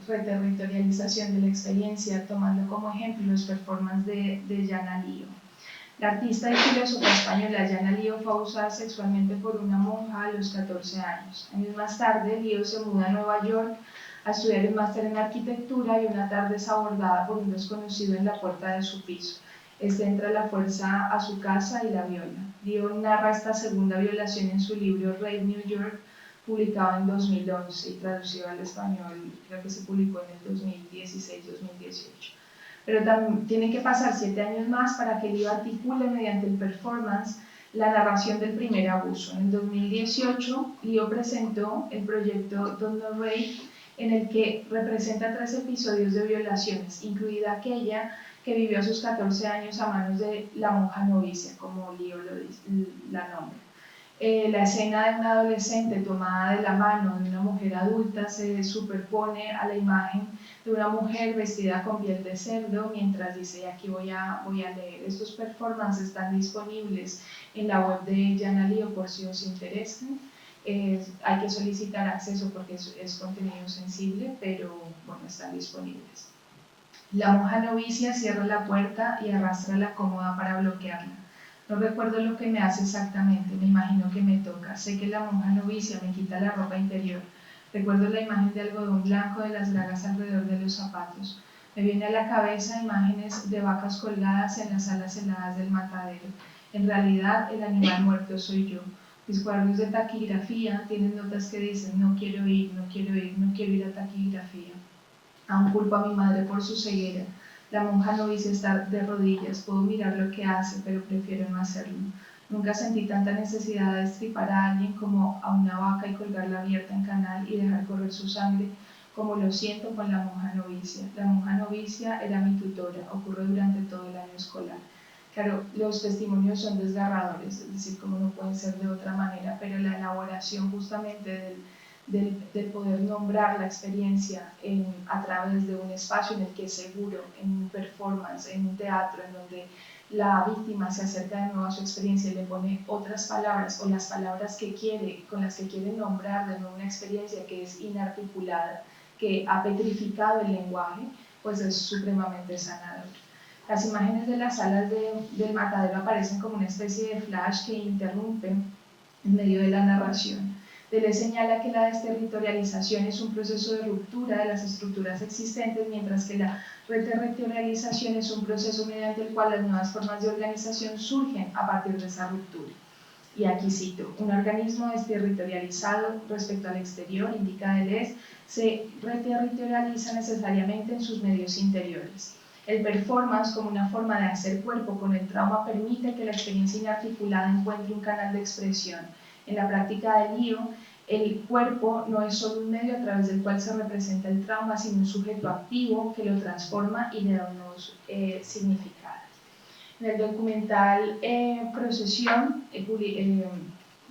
reterritorialización de la experiencia, tomando como ejemplo los performances de Jana Lio. La artista y filósofa española Jana Lio fue abusada sexualmente por una monja a los 14 años. Años más tarde, Lio se muda a Nueva York a estudiar un máster en arquitectura y una tarde es abordada por un desconocido en la puerta de su piso. Este entra a la fuerza a su casa y la viola. Lio narra esta segunda violación en su libro Rape New York, publicado en 2011 y traducido al español, creo que se publicó en el 2016-2018. Pero también tienen que pasar 7 años más para que Lio articule mediante el performance la narración del primer abuso. En el 2018, Lio presentó el proyecto Don't Know Rape, en el que representa 3 episodios de violaciones, incluida aquella que vivió a sus 14 años a manos de la monja novicia, como Lio la nombra. La escena de una adolescente tomada de la mano de una mujer adulta se superpone a la imagen de una mujer vestida con piel de cerdo mientras dice, y aquí voy a leer, estos performances están disponibles en la web de Jana Lio por si os interesan, hay que solicitar acceso porque es contenido sensible, pero bueno, están disponibles. La monja novicia cierra la puerta y arrastra la cómoda para bloquearla. No recuerdo lo que me hace exactamente, me imagino que me toca. Sé que la monja novicia me quita la ropa interior. Recuerdo la imagen de algodón blanco de las bragas alrededor de los zapatos. Me viene a la cabeza imágenes de vacas colgadas en las alas heladas del matadero. En realidad, el animal muerto soy yo. Mis cuadernos de taquigrafía tienen notas que dicen no quiero ir, no quiero ir, no quiero ir a taquigrafía. Aún culpo a mi madre por su ceguera. La monja novicia está de rodillas, puedo mirar lo que hace, pero prefiero no hacerlo. Nunca sentí tanta necesidad de destripar a alguien como a una vaca y colgarla abierta en canal y dejar correr su sangre, como lo siento con la monja novicia. La monja novicia era mi tutora, ocurrió durante todo el año escolar. Claro, los testimonios son desgarradores, es decir, como no pueden ser de otra manera, pero la elaboración justamente del poder nombrar la experiencia a través de un espacio en el que es seguro, en un performance, en un teatro, en donde la víctima se acerca de nuevo a su experiencia y le pone otras palabras o las palabras que quiere, con las que quiere nombrar de nuevo una experiencia que es inarticulada, que ha petrificado el lenguaje, pues es supremamente sanador. Las imágenes de las salas del matadero aparecen como una especie de flash que interrumpen en medio de la narración. Deleuze señala que la desterritorialización es un proceso de ruptura de las estructuras existentes, mientras que la reterritorialización es un proceso mediante el cual las nuevas formas de organización surgen a partir de esa ruptura. Y aquí cito, un organismo desterritorializado respecto al exterior, indica Deleuze, se reterritorializa necesariamente en sus medios interiores. El performance, como una forma de hacer cuerpo con el trauma, permite que la experiencia inarticulada encuentre un canal de expresión. En la práctica del lío, el cuerpo no es solo un medio a través del cual se representa el trauma, sino un sujeto activo que lo transforma y le da unos significados. En el documental Procesión,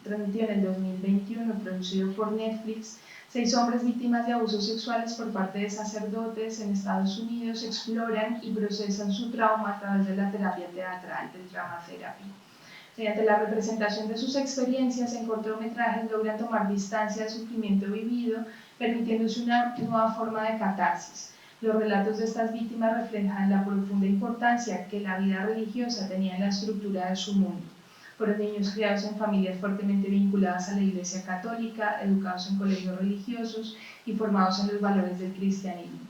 transmitido en el 2021, producido por Netflix, 6 hombres víctimas de abusos sexuales por parte de sacerdotes en Estados Unidos exploran y procesan su trauma a través de la terapia teatral, del drama therapy. Mediante la representación de sus experiencias en cortometrajes logran tomar distancia del sufrimiento vivido, permitiéndose una nueva forma de catarsis. Los relatos de estas víctimas reflejan la profunda importancia que la vida religiosa tenía en la estructura de su mundo. Fueron niños criados en familias fuertemente vinculadas a la Iglesia Católica, educados en colegios religiosos y formados en los valores del cristianismo.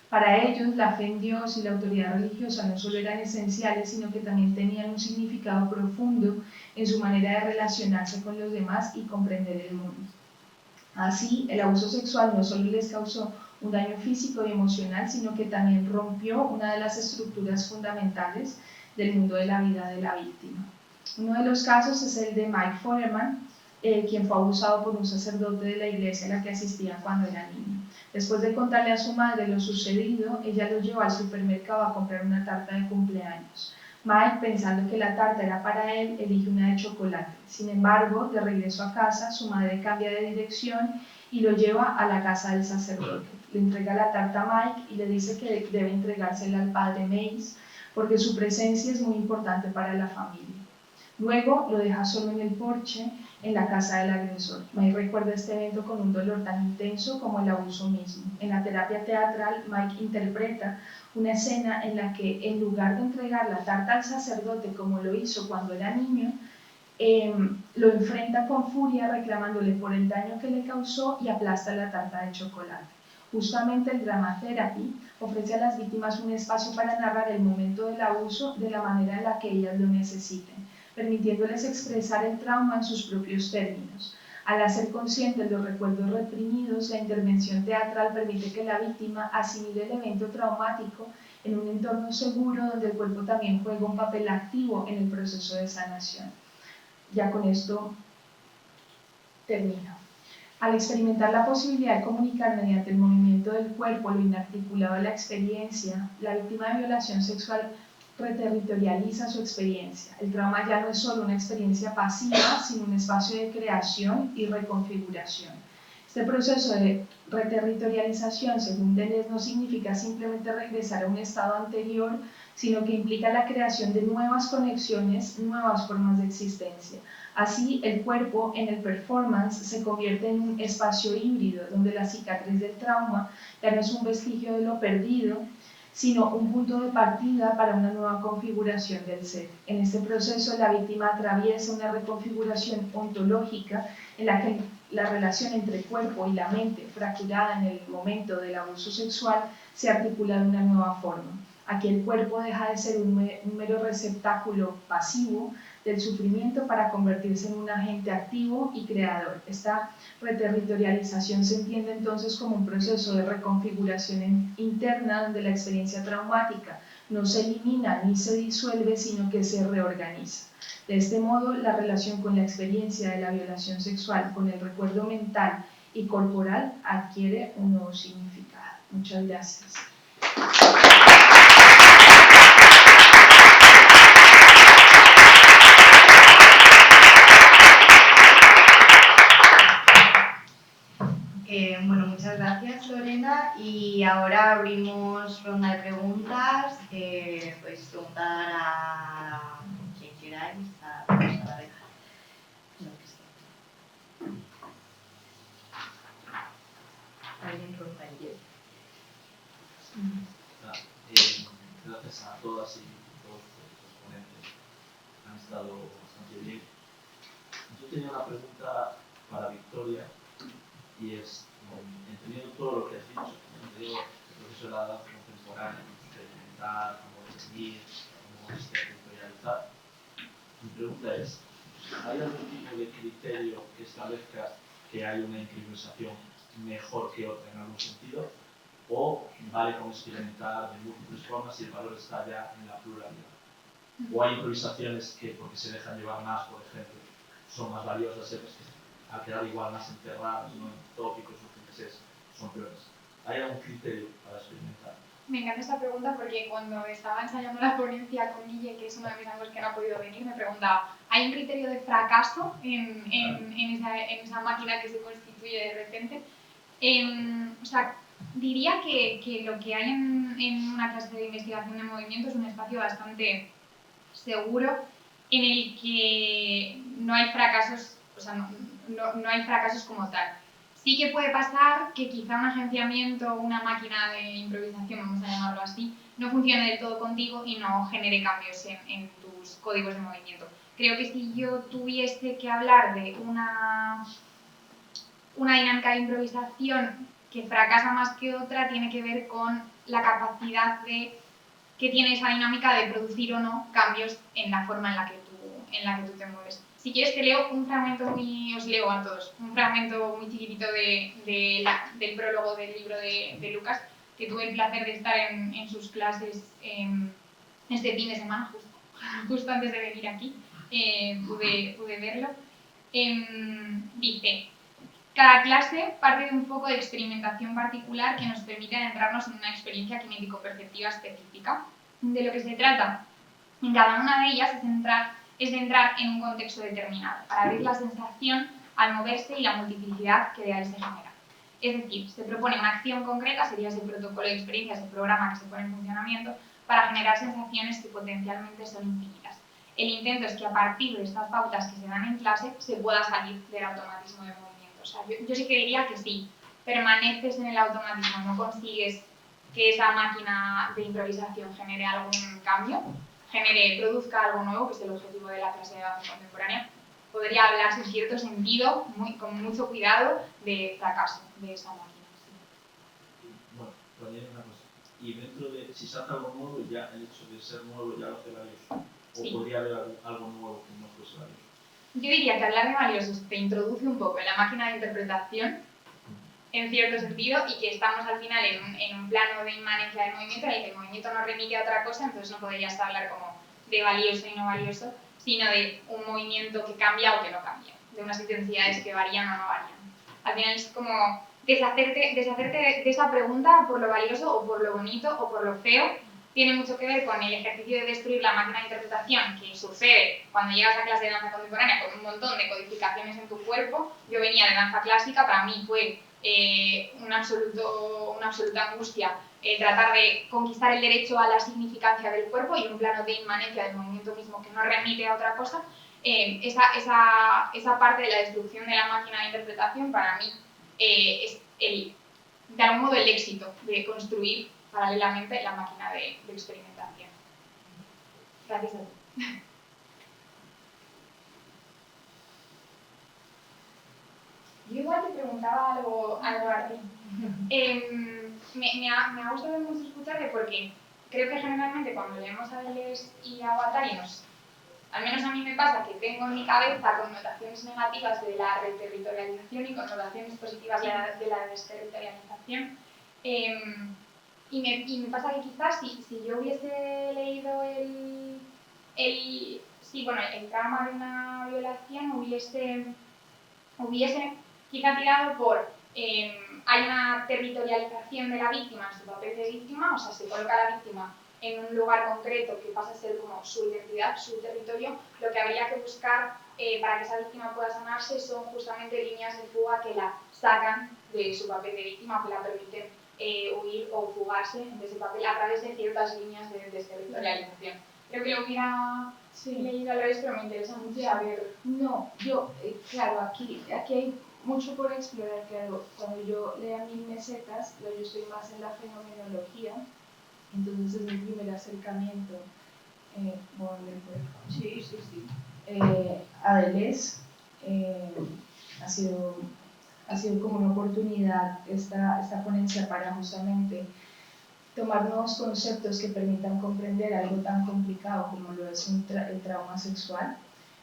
Para ellos, la fe en Dios y la autoridad religiosa no solo eran esenciales, sino que también tenían un significado profundo en su manera de relacionarse con los demás y comprender el mundo. Así, el abuso sexual no solo les causó un daño físico y emocional, sino que también rompió una de las estructuras fundamentales del mundo de la vida de la víctima. Uno de los casos es el de Mike Foreman, quien fue abusado por un sacerdote de la iglesia a la que asistía cuando era niño. Después de contarle a su madre lo sucedido, ella lo llevó al supermercado a comprar una tarta de cumpleaños. Mike, pensando que la tarta era para él, elige una de chocolate. Sin embargo, de regreso a casa, su madre cambia de dirección y lo lleva a la casa del sacerdote. Le entrega la tarta a Mike y le dice que debe entregársela al padre Mays, porque su presencia es muy importante para la familia. Luego lo deja solo en el porche en la casa del agresor. Mike recuerda este evento con un dolor tan intenso como el abuso mismo. En la terapia teatral, Mike interpreta una escena en la que, en lugar de entregar la tarta al sacerdote como lo hizo cuando era niño, lo enfrenta con furia reclamándole por el daño que le causó y aplasta la tarta de chocolate. Justamente el drama therapy ofrece a las víctimas un espacio para narrar el momento del abuso de la manera en la que ellas lo necesiten, permitiéndoles expresar el trauma en sus propios términos. Al hacer conscientes los recuerdos reprimidos, la intervención teatral permite que la víctima asimile el evento traumático en un entorno seguro donde el cuerpo también juega un papel activo en el proceso de sanación. Ya con esto termino. Al experimentar la posibilidad de comunicar mediante el movimiento del cuerpo lo inarticulado de la experiencia, la víctima de violación sexual reterritorializa su experiencia. El trauma ya no es solo una experiencia pasiva, sino un espacio de creación y reconfiguración. Este proceso de reterritorialización, según Deleuze, no significa simplemente regresar a un estado anterior, sino que implica la creación de nuevas conexiones, nuevas formas de existencia. Así, el cuerpo en el performance se convierte en un espacio híbrido, donde la cicatriz del trauma ya no es un vestigio de lo perdido, sino un punto de partida para una nueva configuración del ser. En este proceso, la víctima atraviesa una reconfiguración ontológica en la que la relación entre el cuerpo y la mente, fracturada en el momento del abuso sexual, se articula de una nueva forma. Aquí el cuerpo deja de ser un mero receptáculo pasivo del sufrimiento para convertirse en un agente activo y creador. Esta reterritorialización se entiende entonces como un proceso de reconfiguración interna donde la experiencia traumática no se elimina ni se disuelve, sino que se reorganiza. De este modo, la relación con la experiencia de la violación sexual, con el recuerdo mental y corporal, adquiere un nuevo significado. Muchas gracias. Bueno, muchas gracias, Lorena. Y ahora abrimos ronda de preguntas. Podéis preguntar a quien queráis, a la pareja. Alguien rompa el hielo. Gracias a todas y todos los ponentes. Han estado bastante bien. Yo tenía una pregunta para Victoria y es, entendiendo todo lo que has dicho, entendiendo el proceso de la danza contemporánea, experimentar, cómo definir, cómo territorializar, mi pregunta es, ¿hay algún tipo de criterio que establezca que hay una improvisación mejor que otra en algún sentido? ¿O vale con experimentar de múltiples formas y el valor está ya en la pluralidad? ¿O hay improvisaciones que, porque se dejan llevar más, por ejemplo, son más valiosas, que al quedar igual más enterradas, no en tópicos o clichés, son peores? ¿Hay algún criterio para experimentar? Me encanta esta pregunta porque cuando estaba ensayando la ponencia con Guille, que es uno de mis amigos que no ha podido venir, me preguntaba, ¿hay un criterio de fracaso en esa máquina que se constituye de repente? O sea, diría que lo que hay en una clase de investigación de movimiento es un espacio bastante seguro en el que no hay fracasos, o sea, no hay fracasos como tal. Sí que puede pasar que quizá un agenciamiento, una máquina de improvisación, vamos a llamarlo así, no funcione del todo contigo y no genere cambios en tus códigos de movimiento. Creo que si yo tuviese que hablar de una dinámica de improvisación que fracasa más que otra, tiene que ver con la capacidad que tiene esa dinámica de producir o no cambios en la forma en la que tú te mueves. Si quieres te leo un fragmento os leo a todos, un fragmento muy chiquitito del prólogo del libro de Lucas, que tuve el placer de estar en sus clases este fin de semana, justo antes de venir aquí, pude verlo. Dice, cada clase parte de un foco de experimentación particular que nos permite adentrarnos en una experiencia kinético-perceptiva específica. De lo que se trata en cada una de ellas es entrar en un contexto determinado, para abrir la sensación al moverse y la multiplicidad que de ahí se genera. Es decir, se propone una acción concreta, sería ese protocolo de experiencia, ese programa que se pone en funcionamiento, para generar sensaciones que potencialmente son infinitas. El intento es que a partir de estas pautas que se dan en clase se pueda salir del automatismo de movimiento. O sea, yo sí que diría que sí, permaneces en el automatismo, no consigues que esa máquina de improvisación genere algún cambio, produzca algo nuevo, que es el objetivo de la clase de danza contemporánea, podría hablarse en cierto sentido, con mucho cuidado, de fracaso de esa máquina. Sí. Bueno, también una cosa, y dentro de, si se hace algo nuevo, ya el hecho de ser nuevo ya lo hace valioso, o sí, podría haber algo nuevo que no fuese valioso. Yo diría que hablar de valiosos te introduce un poco en la máquina de interpretación, en cierto sentido, y que estamos al final en un plano de inmanencia del movimiento en el que el movimiento no remite a otra cosa, entonces no podrías hablar como de valioso y no valioso, sino de un movimiento que cambia o que no cambia, de unas intensidades que varían o no varían. Al final es como deshacerte de esa pregunta por lo valioso o por lo bonito o por lo feo. Tiene mucho que ver con el ejercicio de destruir la máquina de interpretación que sucede cuando llegas a clase de danza contemporánea con un montón de codificaciones en tu cuerpo. Yo venía de danza clásica, para mí fue una absoluta angustia tratar de conquistar el derecho a la significancia del cuerpo y un plano de inmanencia del movimiento mismo que no remite a otra cosa. esa parte de la destrucción de la máquina de interpretación para mí es de algún modo el éxito de construir paralelamente la máquina de experimentación. Gracias a ti. Yo igual te preguntaba algo a ti. Me ha gustado mucho escucharte porque creo que generalmente cuando leemos a Deleuze y a Guattari, al menos a mí me pasa que tengo en mi cabeza connotaciones negativas de la reterritorialización y connotaciones positivas de la desterritorialización. Y me pasa que quizás si yo hubiese leído el trama de una violación hubiese quizá tirado por hay una territorialización de la víctima en su papel de víctima, o sea, se coloca a la víctima en un lugar concreto que pasa a ser como su identidad, su territorio. Lo que habría que buscar para que esa víctima pueda sanarse son justamente líneas de fuga que la sacan de su papel de víctima o que la permiten huir o fugarse de ese papel a través de ciertas líneas de desterritorialización. Creo que lo hubiera leído al revés, pero me interesa mucho saber. No, claro, aquí hay mucho por explorar, claro. Cuando yo lea 1000 mesetas, yo estoy más en la fenomenología, entonces es mi primer acercamiento a Deleuze. Ha sido como una oportunidad esta ponencia para justamente tomar nuevos conceptos que permitan comprender algo tan complicado como lo es el trauma sexual.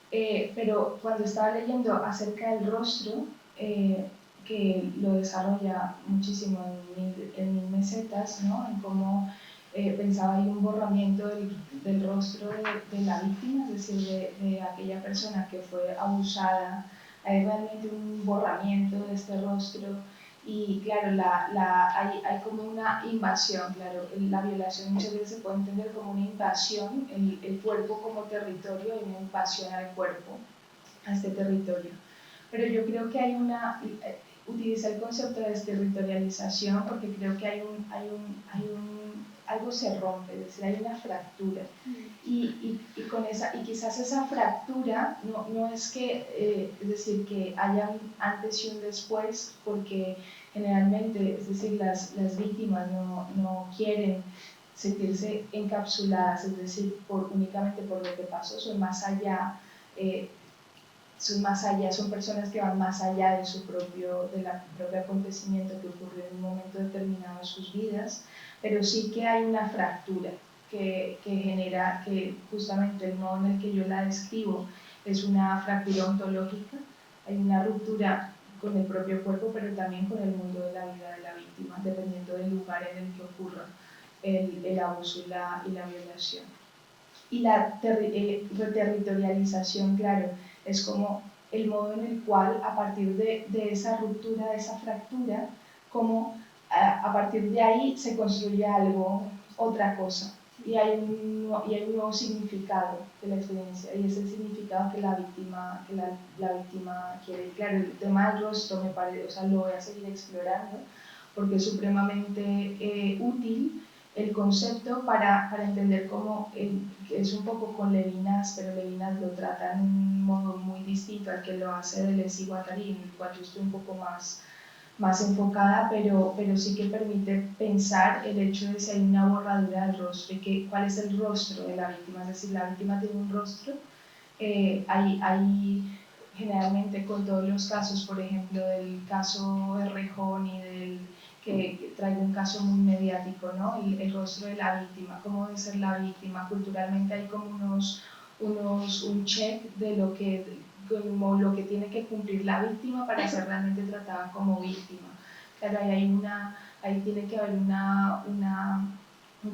Pero cuando estaba leyendo acerca del rostro, que lo desarrolla muchísimo en 1000 mesetas, ¿no? En cómo pensaba ahí un borramiento del rostro de la víctima, es decir, de aquella persona que fue abusada. Hay realmente un borramiento de este rostro. Y claro, hay como una invasión, claro, la violación muchas veces se puede entender como una invasión, el cuerpo como territorio y una invasión al cuerpo, a este territorio. Pero yo creo que utiliza el concepto de desterritorialización porque creo que algo se rompe, es decir, hay una fractura. Y quizás esa fractura no es que, es decir, que haya un antes y un después, porque generalmente, es decir, las víctimas no quieren sentirse encapsuladas, es decir, únicamente por lo que pasó, son más allá. Son personas que van más allá del propio acontecimiento que ocurrió en un momento determinado de sus vidas, pero sí que hay una fractura que genera que justamente el modo en el que yo la describo es una fractura ontológica, hay una ruptura con el propio cuerpo, pero también con el mundo de la vida de la víctima, dependiendo del lugar en el que ocurra el abuso y la violación. Y la reterritorialización, claro, es como el modo en el cual a partir de esa ruptura, de esa fractura, como a partir de ahí se construye algo, otra cosa, y hay un nuevo significado de la experiencia, y es el significado que la víctima quiere. Claro, el tema del rostro me parece, o sea, lo voy a seguir explorando, porque es supremamente útil el concepto para entender cómo es un poco con Levinas, pero Levinas lo trata en un modo muy distinto al que lo hace Deleuze y Guattari, en el cual yo estoy un poco más enfocada, pero sí que permite pensar el hecho de si hay una borradura del rostro y cuál es el rostro de la víctima, es decir, la víctima tiene un rostro. Hay generalmente con todos los casos, por ejemplo, del caso Errejón y que traigo un caso muy mediático, ¿no? El rostro de la víctima, cómo debe ser la víctima. Culturalmente hay como un check de lo que tiene que cumplir la víctima para ser realmente tratada como víctima. Claro, ahí tiene que haber un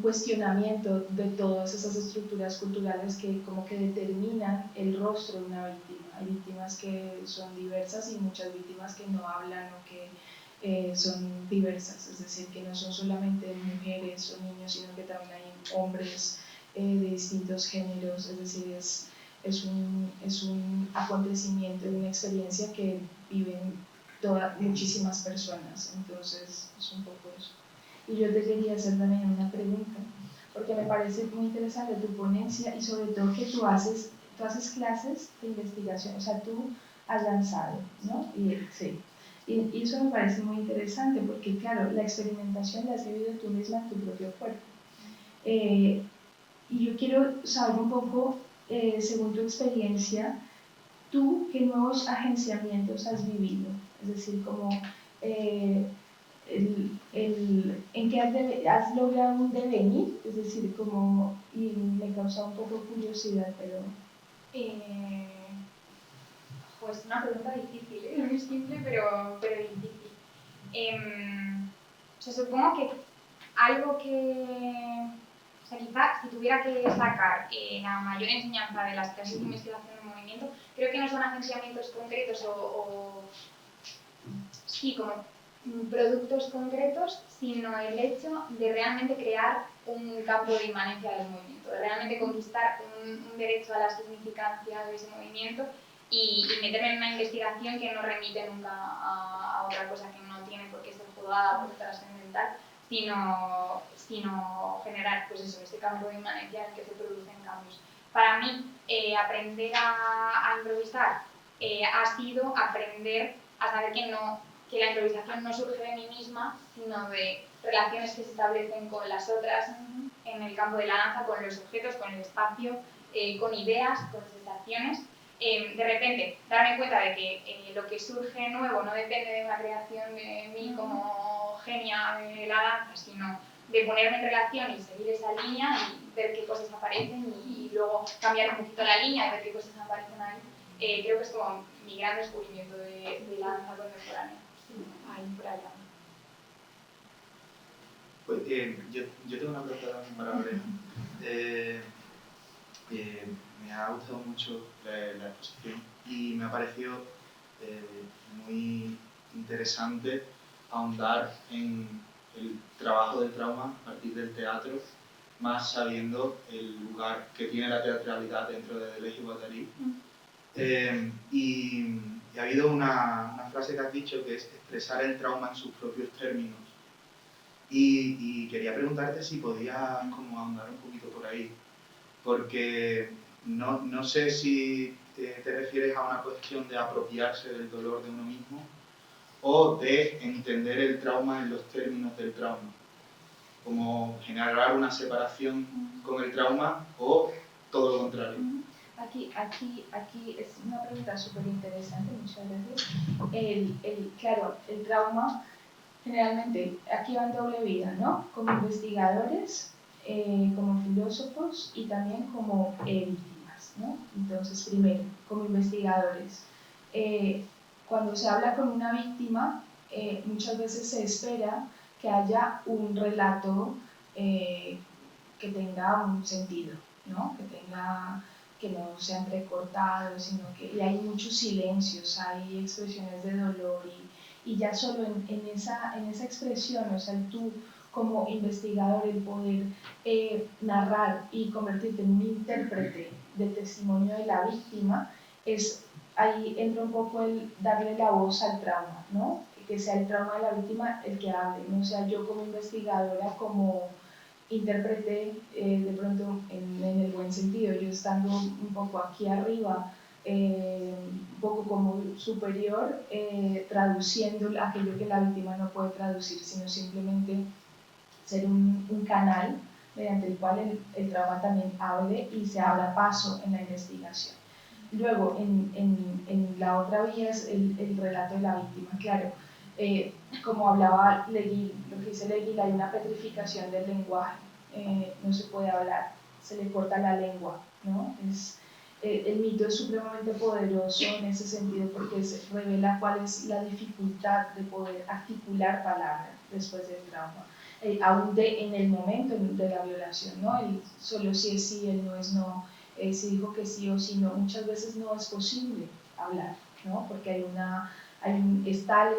cuestionamiento de todas esas estructuras culturales que como que determinan el rostro de una víctima. Hay víctimas que son diversas y muchas víctimas que no hablan o que son diversas, es decir, que no son solamente mujeres o niños, sino que también hay hombres de distintos géneros, es decir, es un acontecimiento, una experiencia que viven muchísimas personas, entonces es un poco eso. Y yo te quería hacer también una pregunta, porque me parece muy interesante tu ponencia y sobre todo que tú haces tú haces clases de investigación, o sea, tú has lanzado, ¿no? Sí. Y eso me parece muy interesante porque, claro, la experimentación la has vivido tú misma en tu propio cuerpo. Y yo quiero saber un poco, según tu experiencia, tú qué nuevos agenciamientos has vivido, es decir, como en qué has logrado un devenir, es decir, como, y me causa un poco curiosidad, pero... Pues una pregunta difícil, ¿eh? Muy simple, pero difícil. O sea, supongo que algo que... O sea, quizá si tuviera que sacar la mayor enseñanza de las clases de investigación en movimiento, creo que no son agenciamientos concretos o sí, como productos concretos, sino el hecho de realmente crear un campo de inmanencia del movimiento, de realmente conquistar un derecho a la significancia de ese movimiento y meterme en una investigación que no remite nunca a otra cosa que no tiene por qué ser juzgada por trascendental, sino generar pues eso, este campo de inmanencia en el que se producen cambios. Para mí, aprender a improvisar ha sido aprender a saber que la improvisación no surge de mí misma, sino de relaciones que se establecen con las otras en el campo de la danza, con los objetos, con el espacio, con ideas, con sensaciones. De repente, darme cuenta de que lo que surge nuevo no depende de una creación de mí como genia de la danza, sino de ponerme en relación y seguir esa línea y ver qué cosas aparecen y luego cambiar un poquito la línea y ver qué cosas aparecen ahí. Creo que es como mi gran descubrimiento de la danza contemporánea. Ahí, por allá. Pues, yo tengo una pregunta también para Lorena. Me ha gustado mucho la exposición y me ha parecido muy interesante ahondar en el trabajo del trauma a partir del teatro, más sabiendo el lugar que tiene la teatralidad dentro de Deleuze y Guattari. Y ha habido una frase que has dicho que es expresar el trauma en sus propios términos. Y quería preguntarte si podías como ahondar un poquito por ahí, porque no sé si te refieres a una cuestión de apropiarse del dolor de uno mismo o de entender el trauma en los términos del trauma, como generar una separación con el trauma o todo lo contrario. Aquí es una pregunta súper interesante, muchas gracias. Claro, el trauma, generalmente, aquí va en doble vida, ¿no? Como investigadores, como filósofos y también como víctimas, ¿no? Entonces, primero, como investigadores, cuando se habla con una víctima, muchas veces se espera que haya un relato que tenga un sentido, ¿no? Que no sea entrecortado, sino que y hay muchos silencios, hay expresiones de dolor y ya solo en esa expresión, o sea, tú como investigador, el poder narrar y convertirte en un intérprete de testimonio de la víctima, ahí entra un poco el darle la voz al trauma, ¿no? Que sea el trauma de la víctima el que hable, no sea yo como investigadora, como intérprete de pronto en el buen sentido, yo estando un poco aquí arriba, un poco como superior, traduciendo aquello que la víctima no puede traducir, sino simplemente ser un canal mediante el cual el trauma también hable y se abra paso en la investigación. Luego, en la otra vía es el relato de la víctima, claro. Como hablaba Legui, lo que dice Legui, hay una petrificación del lenguaje, no se puede hablar, se le corta la lengua, ¿no? El mito es supremamente poderoso en ese sentido porque revela cuál es la dificultad de poder articular palabras después del trauma, aún en el momento de la violación, ¿no? El solo sí es sí, el no es no, si dijo que sí o si no, muchas veces no es posible hablar, ¿no? Porque está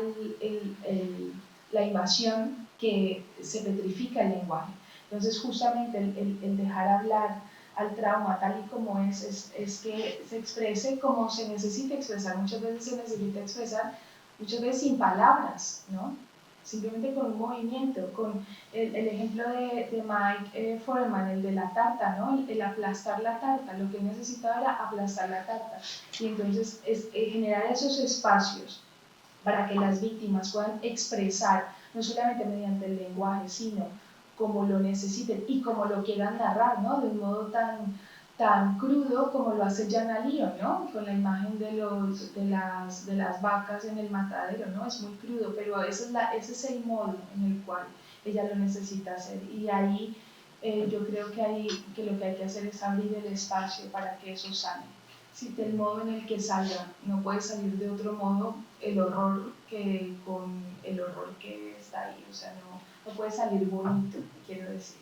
la invasión que se petrifica el lenguaje. Entonces, justamente el dejar hablar al trauma tal y como es que se exprese como se necesita expresar. Muchas veces se necesita expresar, muchas veces sin palabras, ¿no? simplemente con un movimiento, con el ejemplo de Mike Foreman, el de la tarta, ¿no? El aplastar la tarta, lo que él necesitaba era aplastar la tarta. Y entonces es generar esos espacios para que las víctimas puedan expresar, no solamente mediante el lenguaje, sino como lo necesiten y como lo quieran narrar, ¿no? De un modo tan crudo como lo hace Jana Leo, ¿no? Con la imagen de las vacas en el matadero, ¿no? Es muy crudo, pero ese es el modo en el cual ella lo necesita hacer. Y ahí yo creo que lo que hay que hacer es abrir el espacio para que eso salga. Si del modo en el que salga no puede salir de otro modo, el horror que está ahí, o sea, no puede salir bonito, quiero decir,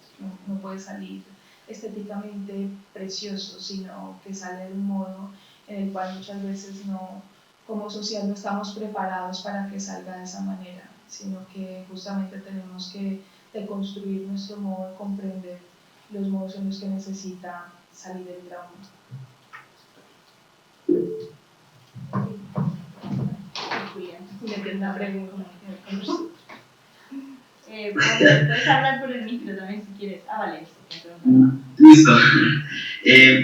no puede salir estéticamente precioso, sino que sale de un modo en el cual muchas veces como sociedad no estamos preparados para que salga de esa manera, sino que justamente tenemos que deconstruir nuestro modo de comprender los modos en los que necesita salir el trauma. Julián, Le tengo una pregunta. puedes hablar por el micro también si quieres. Vale. Listo.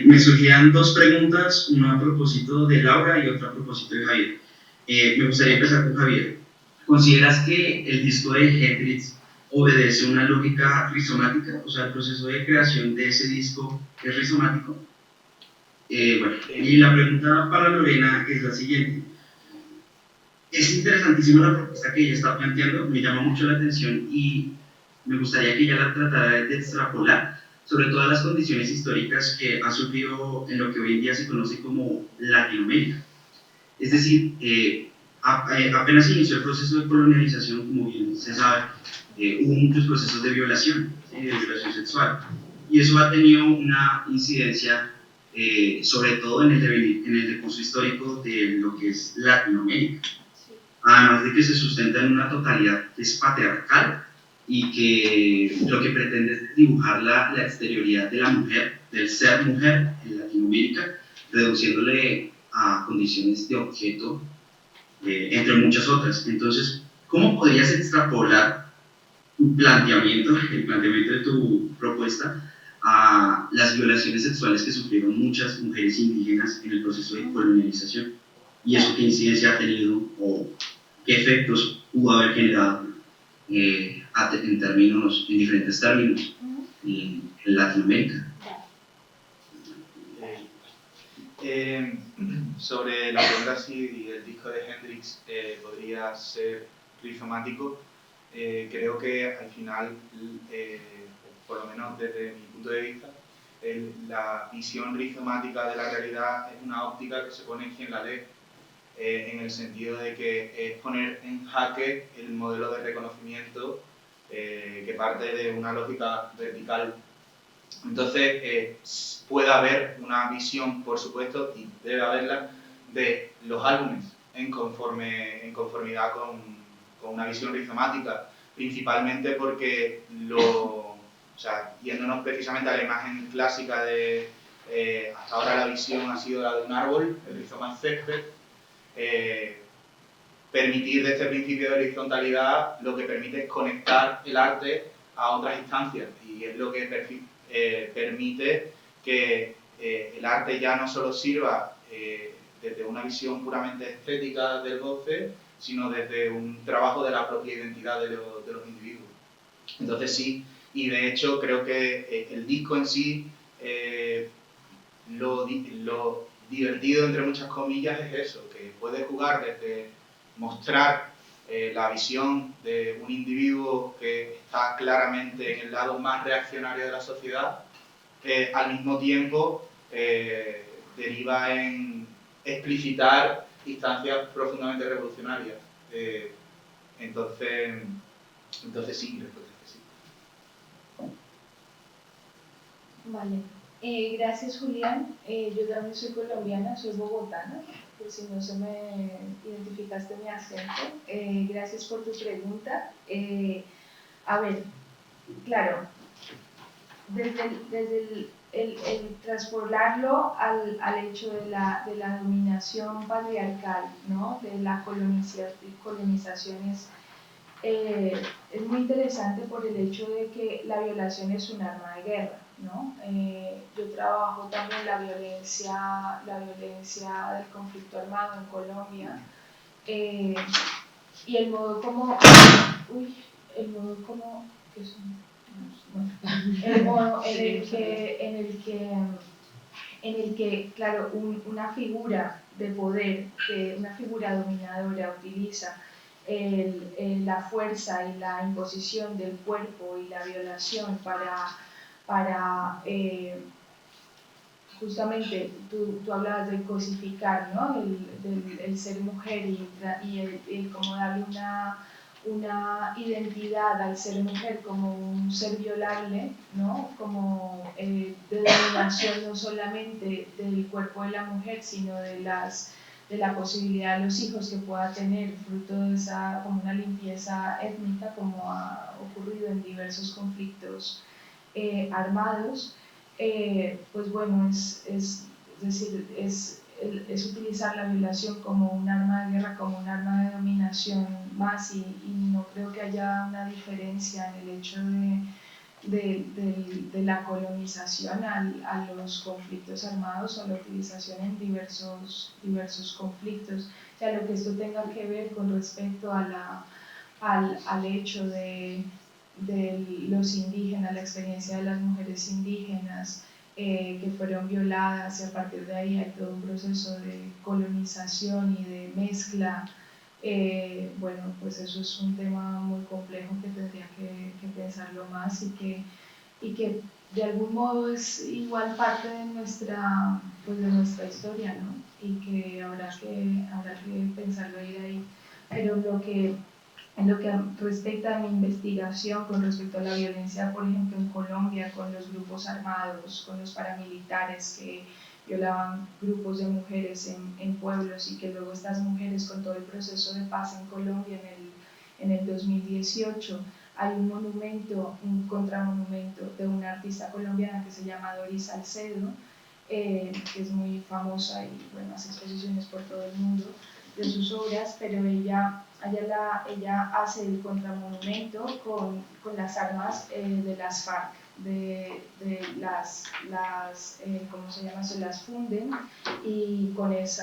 Me surgían dos preguntas, una a propósito de Laura y otra a propósito de Javier. Me gustaría empezar con Javier. ¿Consideras que el disco de Hendrix obedece una lógica rizomática? O sea, el proceso de creación de ese disco es rizomático. Bueno, y la pregunta para Lorena es la siguiente. Es interesantísima la propuesta que ella está planteando, me llama mucho la atención y me gustaría que ella la tratara de extrapolar sobre todas las condiciones históricas que ha sufrido en lo que hoy en día se conoce como Latinoamérica. Es decir, apenas inició el proceso de colonialización, como bien se sabe, hubo muchos procesos de violación, de violación sexual, y eso ha tenido una incidencia sobre todo en el recurso histórico de lo que es Latinoamérica. Además de que se sustenta en una totalidad que es patriarcal y que lo que pretende es dibujar la exterioridad de la mujer, del ser mujer en Latinoamérica, reduciéndole a condiciones de objeto, entre muchas otras. Entonces, ¿cómo podrías extrapolar tu planteamiento, el planteamiento de tu propuesta, a las violaciones sexuales que sufrieron muchas mujeres indígenas en el proceso de colonialización? ¿Y eso qué incidencia ha tenido o qué efectos pudo haber generado en diferentes términos en Latinoamérica? Sobre la pregunta si el disco de Hendrix podría ser rizomático, creo que al final, por lo menos desde mi punto de vista, la visión rizomática de la realidad es una óptica que se pone en quien la lee, en el sentido de que es poner en jaque el modelo de reconocimiento que parte de una lógica vertical. Entonces, puede haber una visión, por supuesto, y debe haberla, de los álbumes en conformidad con una visión rizomática, principalmente porque yéndonos precisamente a la imagen clásica de hasta ahora la visión ha sido la de un árbol, el rizoma césped. Permitir de este principio de horizontalidad lo que permite es conectar el arte a otras instancias y es lo que permite que el arte ya no solo sirva desde una visión puramente estética del goce, sino desde un trabajo de la propia identidad de los individuos. Entonces sí, y de hecho creo que el disco en sí, lo divertido entre muchas comillas es eso, que puede jugar desde mostrar la visión de un individuo que está claramente en el lado más reaccionario de la sociedad, al mismo tiempo deriva en explicitar instancias profundamente revolucionarias. Entonces sí, respuesta es que sí. Vale. Gracias, Julián. Yo también soy colombiana, soy bogotana, por si no se me identificaste mi acento. Gracias por tu pregunta. A ver, claro, desde el traspolarlo al hecho de la dominación patriarcal, ¿no? De la colonización es muy interesante por el hecho de que la violación es un arma de guerra, ¿no? Yo trabajo también la violencia del conflicto armado en Colombia, y el modo como, ¿qué son? Bueno, el modo en el que claro, una figura de poder, una figura dominadora utiliza la fuerza y la imposición del cuerpo y la violación para justamente, tú hablabas de cosificar, ¿no? El ser mujer y como darle una identidad al ser mujer como un ser violable, ¿no? Como de dominación no solamente del cuerpo de la mujer, sino de la posibilidad de los hijos que pueda tener fruto de esa, como una limpieza étnica, como ha ocurrido en diversos conflictos armados. Pues bueno, es decir, es utilizar la violación como un arma de guerra, como un arma de dominación más, y no creo que haya una diferencia en el hecho de la colonización a los conflictos armados o la utilización en diversos conflictos. O sea, lo que esto tenga que ver con respecto al hecho de los indígenas, la experiencia de las mujeres indígenas que fueron violadas, y a partir de ahí hay todo un proceso de colonización y de mezcla. Bueno, pues eso es un tema muy complejo que tendría que pensarlo más, y que de algún modo es igual parte de pues de nuestra historia, ¿no? Y que habrá que pensarlo ir ahí. Pero en lo que respecta a mi investigación con respecto a la violencia, por ejemplo, en Colombia, con los grupos armados, con los paramilitares que violaban grupos de mujeres en pueblos, y que luego estas mujeres, con todo el proceso de paz en Colombia en el 2018, hay un monumento, un contramonumento de una artista colombiana que se llama Doris Salcedo, que es muy famosa y bueno, hace exposiciones por todo el mundo de sus obras, pero ella hace el contramonumento con las armas de las FARC, ¿cómo se llama? Se las funden, y con ese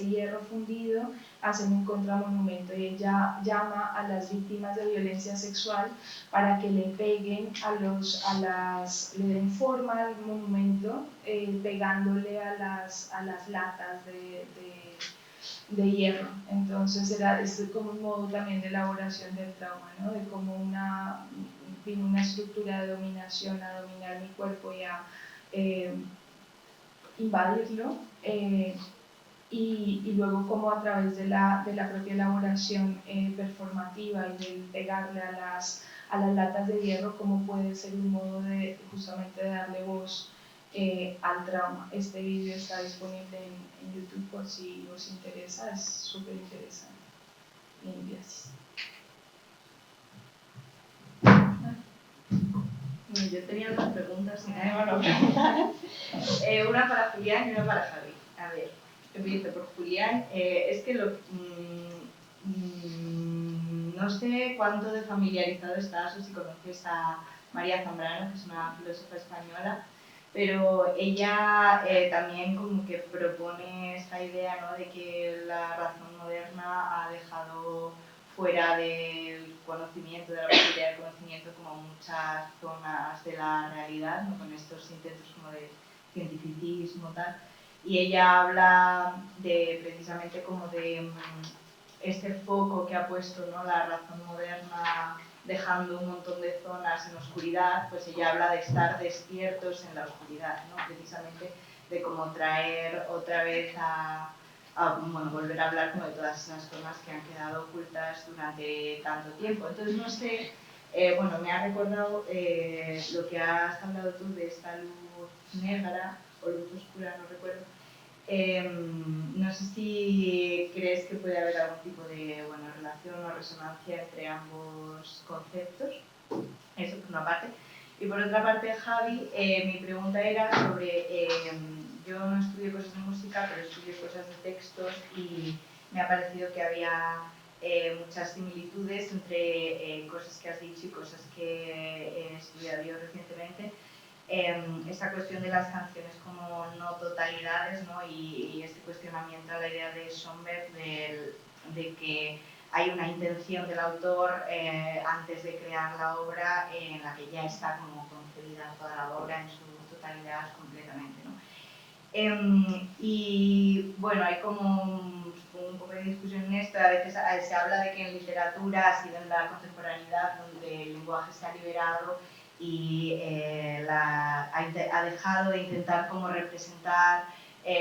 hierro fundido hacen un contramonumento, y ella llama a las víctimas de violencia sexual para que le peguen le den forma al monumento, pegándole a las latas de hierro. Entonces es como un modo también de elaboración del trauma, ¿no? De como una estructura de dominación, a dominar mi cuerpo y a invadirlo, y luego como a través de la propia elaboración performativa y del pegarle a las latas de hierro, como puede ser un modo de justamente darle voz al trauma. Este vídeo está disponible en YouTube por si os interesa, es súper interesante. Bien, gracias. Bueno, yo tenía dos preguntas, si nadie me lo pregunta. Una para Julián y una para Javi. A ver, empiezo por Julián. Es que no sé cuánto de familiarizado estás o si conoces a María Zambrano, que es una filósofa española, pero ella también como que propone esta idea, ¿no?, de que la razón moderna ha dejado fuera del conocimiento, de la posibilidad del conocimiento, como muchas zonas de la realidad, ¿no?, con estos intentos como de cientificismo tal. Y ella habla precisamente como de este foco que ha puesto, ¿no?, la razón moderna, dejando un montón de zonas en oscuridad. Pues ella habla de estar despiertos en la oscuridad, ¿no?, precisamente de cómo traer otra vez bueno, volver a hablar como de todas esas zonas que han quedado ocultas durante tanto tiempo. Entonces, no sé, bueno, me ha recordado lo que has hablado tú de esta luz negra o luz oscura, no recuerdo. No sé si crees que puede haber algún tipo de relación o resonancia entre ambos conceptos. Eso por una parte. Y por otra parte, Javi, mi pregunta era sobre, yo no estudio cosas de música, pero estudio cosas de textos, y me ha parecido que había muchas similitudes entre cosas que has dicho y cosas que he estudiado yo recientemente. Esta cuestión de las canciones como no totalidades, ¿no? Y este cuestionamiento a la idea de Schoenberg de que hay una intención del autor antes de crear la obra en la que ya está como concebida toda la obra en su totalidad completamente, ¿no? Y bueno, hay como un poco de discusión en esto. A veces se habla de que en literatura ha sido en la contemporaneidad donde el lenguaje se ha liberado y ha dejado de intentar como representar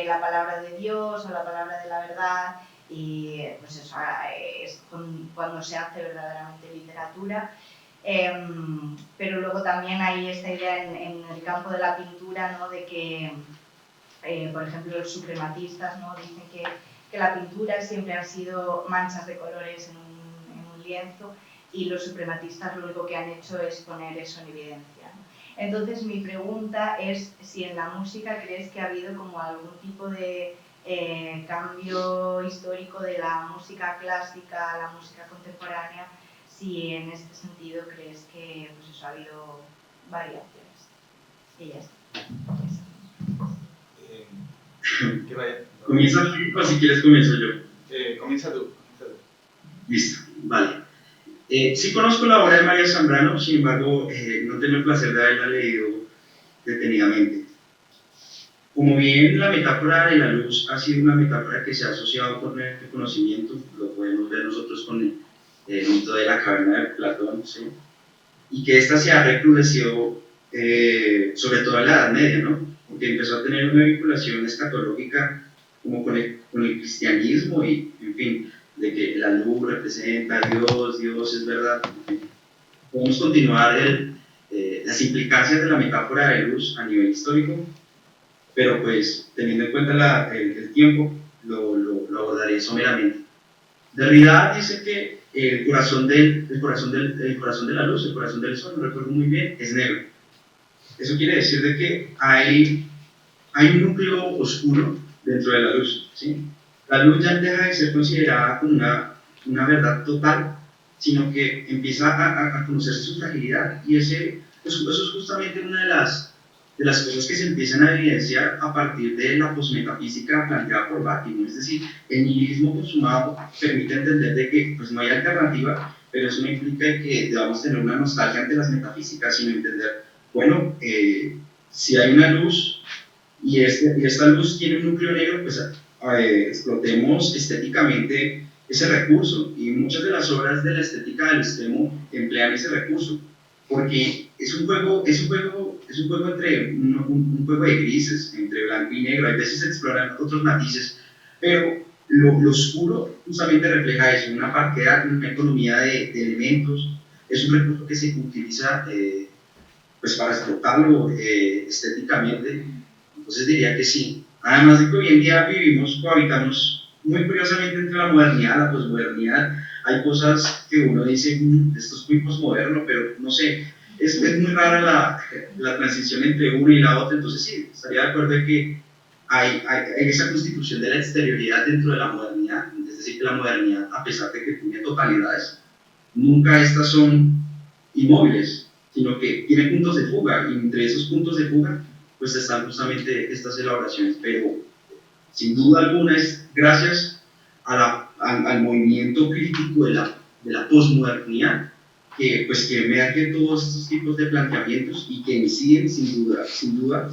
la palabra de Dios o la palabra de la verdad, y pues eso es cuando se hace verdaderamente literatura. Pero luego también hay esta idea en el campo de la pintura, ¿no? De que por ejemplo, los suprematistas, ¿no? Dicen que la pintura siempre han sido manchas de colores en un lienzo, y los suprematistas lo único que han hecho es poner eso en evidencia, ¿no? Entonces mi pregunta es si en la música crees que ha habido como algún tipo de cambio histórico de la música clásica a la música contemporánea, si en este sentido crees que pues eso, ha habido variaciones. Y ya está. ¿Qué vaya? ¿Comienza tú o si quieres comienzo yo? Comienza tú. Listo, vale. Sí conozco la obra de María Zambrano, sin embargo, no tengo el placer de haberla leído detenidamente. Como bien la metáfora de la luz ha sido una metáfora que se ha asociado con el conocimiento, lo podemos ver nosotros con el mito de la caverna de Platón, ¿sí? Y que ésta se ha recrudecido sobre todo en la Edad Media, ¿no? Porque empezó a tener una vinculación escatológica como con el cristianismo y, en fin, de que la luz representa a Dios, Dios es verdad. Podemos continuar las implicancias de la metáfora de luz a nivel histórico, pero pues teniendo en cuenta el tiempo, lo abordaré someramente. Derrida dice que el corazón de la luz, el corazón del sol, no recuerdo muy bien, es negro. Eso quiere decir de que hay un núcleo oscuro dentro de la luz, ¿sí? La luz ya deja de ser considerada como una verdad total, sino que empieza a conocer su fragilidad, y eso es justamente una de las cosas que se empiezan a evidenciar a partir de la posmetafísica planteada por Bakhtin. Es decir, el nihilismo consumado permite entender de que pues, no hay alternativa, pero eso no implica que debamos tener una nostalgia ante las metafísicas, sino entender, bueno, si hay una luz y esta luz tiene un núcleo negro, pues explotemos estéticamente ese recurso, y muchas de las obras de la estética del extremo emplean ese recurso, porque es un juego entre un juego de grises, entre blanco y negro. A veces se exploran otros matices, pero lo oscuro justamente refleja eso, una parquera, una economía de elementos. Es un recurso que se utiliza pues para explotarlo estéticamente. Entonces diría que sí. Además de que hoy en día cohabitamos muy curiosamente entre la modernidad y la posmodernidad. Hay cosas que uno dice, esto es muy posmoderno, pero no sé, es muy rara la transición entre una y la otra. Entonces sí, estaría de acuerdo en que hay esa constitución de la exterioridad dentro de la modernidad. Es decir, que la modernidad, a pesar de que tiene totalidades, nunca estas son inmóviles, sino que tiene puntos de fuga, y entre esos puntos de fuga pues están justamente estas elaboraciones. Pero sin duda alguna es gracias al movimiento crítico de la posmodernidad que emergen todos estos tipos de planteamientos y que inciden sin duda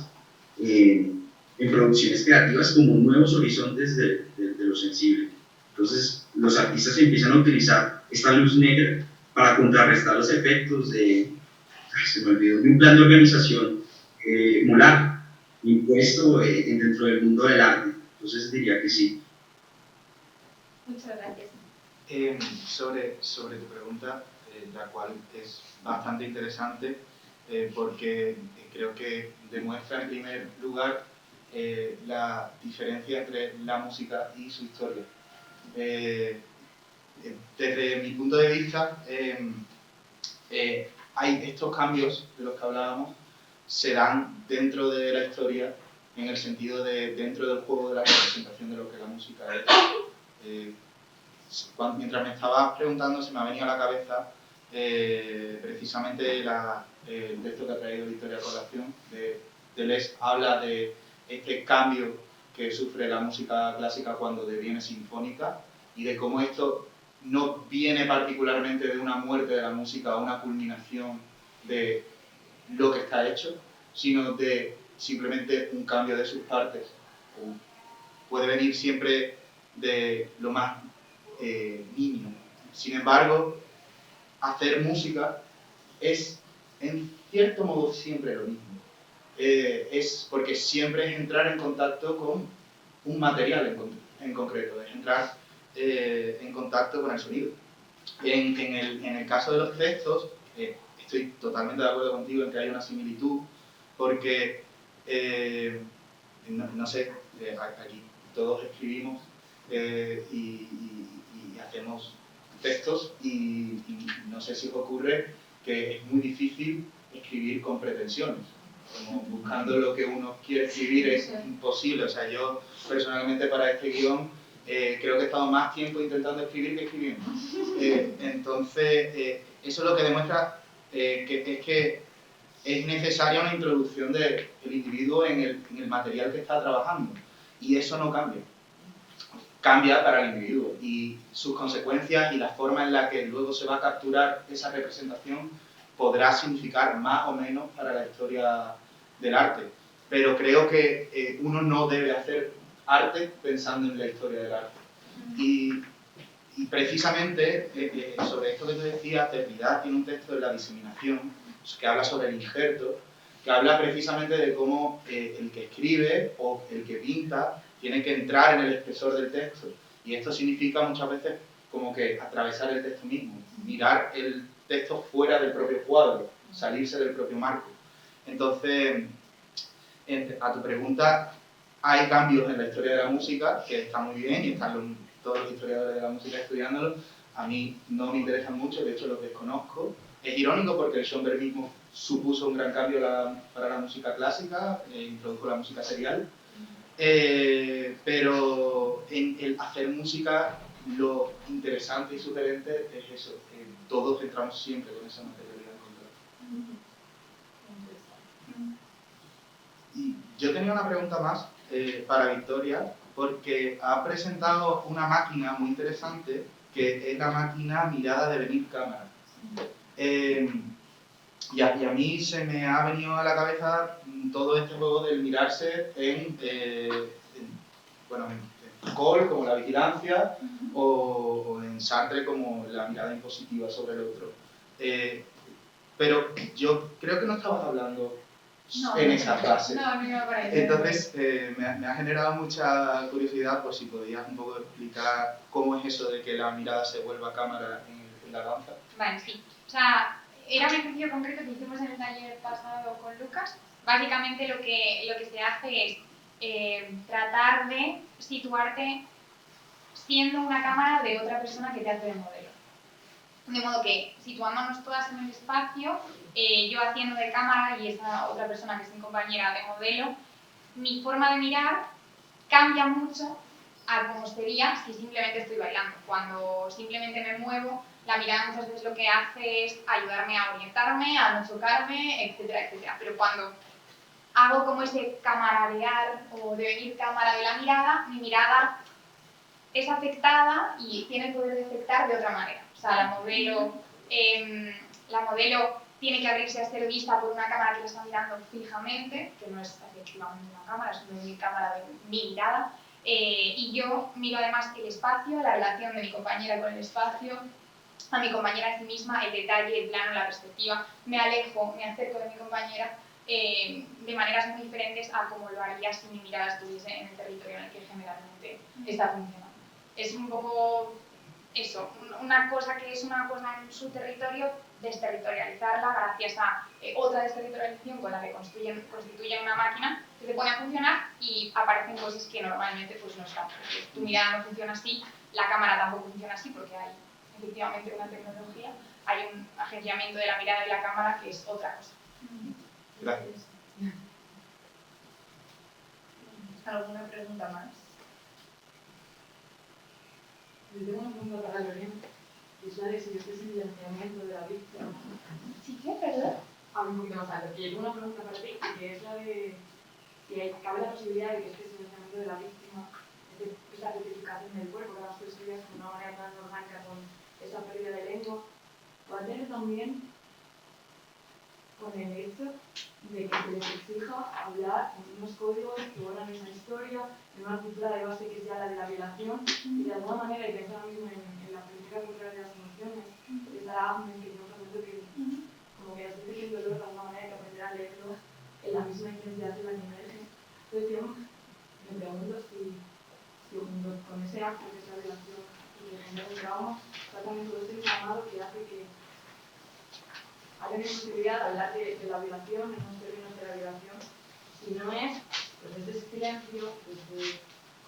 en producciones creativas como nuevos horizontes de lo sensible. Entonces los artistas empiezan a utilizar esta luz negra para contrarrestar los efectos de un plan de organización moral impuesto dentro del mundo del arte. Entonces diría que sí. Muchas gracias. Sobre tu pregunta, la cual es bastante interesante, porque creo que demuestra en primer lugar la diferencia entre la música y su historia. Desde mi punto de vista, hay estos cambios de los que hablábamos, se dan dentro de la historia, en el sentido de dentro del juego de la representación de lo que la música es. mientras me estabas preguntando se me ha venido a la cabeza precisamente el texto que ha traído Victoria a colación. Deleuze habla de este cambio que sufre la música clásica cuando deviene sinfónica y de cómo esto no viene particularmente de una muerte de la música o una culminación de lo que está hecho, sino de simplemente un cambio de sus partes. Puede venir siempre de lo más nimio. Sin embargo, hacer música es, en cierto modo, siempre lo mismo. Es porque siempre es entrar en contacto con un material en concreto, es entrar en contacto con el sonido. En el caso de los textos, estoy totalmente de acuerdo contigo en que hay una similitud, porque, no sé, aquí todos escribimos y hacemos textos y no sé si os ocurre que es muy difícil escribir con pretensiones. Como buscando lo que uno quiere escribir es imposible. O sea, yo personalmente para este guión creo que he estado más tiempo intentando escribir que escribiendo. Entonces, eso es lo que demuestra que es necesaria una introducción del individuo en el material que está trabajando. Y eso no cambia. Cambia para el individuo. Y sus consecuencias y la forma en la que luego se va a capturar esa representación podrá significar más o menos para la historia del arte. Pero creo que uno no debe hacer arte pensando en la historia del arte. Y precisamente sobre esto que tú decías, Derrida tiene un texto de la diseminación que habla sobre el injerto, que habla precisamente de cómo el que escribe o el que pinta tiene que entrar en el espesor del texto. Y esto significa muchas veces como que atravesar el texto mismo, mirar el texto fuera del propio cuadro, salirse del propio marco. Entonces, a tu pregunta, hay cambios en la historia de la música que están muy bien y están todos los historiadores de la música estudiándolo. A mí no me interesan mucho, de hecho los desconozco. Es irónico porque el Schoenberg mismo supuso un gran cambio para la música clásica, introdujo la música serial. Pero en el hacer música, lo interesante y sugerente es eso, que todos entramos siempre con esa materialidad encontrada. Y yo tenía una pregunta más para Victoria, porque ha presentado una máquina muy interesante, que es la máquina mirada de venir cámara. Y a mí se me ha venido a la cabeza todo este juego del mirarse en Foucault como la vigilancia o en Sartre como la mirada impositiva sobre el otro. Pero yo creo que no estabas hablando en esa frase. No, me parece. Entonces me ha generado mucha curiosidad por si podías un poco explicar cómo es eso de que la mirada se vuelva cámara en la danza. Vale, sí. O sea, era un ejercicio concreto que hicimos en el taller pasado con Lucas. Básicamente lo que se hace es tratar de situarte siendo una cámara de otra persona que te hace de modelo. De modo que, situándonos todas en el espacio, yo haciendo de cámara y esa otra persona que es mi compañera de modelo, mi forma de mirar cambia mucho a cómo sería si simplemente estoy bailando. Cuando simplemente me muevo, la mirada muchas veces lo que hace es ayudarme a orientarme, a no chocarme, etcétera, etcétera. Pero cuando hago como ese camaradear o devenir cámara de la mirada, mi mirada es afectada y tiene el poder de afectar de otra manera. O sea, la modelo tiene que abrirse a ser vista por una cámara que la está mirando fijamente, que no es efectivamente una cámara, es una cámara de mi mirada. Y yo miro además el espacio, la relación de mi compañera con el espacio, a mi compañera en sí misma, el detalle, el plano, la perspectiva. Me alejo, me acerco de mi compañera de maneras muy diferentes a como lo haría si mi mirada estuviese en el territorio en el que generalmente está funcionando. Es un poco eso, una cosa que es una cosa en su territorio, desterritorializarla gracias a otra desterritorialización con la que constituyen una máquina que se pone a funcionar y aparecen cosas que normalmente pues no están. Tu mirada no funciona así, la cámara tampoco funciona así porque hay efectivamente una tecnología, hay un agenciamiento de la mirada y la cámara que es otra cosa. Gracias. ¿Alguna pregunta más? Yo tengo una pregunta para Lorena, que es la de si este silenciamiento de la víctima. ¿Sí qué, perdón? Hablo un poquito más alto. Que yo tengo una pregunta para ti, que es la de si cabe la posibilidad de que este silenciamiento de la víctima, esta petrificación del cuerpo, que las tú estudias de una manera tan orgánica con esa pérdida de lengua, va a tener también con el hecho de que se les exija hablar en unos códigos que borran esa historia, en una cultura de base que es ya la de la violación, y de alguna manera, y pensando ahora mismo en la política cultural de las emociones, es la ACME, que yo recuerdo que como que las veces que el dolor de alguna manera hay que aprender a leerlo en la misma intensidad en la que emerge. Entonces yo me pregunto si junto con ese acto que es la violación y el genera un trauma, está también todo este llamado que hace que hay una posibilidad de hablar de la violación en los términos de la violación, si no es pues ese silencio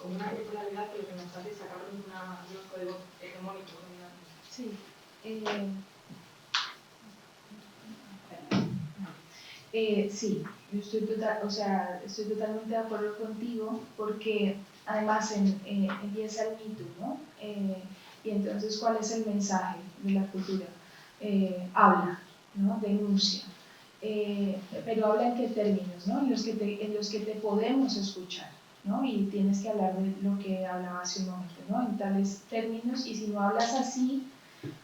como una bipolaridad que lo que nos hace es sacarnos de unos códigos hegemónicos dominantes. Sí. Sí, yo estoy totalmente de acuerdo contigo porque además empieza el Me Too, ¿no? Y entonces, ¿cuál es el mensaje de la cultura? Habla, ¿no? Denuncia. Pero habla en qué términos, ¿no? En los que te podemos escuchar, ¿no? Y tienes que hablar de lo que hablaba hace un momento, ¿no? En tales términos, y si no hablas así,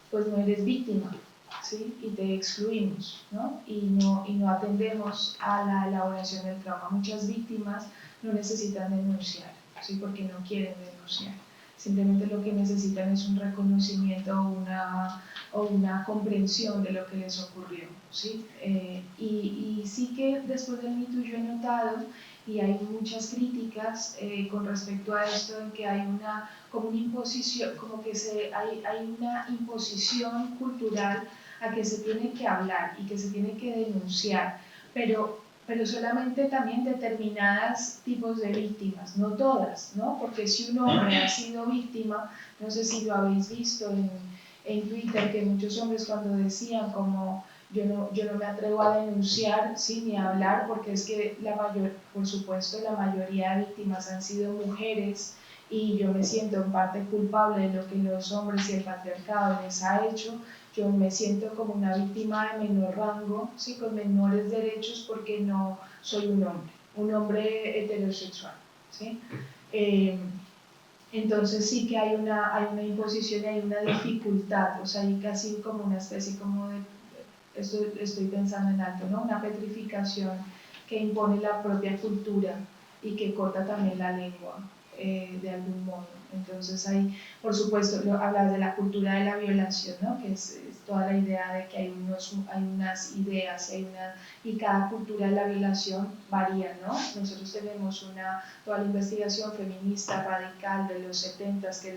pues no eres víctima, ¿sí? Y te excluimos, ¿no? Y no atendemos a la elaboración del trauma. Muchas víctimas no necesitan denunciar, ¿sí? Porque no quieren denunciar. Simplemente lo que necesitan es un reconocimiento o una comprensión de lo que les ocurrió, ¿sí? Y sí que después del Me Too yo he notado, y hay muchas críticas con respecto a esto, en que hay como una imposición, como que hay una imposición cultural a que se tiene que hablar y que se tiene que denunciar, pero solamente también determinadas tipos de víctimas, no todas, ¿no? Porque si un hombre ha sido víctima, no sé si lo habéis visto en Twitter, que muchos hombres cuando decían como yo no me atrevo a denunciar, ¿sí? Ni a hablar, porque es que por supuesto la mayoría de víctimas han sido mujeres, y yo me siento en parte culpable de lo que los hombres y el patriarcado les ha hecho. Yo me siento como una víctima de menor rango, ¿sí? Con menores derechos, porque no soy un hombre heterosexual, ¿sí? Entonces sí que hay una imposición y hay una dificultad, o sea, hay casi como una especie como de, estoy pensando en alto, ¿no? Una petrificación que impone la propia cultura y que corta también la lengua, de algún modo. Entonces hay, por supuesto, hablas de la cultura de la violación, ¿no? Que es toda la idea de que hay unas ideas y cada cultura de la violación varía, ¿no? Nosotros tenemos toda la investigación feminista radical de los 70s, que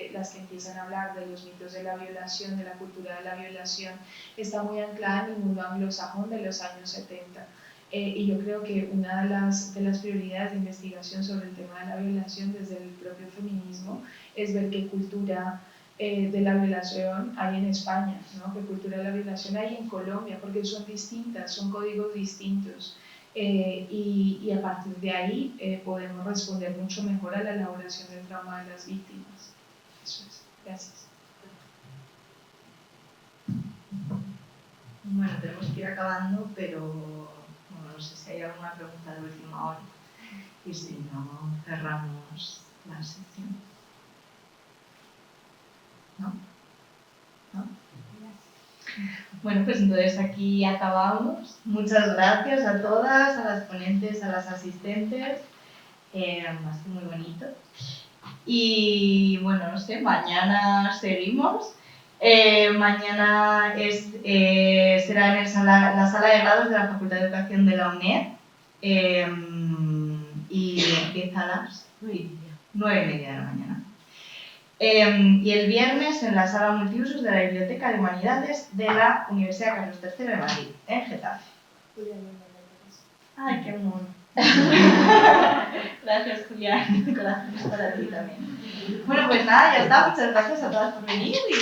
es las que empiezan a hablar de los mitos de la violación, de la cultura de la violación, está muy anclada en el mundo anglosajón de los años 70. Y yo creo que una de las prioridades de investigación sobre el tema de la violación desde el propio feminismo es ver qué cultura de la violación hay en España, ¿no? Qué cultura de la violación hay en Colombia, porque son distintas, son códigos distintos, y a partir de ahí podemos responder mucho mejor a la elaboración del trauma de las víctimas. Eso es. Gracias. Bueno, tenemos que ir acabando, pero no sé si hay alguna pregunta de última hora. Y si no, cerramos la sección. ¿No? ¿No? Bueno, pues entonces aquí acabamos. Muchas gracias a todas, a las ponentes, a las asistentes. Ha sido muy bonito. Y bueno, no sé, mañana seguimos. Mañana será en la sala de grados de la Facultad de Educación de la UNED, y empieza a las 9:30 de la mañana. Y el viernes en la sala multiusos de la Biblioteca de Humanidades de la Universidad Carlos III de Madrid, en Getafe. ¡Ay, qué mono! Gracias, Julián. Gracias para ti también. Bueno, pues nada, ya está. Muchas gracias a todas por venir y